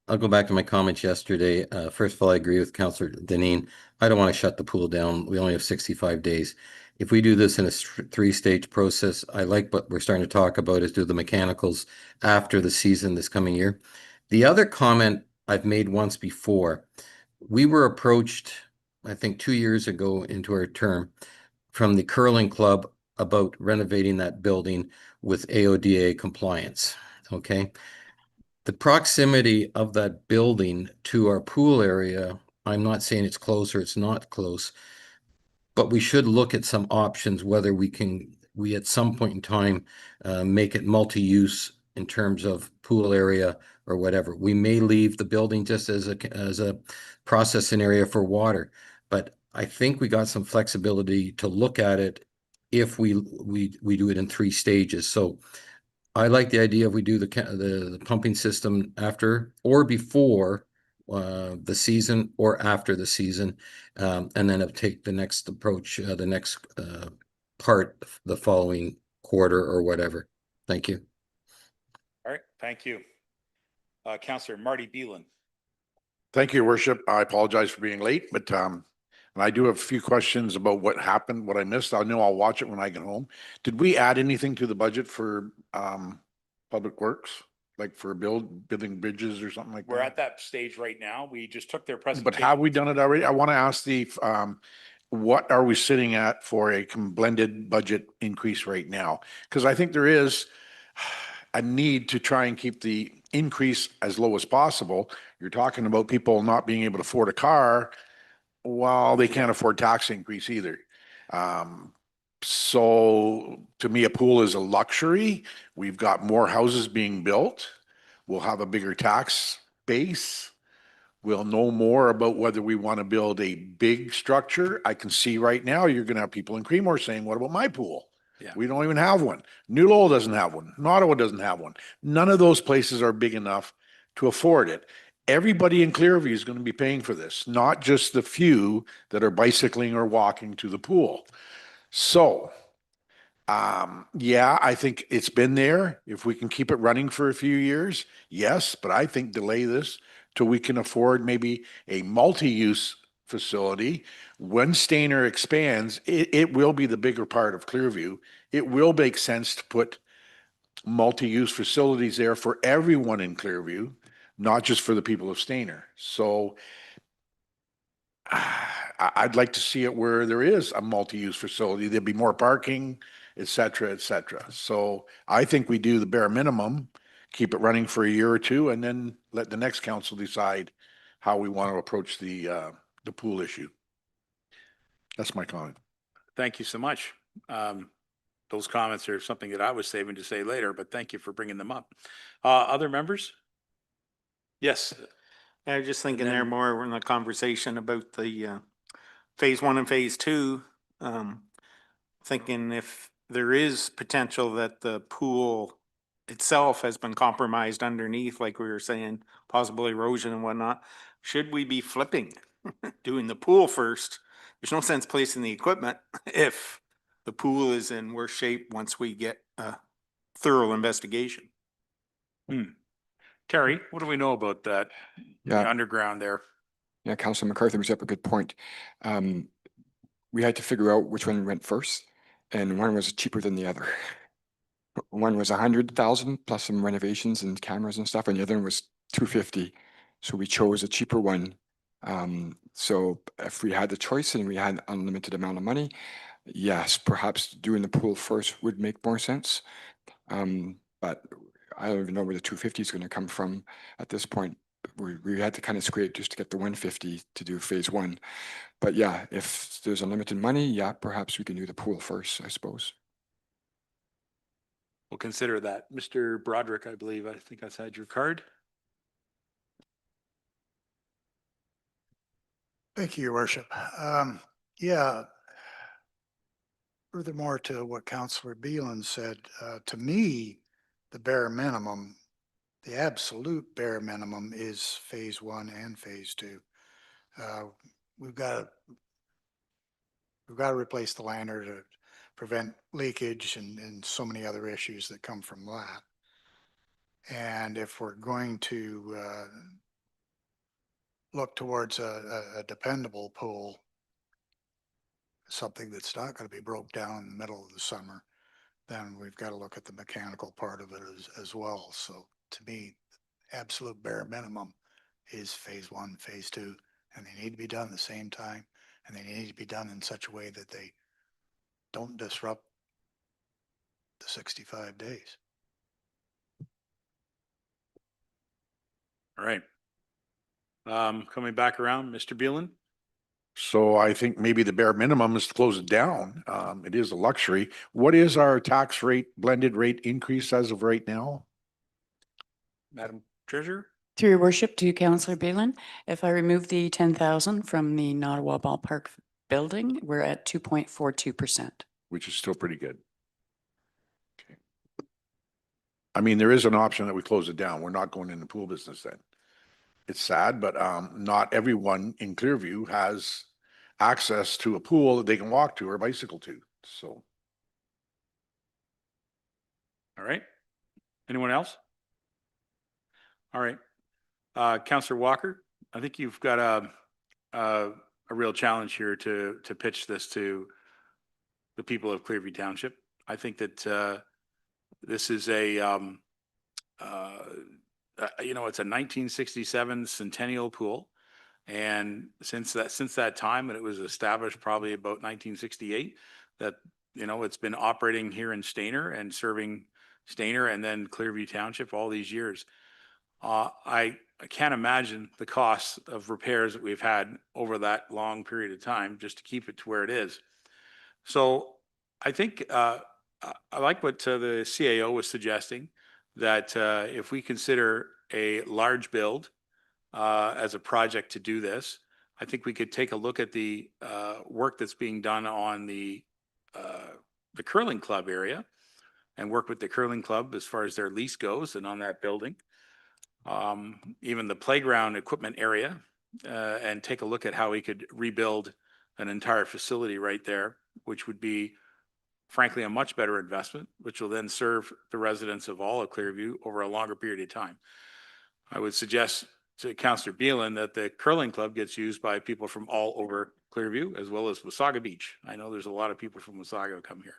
I'll go back to my comments yesterday. First of all, I agree with Councillor Deneen. I don't want to shut the pool down. We only have 65 days. If we do this in a three-stage process, I like what we're starting to talk about is do the mechanicals after the season this coming year. The other comment I've made once before, we were approached, I think 2 years ago into our term, from the curling club about renovating that building with AODA compliance. okay? The proximity of that building to our pool area, I'm not saying it's close or it's not close, but we should look at some options, whether we at some point in time make it multi-use in terms of pool area or whatever. We may leave the building just as a processing area for water, but I think we got some flexibility to look at it if we do it in 3 stages. So I like the idea if we do the pumping system after or before the season or after the season, and then take the next approach, the next part the following quarter or whatever. Thank you. All right, thank you. Counselor Marty Beelan. Thank you, Your Worship. I apologize for being late, but and I do have a few questions about what happened, what I missed. I know I'll watch it when I get home. Did we add anything to the budget for Public Works? Like for building bridges or something like that? We're at that stage right now. We just took their presentation. But have we done it already? I want to ask what are we sitting at for a blended budget increase right now? Because I think there is a need to try and keep the increase as low as possible. You're talking about people not being able to afford a car while they can't afford tax increase either. So to me, a pool is a luxury. We've got more houses being built. We'll have a bigger tax base. We'll know more about whether we want to build a big structure. I can see right now, you're going to have people in Creemore saying, what about my pool? Yeah. We don't even have one. New Lowell doesn't have one. Ottawa doesn't have one. None of those places are big enough to afford it. Everybody in Clearview is going to be paying for this, not just the few that are bicycling or walking to the pool. So, yeah, I think it's been there. If we can keep it running for a few years, yes, but I think delay this till we can afford maybe a multi-use facility. When Stainer expands, it will be the bigger part of Clearview. It will make sense to put multi-use facilities there for everyone in Clearview, not just for the people of Stainer. So I'd like to see it where there is a multi-use facility. There'd be more parking, et cetera, et cetera. So I think we do the bare minimum, keep it running for a year or two, and then let the next council decide how we want to approach the pool issue. That's my comment. Thank you so much. Those comments are something that I was saving to say later, but thank you for bringing them up. Other members? Yes. I was just thinking there then- more in the conversation about the phase 1 and phase 2. Thinking if there is potential that the pool itself has been compromised underneath, like we were saying, possible erosion and whatnot, should we be flipping, doing the pool first? There's no sense placing the equipment if the pool is in worse shape once we get a thorough investigation. Terry, what do we know about that? The Yeah. underground there. Yeah, Councilor McCarthy brings up a good point. We had to figure out which one went first, and one was cheaper than the other. One was 100,000 plus some renovations and cameras and stuff, and the other one was 250. So we chose a cheaper one. So if we had the choice and we had unlimited amount of money, yes, perhaps doing the pool first would make more sense. But I don't even know where the 250 is going to come from at this point. We had to kind of scrape just to get the 150 to do phase 1. But yeah, if there's unlimited money, yeah, perhaps we can do the pool first, I suppose. We'll consider that. Mr. Broderick, I believe, I think I had your card. Thank you, Your Worship. Yeah. Furthermore to what Councillor Beelan said, to me, the bare minimum, the absolute bare minimum is phase 1 and phase 2. We've got to replace the liner to prevent leakage and so many other issues that come from that. And if we're going to look towards a dependable pool, something that's not going to be broke down in the middle of the summer, then we've got to look at the mechanical part of it as well. So to me, absolute bare minimum is phase 1, phase 2, and they need to be done at the same time, and they need to be done in such a way that they don't disrupt the 65 days. All right. Coming back around, Mr. Beelan? So I think maybe the bare minimum is to close it down. It is a luxury. What is our tax rate, blended rate increase as of right now? Madam Treasurer? Through your worship to Councillor Balin, if I remove the 10,000 from the Nottawa Ballpark building, we're at 2.42%. Which is still pretty good. Okay. I mean, there is an option that we close it down. We're not going in the pool business then. It's sad, but not everyone in Clearview has access to a pool that they can walk to or bicycle to. So All right. Anyone else? All right. Councillor Walker, I think you've got a real challenge here to pitch this to the people of Clearview Township. I think that this is a it's a 1967 centennial pool, and since that time, and it was established probably about 1968, that it's been operating here in Stayner and serving Stayner and then Clearview Township all these years. I can't imagine the costs of repairs that we've had over that long period of time just to keep it to where it is. So I think I like what the CAO was suggesting, that if we consider a large build as a project to do this, I think we could take a look at the work that's being done on the curling club area and work with the curling club as far as their lease goes and on that building. Even the playground equipment area, and take a look at how we could rebuild an entire facility right there, which would be frankly a much better investment, which will then serve the residents of all of Clearview over a longer period of time. I would suggest to Councillor Beelan that the curling club gets used by people from all over Clearview as well as Wasaga Beach. I know there's a lot of people from Wasaga who come here.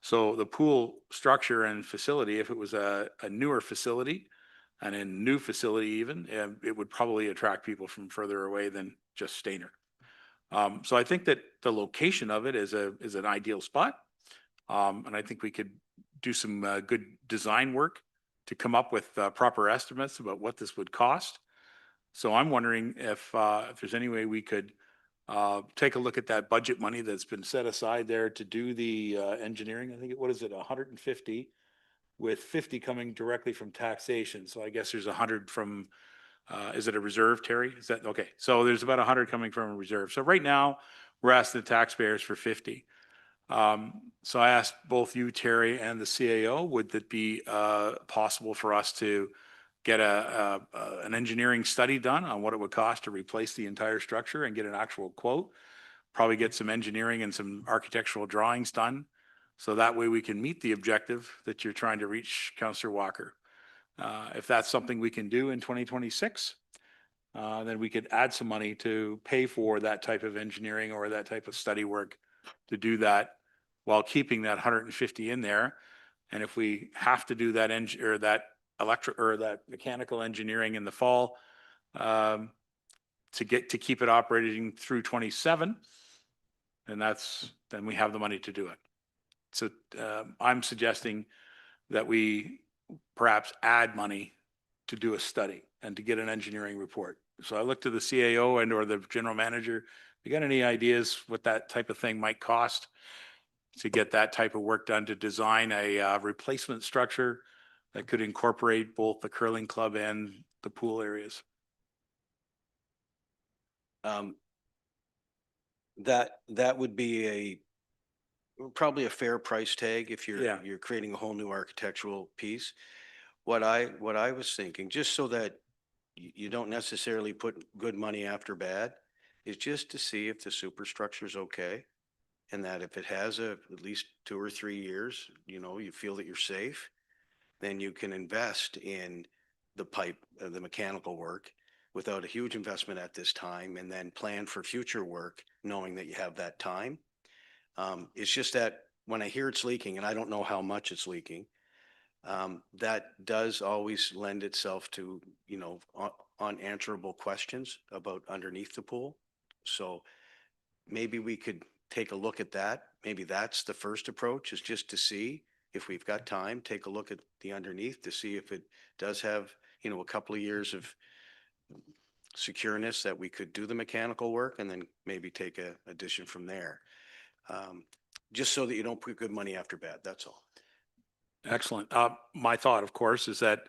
So the pool structure and facility, if it was a newer facility and a new facility even, it would probably attract people from further away than just Stayner. So I think that the location of it is an ideal spot. And I think we could do some good design work to come up with proper estimates about what this would cost. So I'm wondering if there's any way we could take a look at that budget money that's been set aside there to do the engineering. I think what is it, 150, with 50 coming directly from taxation. So I guess there's 100 from. Is it a reserve, Terry? Is that okay? So there's about 100 coming from a reserve. So right now we're asking the taxpayers for 50. So I asked both you, Terry, and the CAO, would it be possible for us to get an engineering study done on what it would cost to replace the entire structure and get an actual quote? Probably get some engineering and some architectural drawings done. So that way we can meet the objective that you're trying to reach, Councillor Walker. If that's something we can do in 2026, then we could add some money to pay for that type of engineering or that type of study work to do that while keeping that 150 in there. And if we have to do that that electric or that mechanical engineering in the fall to keep it operating through 27, then we have the money to do it. So I'm suggesting that we perhaps add money to do a study and to get an engineering report. So I look to the CAO and or the general manager. You got any ideas what that type of thing might cost to get that type of work done, to design a replacement structure that could incorporate both the curling club and the pool areas? That would be probably a fair price tag if Yeah. you're creating a whole new architectural piece. What I was thinking, just so that you don't necessarily put good money after bad, is just to see if the superstructure is okay. And that if it has at least 2 or 3 years, you feel that you're safe, then you can invest in the pipe, the mechanical work without a huge investment at this time, and then plan for future work knowing that you have that time. It's just that when I hear it's leaking and I don't know how much it's leaking, that does always lend itself to, unanswerable questions about underneath the pool. So maybe we could take a look at that. Maybe that's the first approach, is just to see if we've got time, take a look at the underneath to see if it does have, a couple of years of secureness that we could do the mechanical work and then maybe take a addition from there. Just so that you don't put good money after bad, that's all. Excellent. My thought, of course, is that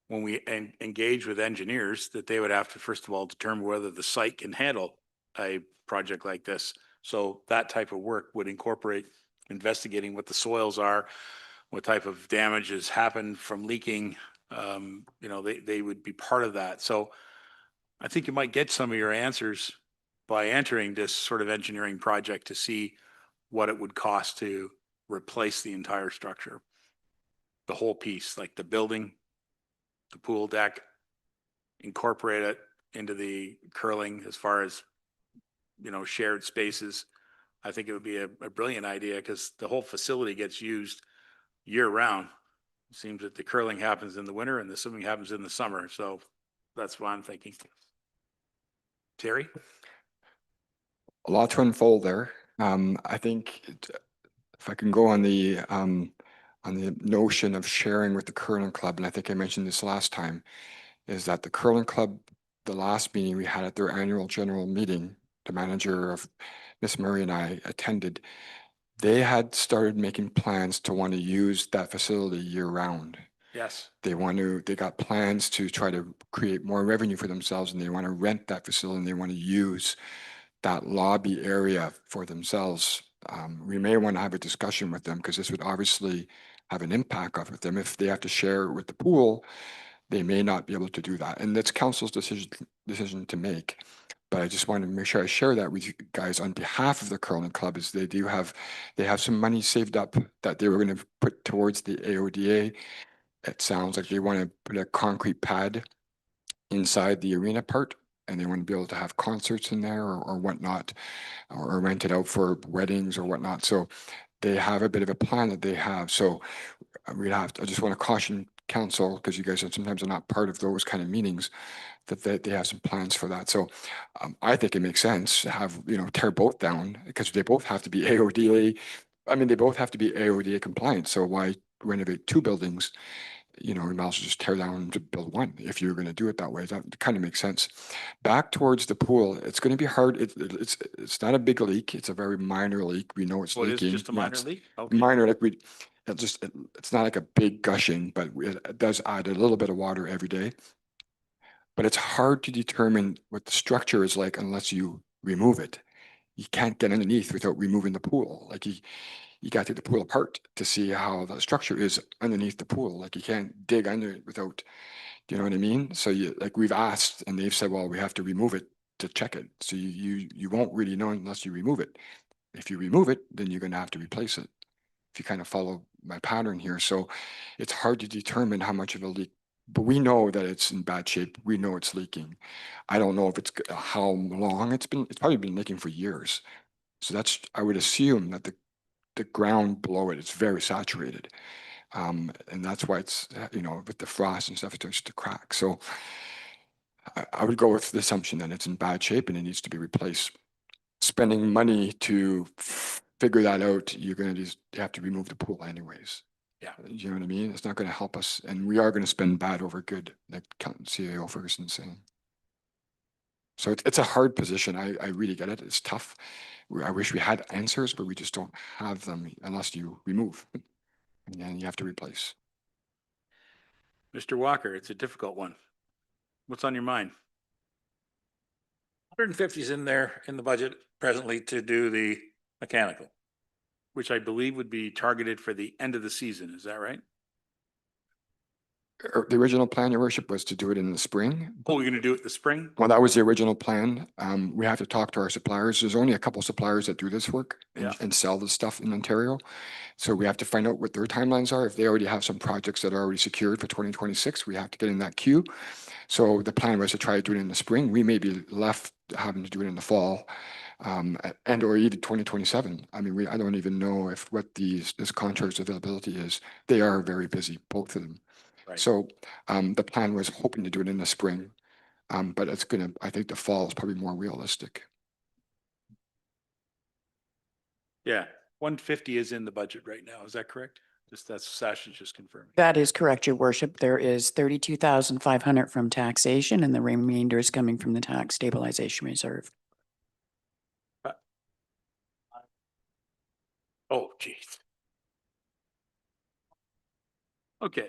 when we engage with engineers, that they would have to, first of all, determine whether the site can handle a project like this. So that type of work would incorporate investigating what the soils are, what type of damage has happened from leaking. They would be part of that. So I think you might get some of your answers by entering this sort of engineering project to see what it would cost to replace the entire structure. The whole piece, like the building, the pool deck, incorporate it into the curling as far as, shared spaces. I think it would be a brilliant idea because the whole facility gets used year round. It seems that the curling happens in the winter and the swimming happens in the summer. So that's what I'm thinking. Terry? A lot to unfold there. I think if I can go on the notion of sharing with the curling club, and I think I mentioned this last time, is that the curling club, the last meeting we had at their annual general meeting, the manager of Miss Murray and I attended, they had started making plans to want to use that facility year round. Yes. They got plans to try to create more revenue for themselves, and they want to rent that facility and they want to use that lobby area for themselves. We may want to have a discussion with them because this would obviously have an impact off of them. If they have to share with the pool, they may not be able to do that. And that's council's decision to make. But I just wanted to make sure I share that with you guys on behalf of the curling club, is they have some money saved up that they were going to put towards the AODA. It sounds like they want to put a concrete pad inside the arena part, and they want to be able to have concerts in there or whatnot, or rent it out for weddings or whatnot. So they have a bit of a plan that they have. So I just want to caution council, because you guys sometimes are not part of those kind of meetings, that they have some plans for that. So I think it makes sense to have, tear both down, because they both have to be AODA. I mean, they both have to be AODA compliant. So why renovate two buildings? We might as well just tear down to build one if you're going to do it that way. That kind of makes sense. Back towards the pool, it's going to be hard. It's not a big leak. It's a very minor leak. We know it's What is leaking. just a Yeah, minor it's leak? Okay. minor, like it's not like a big gushing, but it does add a little bit of water every day. But it's hard to determine what the structure is like unless you remove it. You can't get underneath without removing the pool. Like you got to take the pool apart to see how the structure is underneath the pool. Like you can't dig under it without, do you know what I mean? So we've asked and they've said, well, we have to remove it to check it. So you won't really know unless you remove it. If you remove it, then you're going to have to replace it. If you kind of follow my pattern here. So it's hard to determine how much of a leak, but we know that it's in bad shape. We know it's leaking. I don't know if it's how long it's probably been leaking for years. So I would assume that the ground below it is very saturated. And that's why it's, with the frost and stuff, it starts to crack. So I would go with the assumption that it's in bad shape and it needs to be replaced. Spending money to figure that out, you're going to just have to remove the pool anyways. Yeah. You know what I mean? It's not going to help us. And we are going to spend bad over good, like CAO Ferguson's saying. So it's a hard position. I really get it. It's tough. I wish we had answers, but we just don't have them unless you remove and then you have to replace. Mr. Walker, it's a difficult one. What's on your mind? 150 is in there in the budget presently to do the mechanical. Which I believe would be targeted for the end of the season. Is that right? The original plan, Your Worship, was to do it in the spring. Oh, we're going to do it the spring? Well, that was the original plan. We have to talk to our suppliers. There's only a couple suppliers that do this work and sell this stuff in Ontario. So we have to find out what their timelines are. If they already have some projects that are already secured for 2026, we have to get in that queue. So the plan was to try to do it in the spring. We may be left having to do it in the fall, and or even 2027. I mean, I don't even know what this contract's availability is. They are very busy, both of them. Right. So the plan was hoping to do it in the spring, but I think the fall is probably more realistic. Yeah, 150 is in the budget right now. Is that correct? Just that's Sasha just confirming. That is correct, your worship. There is 32,500 from taxation and the remainder is coming from the tax stabilization reserve. Oh, geez. Okay.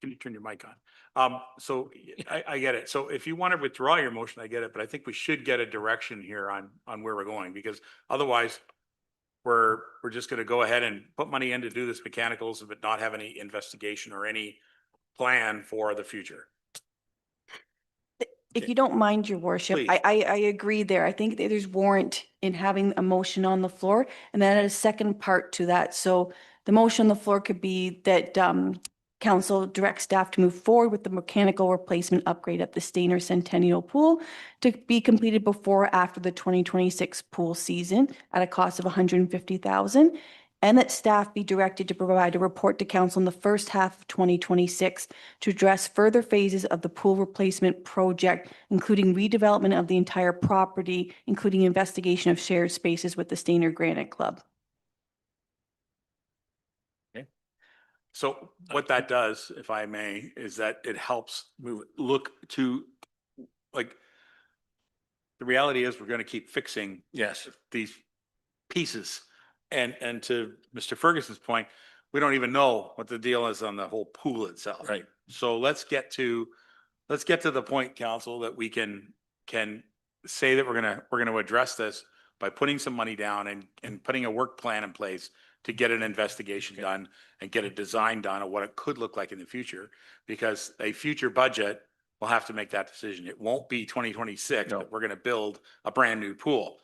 Can you turn your mic on? So I get it. So if you want to withdraw your motion, I get it, but I think we should get a direction here on where we're going, because otherwise we're just gonna go ahead and put money in to do this mechanicals, but not have any investigation or any plan for the future. If you don't mind, your worship, Please. I agree there. I think that there's warrant in having a motion on the floor and then a second part to that. So the motion on the floor could be that council directs staff to move forward with the mechanical replacement upgrade at the Stainer Centennial Pool to be completed before or after the 2026 pool season at a cost of $150,000. And that staff be directed to provide a report to council in the first half of 2026 to address further phases of the pool replacement project, including redevelopment of the entire property, including investigation of shared spaces with the Stainer Granite Club. So what that does, if I may, is that it helps look to, like, the reality is we're going to keep fixing these pieces. And to Mr. Ferguson's point, we don't even know what the deal is on the whole pool itself. Right. So let's get to the point, council, that we can say that we're gonna address this by putting some money down and putting a work plan in place to get an investigation done and get a design done of what it could look like in the future, because a future budget will have to make that decision. It won't be 2026 that we're gonna build a brand new pool.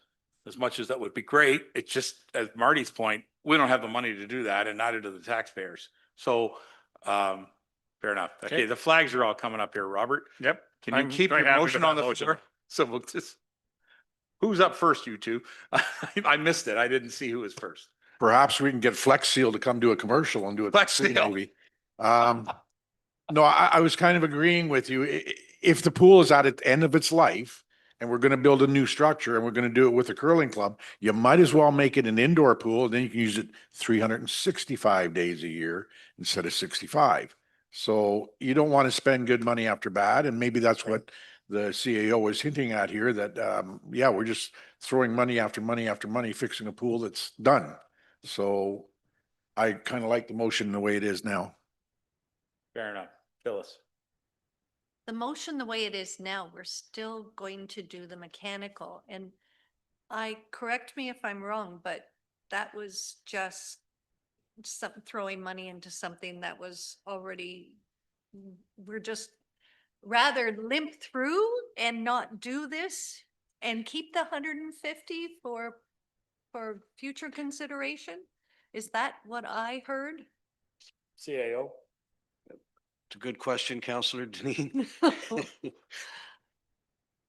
As much as that would be great, it's just, as Marty's point, we don't have the money to do that, and neither do the taxpayers. So, fair enough. Okay, the flags are all coming up here, Robert. Yep. Can you I'm keep very your happy motion with on that the motion. floor? So we'll just, who's up first, you two? I missed it. I didn't see who was first. Perhaps we can get Flex Seal to come do a commercial and do it. Flex Seal. Maybe. No, I was kind of agreeing with you. If the pool is at the end of its life and we're going to build a new structure and we're going to do it with a curling club, you might as well make it an indoor pool. And then you can use it 365 days a year instead of 65. So you don't want to spend good money after bad. And maybe that's what the CAO was hinting at here, that, yeah, we're just throwing money after money after money, fixing a pool that's done. So I kind of like the motion the way it is now. Fair enough. Phyllis. The motion, the way it is now, we're still going to do the mechanical. And correct me if I'm wrong, but that was just throwing money into something that was already, we're just rather limp through and not do this and keep the 150 for future consideration. Is that what I heard? CAO. It's a good question, Councillor Deneen.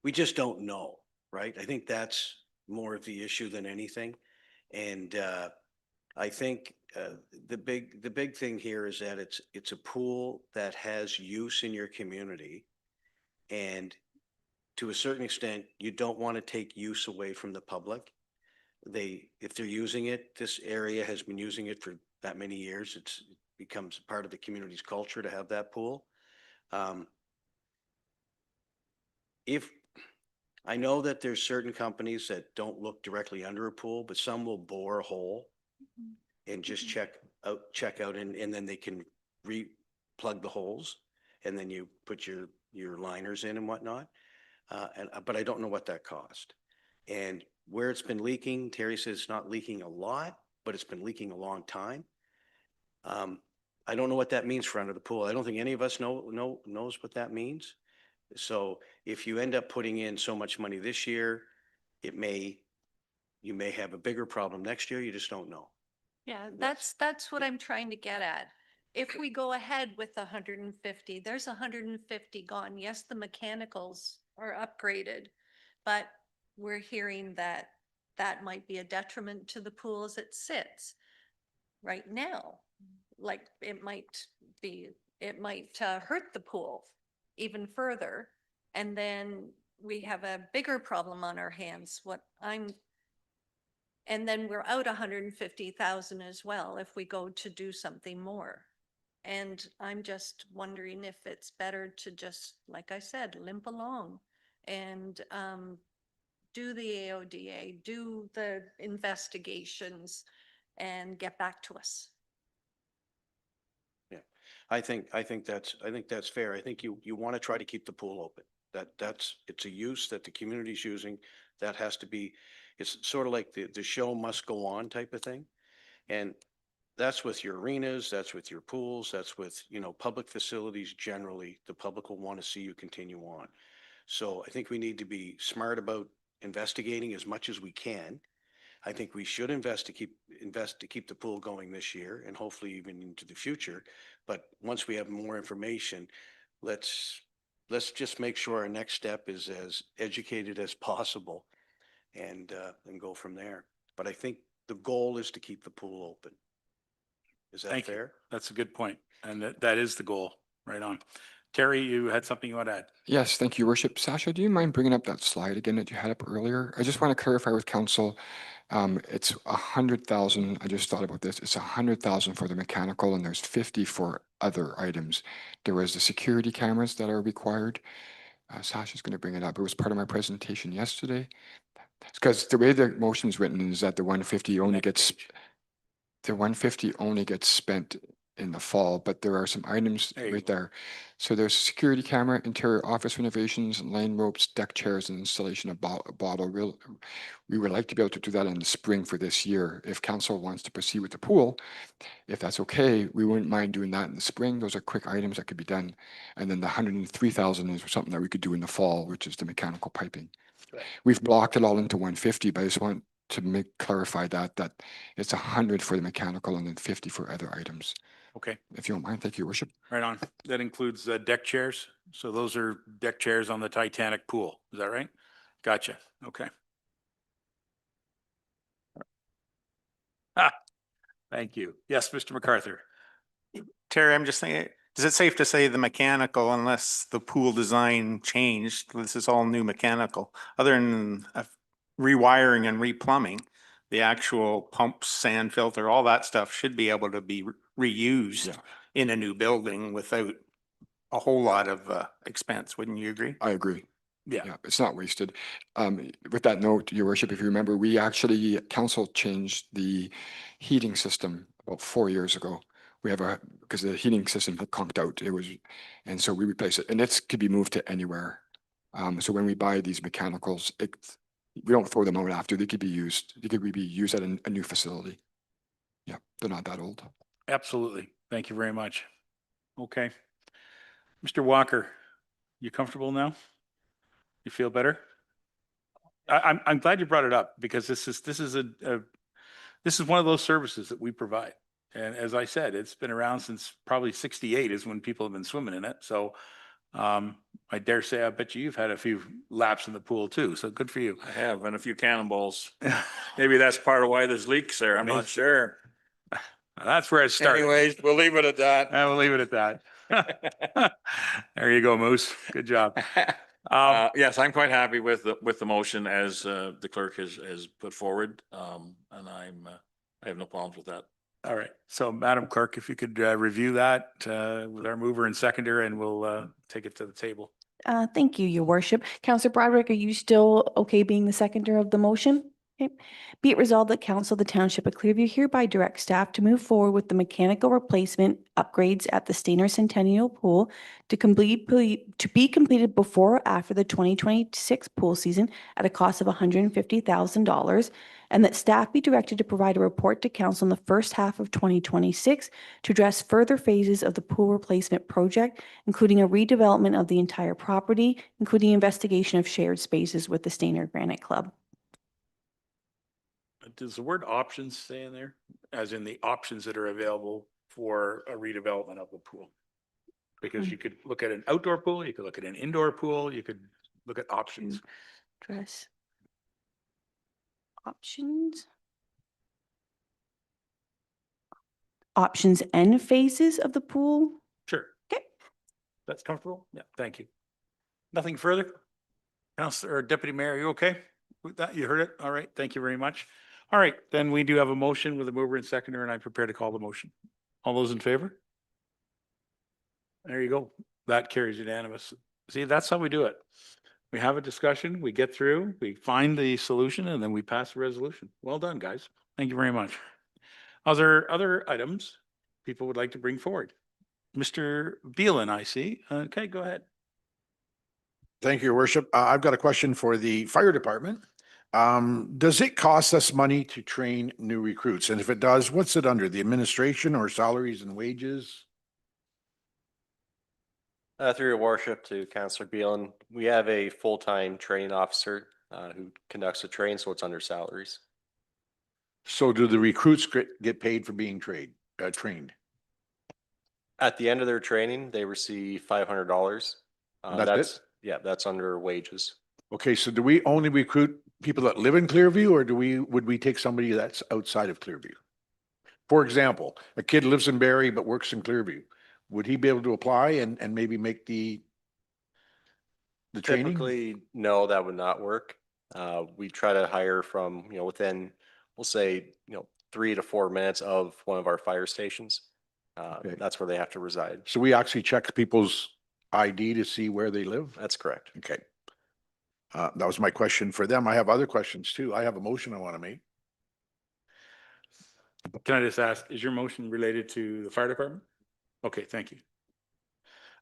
We just don't know, right? I think that's more of the issue than anything. And I think the big thing here is that it's a pool that has use in your community. And to a certain extent, you don't want to take use away from the public. If they're using it, this area has been using it for that many years. It becomes part of the community's culture to have that pool. If I know that there's certain companies that don't look directly under a pool, but some will bore a hole and just check out, and then they can plug the holes, and then you put your liners in and whatnot. But I don't know what that cost. And where it's been leaking, Terry says it's not leaking a lot, but it's been leaking a long time. I don't know what that means for under the pool. I don't think any of us knows what that means. So if you end up putting in so much money this year, you may have a bigger problem next year. You just don't know. Yeah, that's what I'm trying to get at. If we go ahead with 150, there's 150 gone. Yes, the mechanicals are upgraded, but we're hearing that that might be a detriment to the pool as it sits right now. Like it might hurt the pool even further. And then we have a bigger problem on our hands. And then we're out 150,000 as well if we go to do something more. And I'm just wondering if it's better to just, like I said, limp along and do the AODA, do the investigations and get back to us. Yeah, I think that's fair. I think you want to try to keep the pool open. It's a use that the community's using. That has to be, it's sort of like the show must go on type of thing. And that's with your arenas, that's with your pools, that's with, public facilities generally. The public will want to see you continue on. So I think we need to be smart about investigating as much as we can. I think we should invest to keep the pool going this year and hopefully even into the future. But once we have more information, let's just make sure our next step is as educated as possible and go from there. But I think the goal is to keep the pool open. Is that Thank you. fair? That's a good point. And that is the goal. Right on. Terry, you had something you want to add? Yes, thank you, Your Worship. Sasha, do you mind bringing up that slide again that you had up earlier? I just want to clarify with council. It's 100,000. I just thought about this. It's 100,000 for the mechanical, and there's 50 for other items. There was the security cameras that are required. Sasha's going to bring it up. It was part of my presentation yesterday. Because the way the motion is written is that the 150 only gets spent in the fall, but there are some items There you right go. there. So there's a security camera, interior office renovations, lane ropes, deck chairs, and installation of bottle. We would like to be able to do that in the spring for this year. If council wants to proceed with the pool, if that's okay, we wouldn't mind doing that in the spring. Those are quick items that could be done. And then the 103,000 is something that we could do in the fall, which is the mechanical piping. Right. We've blocked it all into 150, but I just want to clarify that it's 100 for the mechanical and then 50 for other items. Okay. If you don't mind, thank you, Your Worship. Right on. That includes deck chairs. So those are deck chairs on the Titanic pool. Is that right? Gotcha. Okay. Ah, thank you. Yes, Mr. MacArthur. Terry, I'm just thinking, is it safe to say the mechanical unless the pool design changed? This is all new mechanical, other than rewiring and replumbing. The actual pumps, sand filter, all that stuff should be able to be reused in a new building without a whole lot of expense. Wouldn't you agree? I agree. Yeah. Yeah, it's not wasted. With that note, Your Worship, if you remember, council changed the heating system about 4 years ago. Because the heating system had conked out, and so we replaced it, and it could be moved to anywhere. So when we buy these mechanicals, we don't throw them out after. They could be used. They could be used at a new facility. Yeah, they're not that old. Absolutely. Thank you very much. Okay. Mr. Walker, you comfortable now? You feel better? I'm glad you brought it up because this is one of those services that we provide. And as I said, it's been around since probably 68 is when people have been swimming in it. So I dare say, I bet you've had a few laps in the pool too. So good for you. I have, and a few cannonballs. Maybe that's part of why there's leaks there. I'm not sure. That's where it started. Anyways, we'll leave it at that. We'll leave it at that. There you go, Moose. Good job. Yes, I'm quite happy with the motion as the clerk has put forward. And I have no problems with that. All right. So Madam Clerk, if you could review that with our mover and seconder, and we'll take it to the table. Thank you, Your Worship. Councillor Broderick, are you still okay being the seconder of the motion? Okay. Be it resolved that Council of the Township of Clearview hereby direct staff to move forward with the mechanical replacement upgrades at the Stainer Centennial Pool to be completed before or after the 2026 pool season at a cost of $150,000, and that staff be directed to provide a report to Council in the first half of 2026 to address further phases of the pool replacement project, including a redevelopment of the entire property, including investigation of shared spaces with the Stainer Granite Club. Does the word options stay in there? As in the options that are available for a redevelopment of the pool? Because you could look at an outdoor pool, you could look at an indoor pool, you could look at options. Address options. Options and phases of the pool. Sure. Okay. That's comfortable? Yeah, thank you. Nothing further? Councilor or Deputy Mayor, are you okay with that? You heard it? All right, thank you very much. All right, then we do have a motion with a mover and seconder, and I'm prepared to call the motion. All those in favor? There you go. That carries unanimous. See, that's how we do it. We have a discussion, we get through, we find the solution, and then we pass the resolution. Well done, guys. Thank you very much. Are there other items people would like to bring forward? Mr. Beelan, I see. Okay, go ahead. Thank you, Your Worship. I've got a question for the fire department. Does it cost us money to train new recruits? And if it does, what's it under? The administration or salaries and wages? Through your worship to Councillor Beelan, we have a full-time training officer who conducts the training, so it's under salaries. So do the recruits get paid for being trained? At the end of their training, they receive $500. That's it? Yeah, that's under wages. Okay, so do we only recruit people that live in Clearview, or would we take somebody that's outside of Clearview? For example, a kid lives in Barrie but works in Clearview. Would he be able to apply and maybe make the training? Typically, no, that would not work. We try to hire from, within, we'll say, 3 to 4 minutes of one of our fire stations. Okay. That's where they have to reside. So we actually check people's ID to see where they live? That's correct. Okay. That was my question for them. I have other questions too. I have a motion I want to make. Can I just ask, is your motion related to the fire department? Okay, thank you.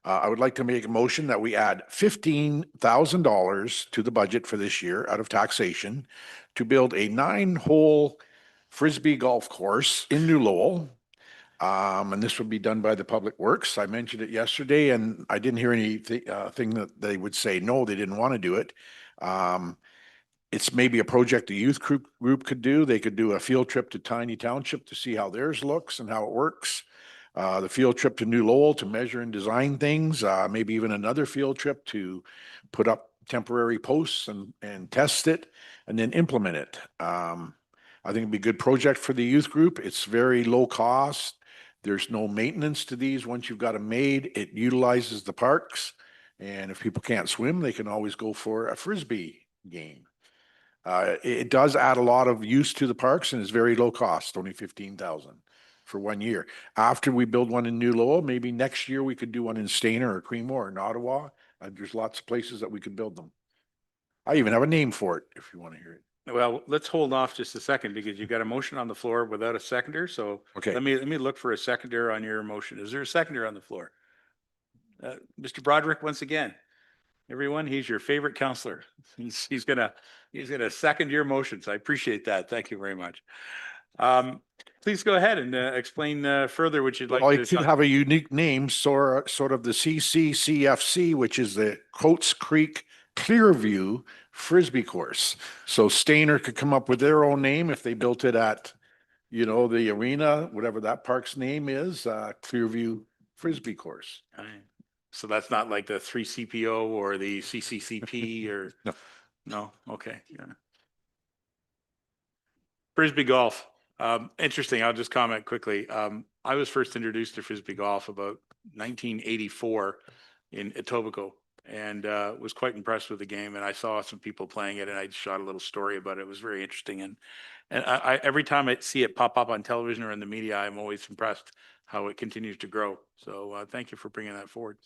I would like to make a motion that we add $15,000 to the budget for this year out of taxation to build a 9-hole Frisbee golf course in New Lowell. And this would be done by the Public Works. I mentioned it yesterday and I didn't hear anything thing that they would say, no, they didn't want to do it. It's maybe a project the youth group could do. They could do a field trip to Tiny Township to see how theirs looks and how it works. The field trip to New Lowell to measure and design things, maybe even another field trip to put up temporary posts and test it and then implement it. I think it'd be a good project for the youth group. It's very low cost. There's no maintenance to these. Once you've got them made, it utilizes the parks. And if people can't swim, they can always go for a Frisbee game. It does add a lot of use to the parks and it's very low cost, only $15,000 for 1 year. After we build one in New Lowell, maybe next year we could do one in Stayner or Creemore or in Ottawa. There's lots of places that we could build them. I even have a name for it if you want to hear it. Well, let's hold off just a second because you've got a motion on the floor without a seconder. So Okay. let me look for a seconder on your motion. Is there a seconder on the floor? Mr. Broderick, once again, everyone, he's your favorite counselor. He's gonna second your motions. I appreciate that. Thank you very much. Please go ahead and explain further what you'd like Well, to. it could have a unique name, sort of the CCCFC, which is the Coates Creek Clearview Frisbee course. So Stayner could come up with their own name if they built it at, the arena, whatever that park's name is, Clearview Frisbee course. So that's not like the 3CPO or the CCCP or? No. No, okay, yeah. Frisbee golf, interesting, I'll just comment quickly. I was first introduced to Frisbee golf about 1984 in Etobicoke and was quite impressed with the game. And I saw some people playing it and I shot a little story about it. It was very interesting. And I every time I see it pop up on television or in the media, I'm always impressed how it continues to grow. So thank you for bringing that forward.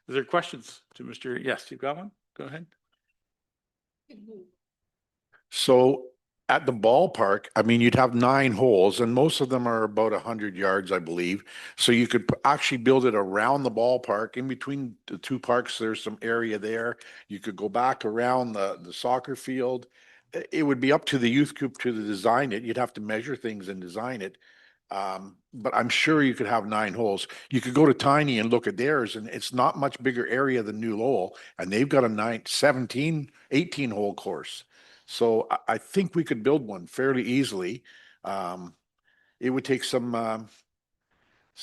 Is there questions to Mr.? Yes, you've got one? Go ahead. So at the ballpark, I mean, you'd have 9 holes and most of them are about 100 yards, I believe. So you could actually build it around the ballpark. In between the 2 parks, there's some area there. You could go back around the soccer field. It would be up to the youth group to design it. You'd have to measure things and design it. But I'm sure you could have 9 holes. You could go to Tiny and look at theirs and it's not much bigger area than New Lowell. And they've got a 18 hole course. So I think we could build one fairly easily. It would take some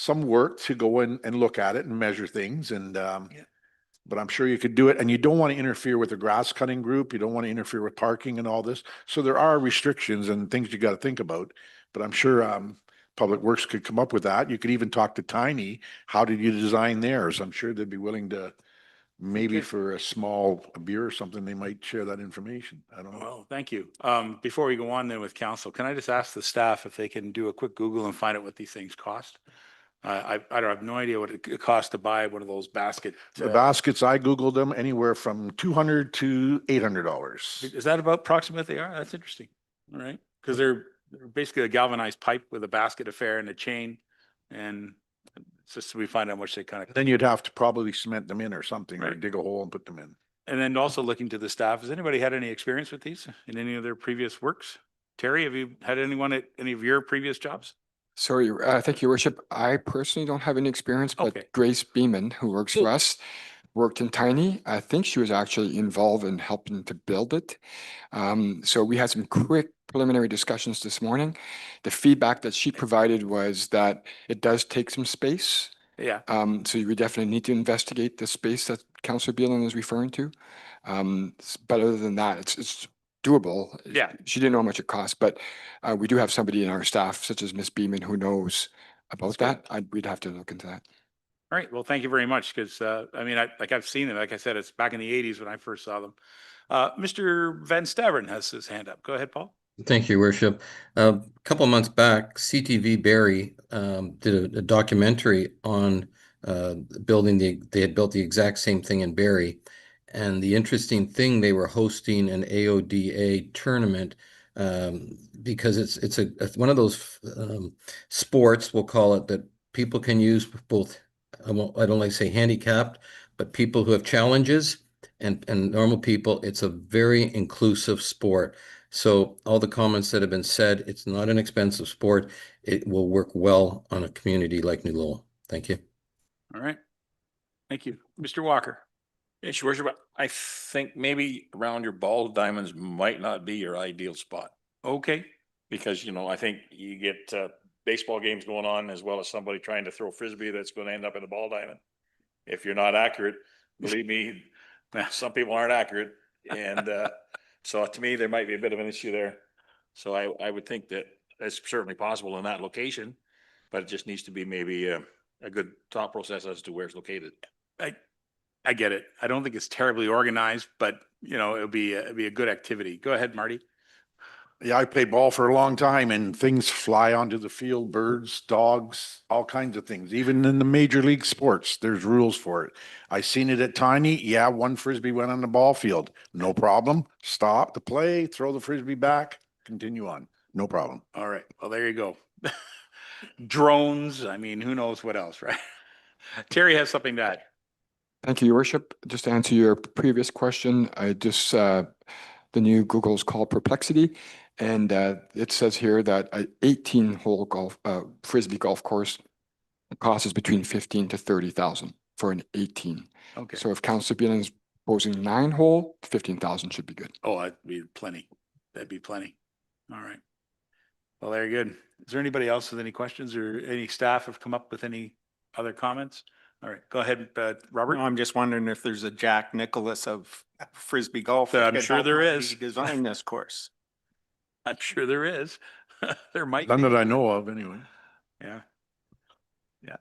work to go in and look at it and measure things and, but I'm sure you could do it. And you don't want to interfere with the grass cutting group. You don't want to interfere with parking and all this. So there are restrictions and things you got to think about, but I'm sure, Public Works could come up with that. You could even talk to Tiny. How did you design theirs? I'm sure they'd be willing to maybe Okay. for a small beer or something, they might share that information. I don't know. Well, thank you. Before we go on then with council, can I just ask the staff if they can do a quick Google and find out what these things cost? I don't have no idea what it costs to buy one of those basket. The baskets, I Googled them, anywhere from $200 to $800. Is that about approximately what they are? That's interesting. All right. Because they're basically a galvanized pipe with a basket affair and a chain. And it's just so we find out how much they kind of. Then you'd have to probably cement them in or something, or Right. dig a hole and put them in. And then also looking to the staff, has anybody had any experience with these in any of their previous works? Terry, have you had anyone at any of your previous jobs? Sorry, thank you, Worship. I personally don't have any experience, but Okay. Grace Beeman, who works for us, worked in Tiny. I think she was actually involved in helping to build it. So we had some quick preliminary discussions this morning. The feedback that she provided was that it does take some space. Yeah. So you would definitely need to investigate the space that Councillor Beelan is referring to. But other than that, it's doable. Yeah. She didn't know how much it cost, but we do have somebody in our staff, such as Miss Beeman, who knows about That's that. We'd have to look into that. All right. Well, thank you very much. Because I mean, I've seen them. Like I said, it's back in the 80s when I first saw them. Mr. Van Staveren has his hand up. Go ahead, Paul. Thank you, Worship. A couple of months back, CTV Barrie did a documentary on they had built the exact same thing in Barrie. And the interesting thing, they were hosting an AODA tournament because it's one of those sports, we'll call it, that people can use both, I don't like to say handicapped, but people who have challenges and normal people. It's a very inclusive sport. So all the comments that have been said, it's not an expensive sport. It will work well on a community like New Lowell. Thank you. All right. Thank you. Mr. Walker. Yes, Your Worship, I think maybe around your ball diamonds might not be your ideal spot. Okay. Because, you know, I think you get baseball games going on as well as somebody trying to throw frisbee that's going to end up in the ball diamond. If you're not accurate, believe me, some people aren't accurate. And so to me, there might be a bit of an issue there. So I would think that it's certainly possible in that location, but it just needs to be maybe a good thought process as to where it's located. I get it. I don't think it's terribly organized, but you know, it'll be a good activity. Go ahead, Marty. Yeah, I played ball for a long time and things fly onto the field, birds, dogs, all kinds of things. Even in the major league sports, there's rules for it. I seen it at Tiny. Yeah, one frisbee went on the ball field. No problem. Stop the play, throw the frisbee back, continue on. No problem. All right. Well, there you go. Drones. I mean, who knows what else, right? Terry has something to add. Thank you, Your Worship. Just to answer your previous question, I just the new Google's called Perplexity, and it says here that a 18-hole golf frisbee golf course cost is between 15 to 30,000 for an 18. Okay. So if Councillor Beelan is proposing 9-hole, 15,000 should be good. Oh, that'd be plenty. That'd be plenty. All right. Well, very good. Is there anybody else with any questions, or any staff have come up with any other comments? All right, go ahead, Robert. No, I'm just wondering if there's a Jack Nicklaus of frisbee golf. I'm that sure could there help is. Design this course. I'm sure there is. There might None be. that I know of anyway. Yeah. Yeah.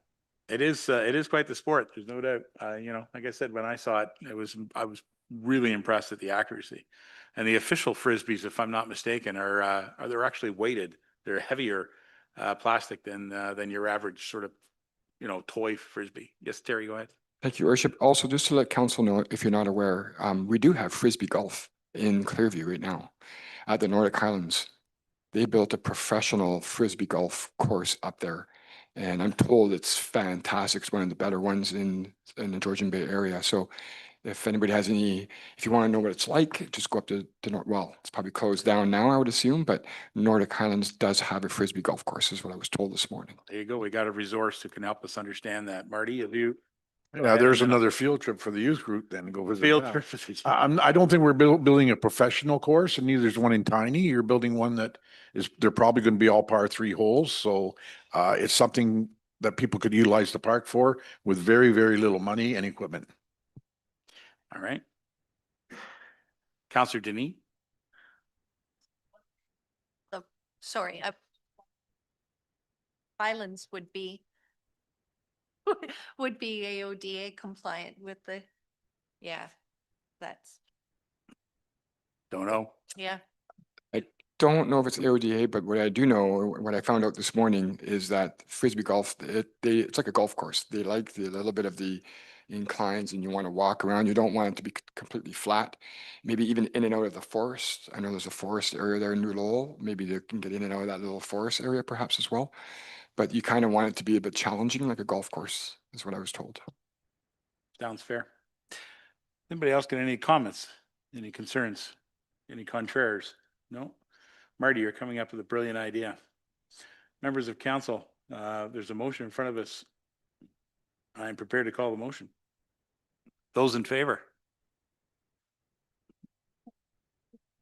It is quite the sport. There's no doubt. You know, like I said, when I saw it, I was really impressed at the accuracy. And the official frisbees, if I'm not mistaken, are they're actually weighted. They're heavier plastic than your average sort of, you know, toy frisbee. Yes, Terry, go ahead. Thank you, Your Worship. Also, just to let council know, if you're not aware, we do have frisbee golf in Clearview right now at the Nordic Highlands. They built a professional frisbee golf course up there, and I'm told it's fantastic. It's one of the better ones in the Georgian Bay area. So if anybody has any, if you want to know what it's like, just go up to well, it's probably closed down now, I would assume, but Nordic Highlands does have a frisbee golf course, is what I was told this morning. There you go. We got a resource who can help us understand that. Marty, have you? Yeah, there's another field trip for the youth group then to go visit. Field that. trip for the youth. I don't think we're building a professional course, and neither is one in Tiny. You're building one that they're probably going to be all par 3 holes. So it's something that people could utilize the park for with very, very little money and equipment. All right. Councillor Denis. Sorry, Islands would be AODA compliant with the Yeah, that's, Don't know. yeah. I don't know if it's AODA, but what I do know, or what I found out this morning is that Frisbee golf, it's like a golf course. They like the little bit of the inclines and you want to walk around. You don't want it to be completely flat. Maybe even in and out of the forest. I know there's a forest area there in New Lowell. Maybe they can get in and out of that little forest area perhaps as well. But you kind of want it to be a bit challenging, like a golf course, is what I was told. Sounds fair. Anybody else got any comments? Any concerns? Any contraries? No? Marty, you're coming up with a brilliant idea. Members of council, there's a motion in front of us. I'm prepared to call the motion. Those in favor?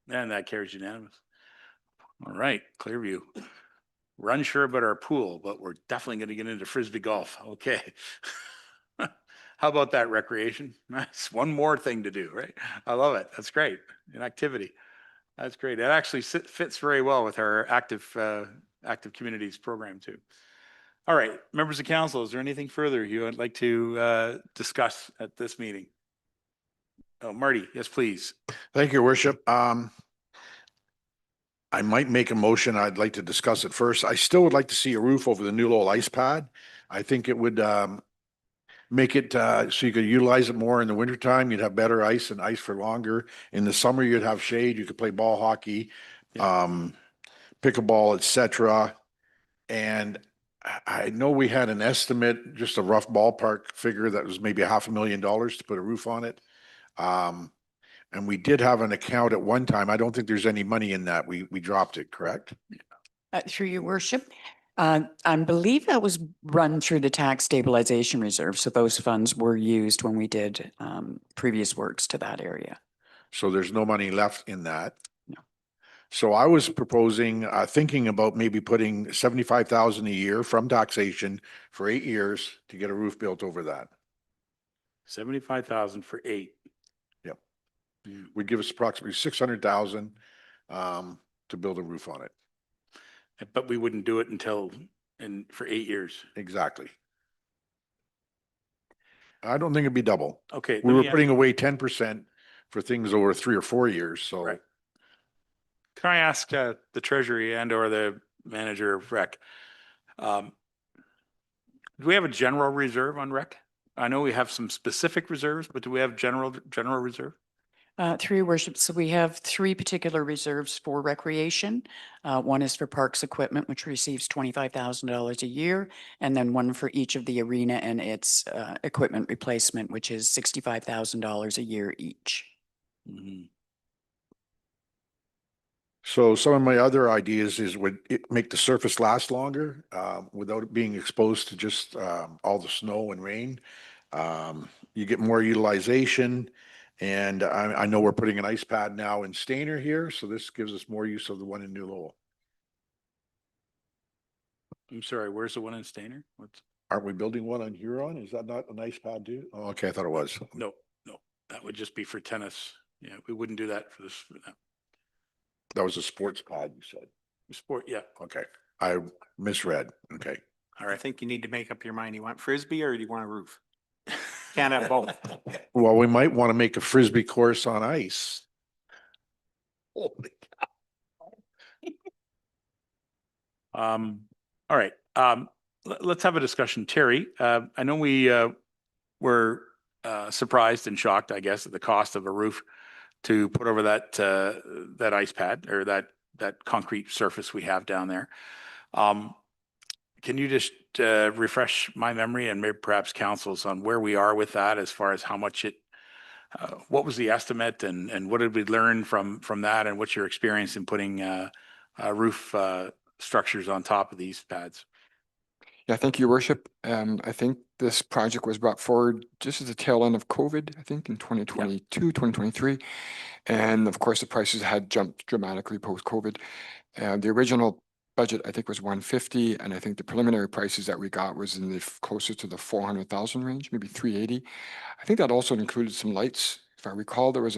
And that carries unanimous. All right, Clearview. We're unsure about our pool, but we're definitely going to get into Frisbee golf. Okay. How about that, recreation? That's one more thing to do, right? I love it. That's great. An activity. That's great. It actually fits very well with our active communities program too. All right, members of council, is there anything further you would like to discuss at this meeting? Oh, Marty, yes, please. Thank you, Your Worship. I might make a motion. I'd like to discuss it first. I still would like to see a roof over the New Lowell ice pad. I think it would make it so you could utilize it more in the wintertime. You'd have better ice and ice for longer. In the summer, you'd have shade. You could play ball hockey, pickleball, etc. And I know we had an estimate, just a rough ballpark figure that was maybe $500,000 to put a roof on it. And we did have an account at one time. I don't think there's any money in that. We dropped it, correct? Through your worship, I believe that was run through the tax stabilization reserve. So those funds were used when we did previous works to that area. So there's no money left in that. No. So I was proposing, thinking about maybe putting 75,000 a year from taxation for 8 years to get a roof built over that. 75,000 for 8. Yep. Would give us approximately 600,000 to build a roof on it. But we wouldn't do it for 8 years. Exactly. I don't think it'd be double. Okay. We were putting away 10% for things over 3 or 4 years, so. Right. Can I ask the treasury and or the manager of rec? Do we have a general reserve on rec? I know we have some specific reserves, but do we have general reserve? Through your worship, so we have 3 particular reserves for recreation. One is for parks equipment, which receives $25,000 a year, and then one for each of the arena and its equipment replacement, which is $65,000 a year each. Mm-hmm. So some of my other ideas is would it make the surface last longer without it being exposed to just all the snow and rain. You get more utilization. And I know we're putting an ice pad now in Stainer here, so this gives us more use of the one in New Lowell. I'm sorry, where's the one in Stainer? Aren't we building one on Huron? Is that not an ice pad too? Oh, okay, I thought it was. No, that would just be for tennis. Yeah, we wouldn't do that for this. That was a sports pad, you said. Sport, yeah. Okay, I misread. Okay. All right. I think you need to make up your mind. You want Frisbee or do you want a roof? Can't have both. Well, we might want to make a Frisbee course on ice. Holy cow. All right. Let's have a discussion. Terry, I know we were surprised and shocked, I guess, at the cost of a roof to put over that ice pad or that concrete surface we have down there. Can you just refresh my memory and maybe perhaps councils on where we are with that as far as how much what was the estimate and what did we learn from that and what's your experience in putting roof structures on top of these pads? Yeah, thank you, Your Worship. I think this project was brought forward just at the tail end of COVID, I think in 2022, 2023. And of course, the prices had jumped dramatically post-COVID. The original budget, I think, was 150, and I think the preliminary prices that we got was in the closer to the 400,000 range, maybe 380. I think that also included some lights. If I recall, there was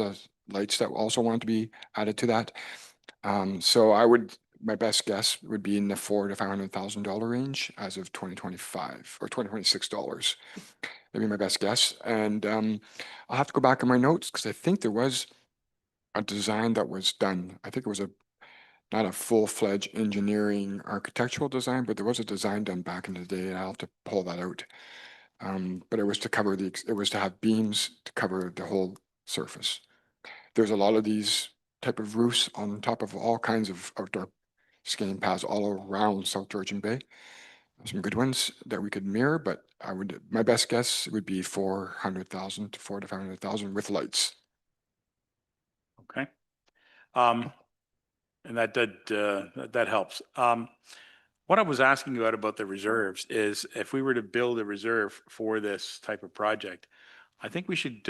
lights that also wanted to be added to that. So my best guess would be in the $400,000 to $500,000 range as of 2025 or $2026. maybe my best guess. And I'll have to go back in my notes because I think there was a design that was done. I think it was not a full-fledged engineering architectural design, but there was a design done back in the day, and I'll have to pull that out. But it was to cover it was to have beams to cover the whole surface. There's a lot of these type of roofs on top of all kinds of outdoor skiing paths all around South Georgian Bay. Some good ones that we could mirror, but my best guess would be 400,000 to 400 to 500,000 with lights. Okay. And that helps. What I was asking you about the reserves is if we were to build a reserve for this type of project, I think we should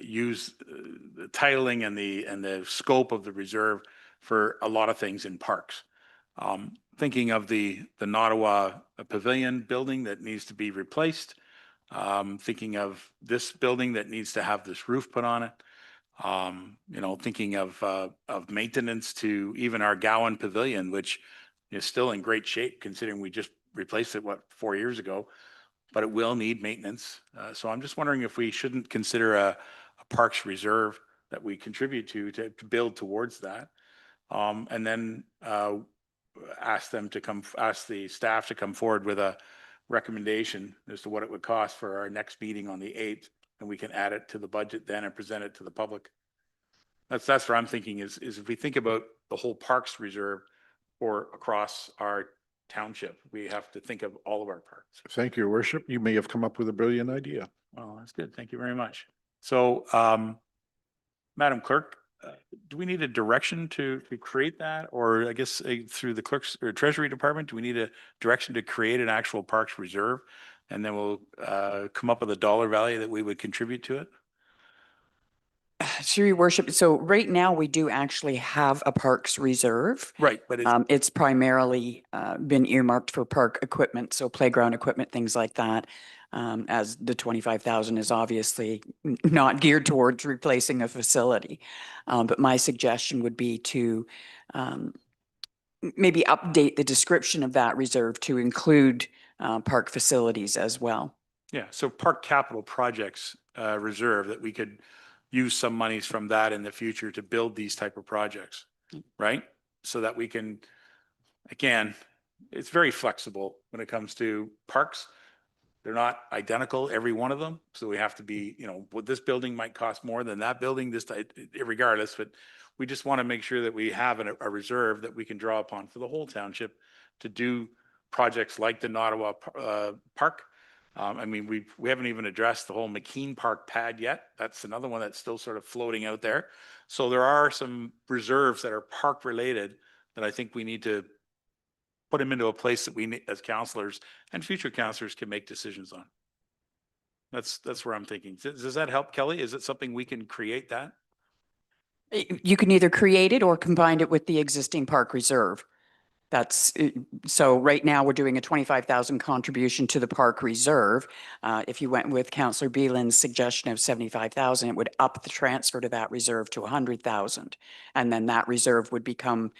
use the titling and the scope of the reserve for a lot of things in parks. Thinking of the Nottawa Pavilion building that needs to be replaced. Thinking of this building that needs to have this roof put on it. Thinking of maintenance to even our Gowan Pavilion, which is still in great shape considering we just replaced it, 4 years ago, but it will need maintenance. So I'm just wondering if we shouldn't consider a parks reserve that we contribute to build towards that. And then ask the staff to come forward with a recommendation as to what it would cost for our next meeting on the 8th, and we can add it to the budget then and present it to the public. That's what I'm thinking is if we think about the whole parks reserve or across our township, we have to think of all of our parks. Thank you, Your Worship. You may have come up with a brilliant idea. Well, that's good. Thank you very much. So, Madam Clerk, do we need a direction to create that? Or I guess through the clerk's or treasury department, do we need a direction to create an actual parks reserve? And then we'll come up with a dollar value that we would contribute to it? Through your worship, so right now we do actually have a parks reserve. Right, but It's primarily been earmarked for park equipment, so playground equipment, things like that. As the 25,000 is obviously not geared towards replacing a facility. But my suggestion would be to maybe update the description of that reserve to include park facilities as well. Yeah, so park capital projects reserve that we could use some monies from that in the future to build these type of projects, right? So that we can, again, it's very flexible when it comes to parks. They're not identical, every one of them. So we have to be, what this building might cost more than that building, regardless, but we just want to make sure that we have a reserve that we can draw upon for the whole township to do projects like the Nottawa Park. We haven't even addressed the whole McKean Park pad yet. That's another one that's still sort of floating out there. So there are some reserves that are park related that I think we need to put them into a place that we, as councillors and future councillors, can make decisions on. That's where I'm thinking. Does that help, Kelly? Is it something we can create that? You can either create it or combine it with the existing park reserve. So right now we're doing a 25,000 contribution to the park reserve. If you went with Councillor Beelan's suggestion of 75,000, it would up the transfer to that reserve to 100,000. And then that reserve would become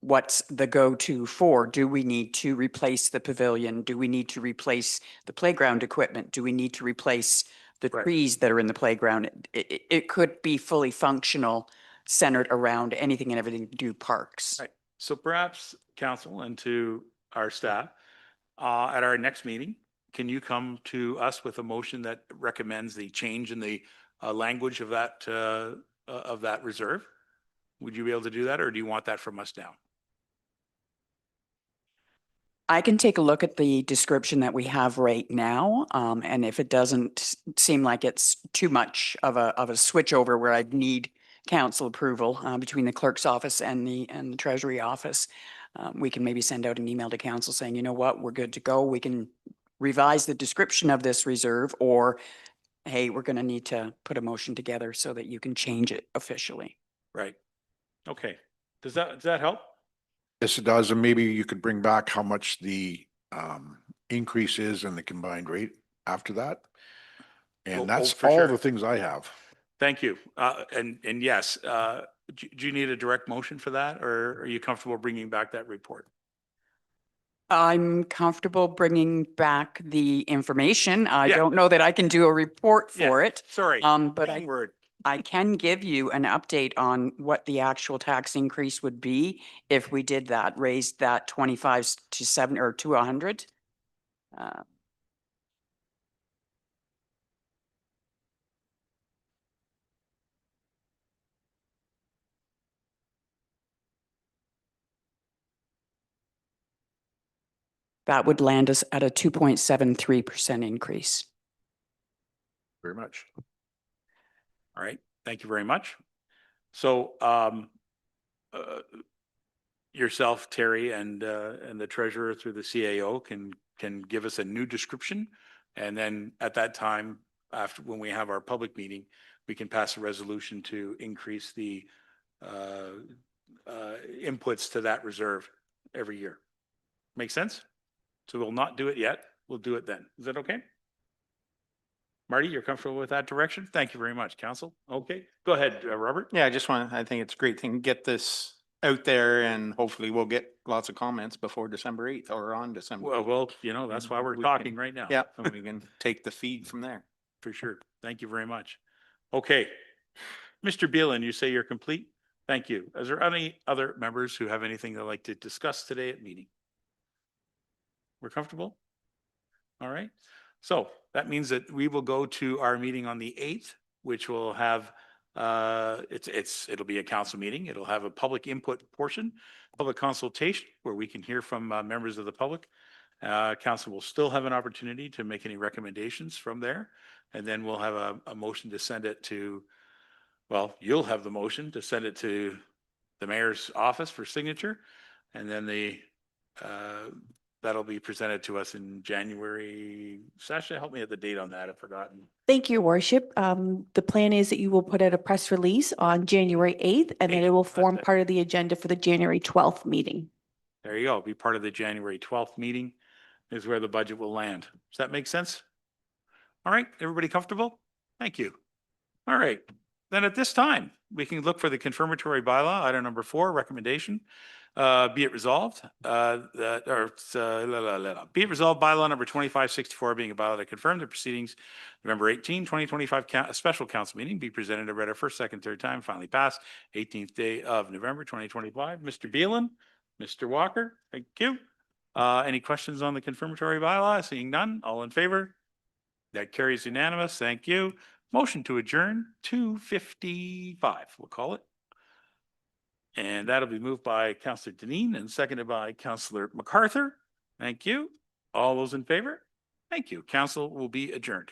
what's the go-to for? Do we need to replace the pavilion? Do we need to replace the playground equipment? Do we need to replace the trees that are in the playground? It could be fully functional, centered around anything and everything to do parks. Right. So perhaps council and to our staff, at our next meeting, can you come to us with a motion that recommends the change in the language of that reserve? Would you be able to do that, or do you want that from us now? I can take a look at the description that we have right now, and if it doesn't seem like it's too much of a switch over where I'd need council approval between the clerk's office and the treasury office, we can maybe send out an email to council saying, you know what, we're good to go. We can revise the description of this reserve, or hey, we're going to need to put a motion together so that you can change it officially. Right. Okay. Does that help? Yes, it does. And maybe you could bring back how much the increase is in the combined rate after that. And that's for all sure. the things I have. Thank you. And yes, do you need a direct motion for that, or are you comfortable bringing back that report? I'm comfortable bringing back the information. I Yeah. don't know that I can do a report Yeah, for it. Sorry. But Wrong word. I can give you an update on what the actual tax increase would be if we did that, raised that 25 to 7 or to 100. That would land us at a 2.73% increase. Very much. All right, thank you very much. So, yourself, Terry, and the treasurer through the CAO can give us a new description. And then at that time, after, when we have our public meeting, we can pass a resolution to increase the inputs to that reserve every year. Make sense? So we'll not do it yet. We'll do it then. Is that okay? Marty, you're comfortable with that direction? Thank you very much, council. Okay, go ahead, Robert. Yeah, I think it's a great thing to get this out there and hopefully we'll get lots of comments before December 8th or on December. Well, you know, that's why we're We talking can- right now. Yeah, and we can take the feed from there. For sure. Thank you very much. Okay. Mr. Beelan, you say you're complete? Thank you. Is there any other members who have anything they'd like to discuss today at meeting? We're comfortable? All right. So that means that we will go to our meeting on the 8th, which will have, it'll be a council meeting. It'll have a public input portion, public consultation where we can hear from members of the public. Council will still have an opportunity to make any recommendations from there. And then we'll have a motion to send it to, well, you'll have the motion to send it to the mayor's office for signature. And then that'll be presented to us in January. Sasha, help me at the date on that. I've forgotten. Thank you, Your Worship. The plan is that you will put out a press release on January 8th, and then it will form That's it. part of the agenda for the January 12th meeting. There you go. Be part of the January 12th meeting is where the budget will land. Does that make sense? All right, everybody comfortable? Thank you. All right, then at this time, we can look for the confirmatory bylaw, item number 4, recommendation. Be it resolved, be it resolved bylaw number 2564 being a bylaw to confirm the proceedings November 18, 2025, a special council meeting be presented and read a first, second, third time, finally passed 18th day of November 2025. Mr. Beelan, Mr. Walker, thank you. Any questions on the confirmatory bylaw? Seeing none, all in favor? That carries unanimous. Thank you. Motion to adjourn 2:55, we'll call it. And that'll be moved by Councillor Deneen and seconded by Councillor MacArthur. Thank you. All those in favor? Thank you. Council will be adjourned.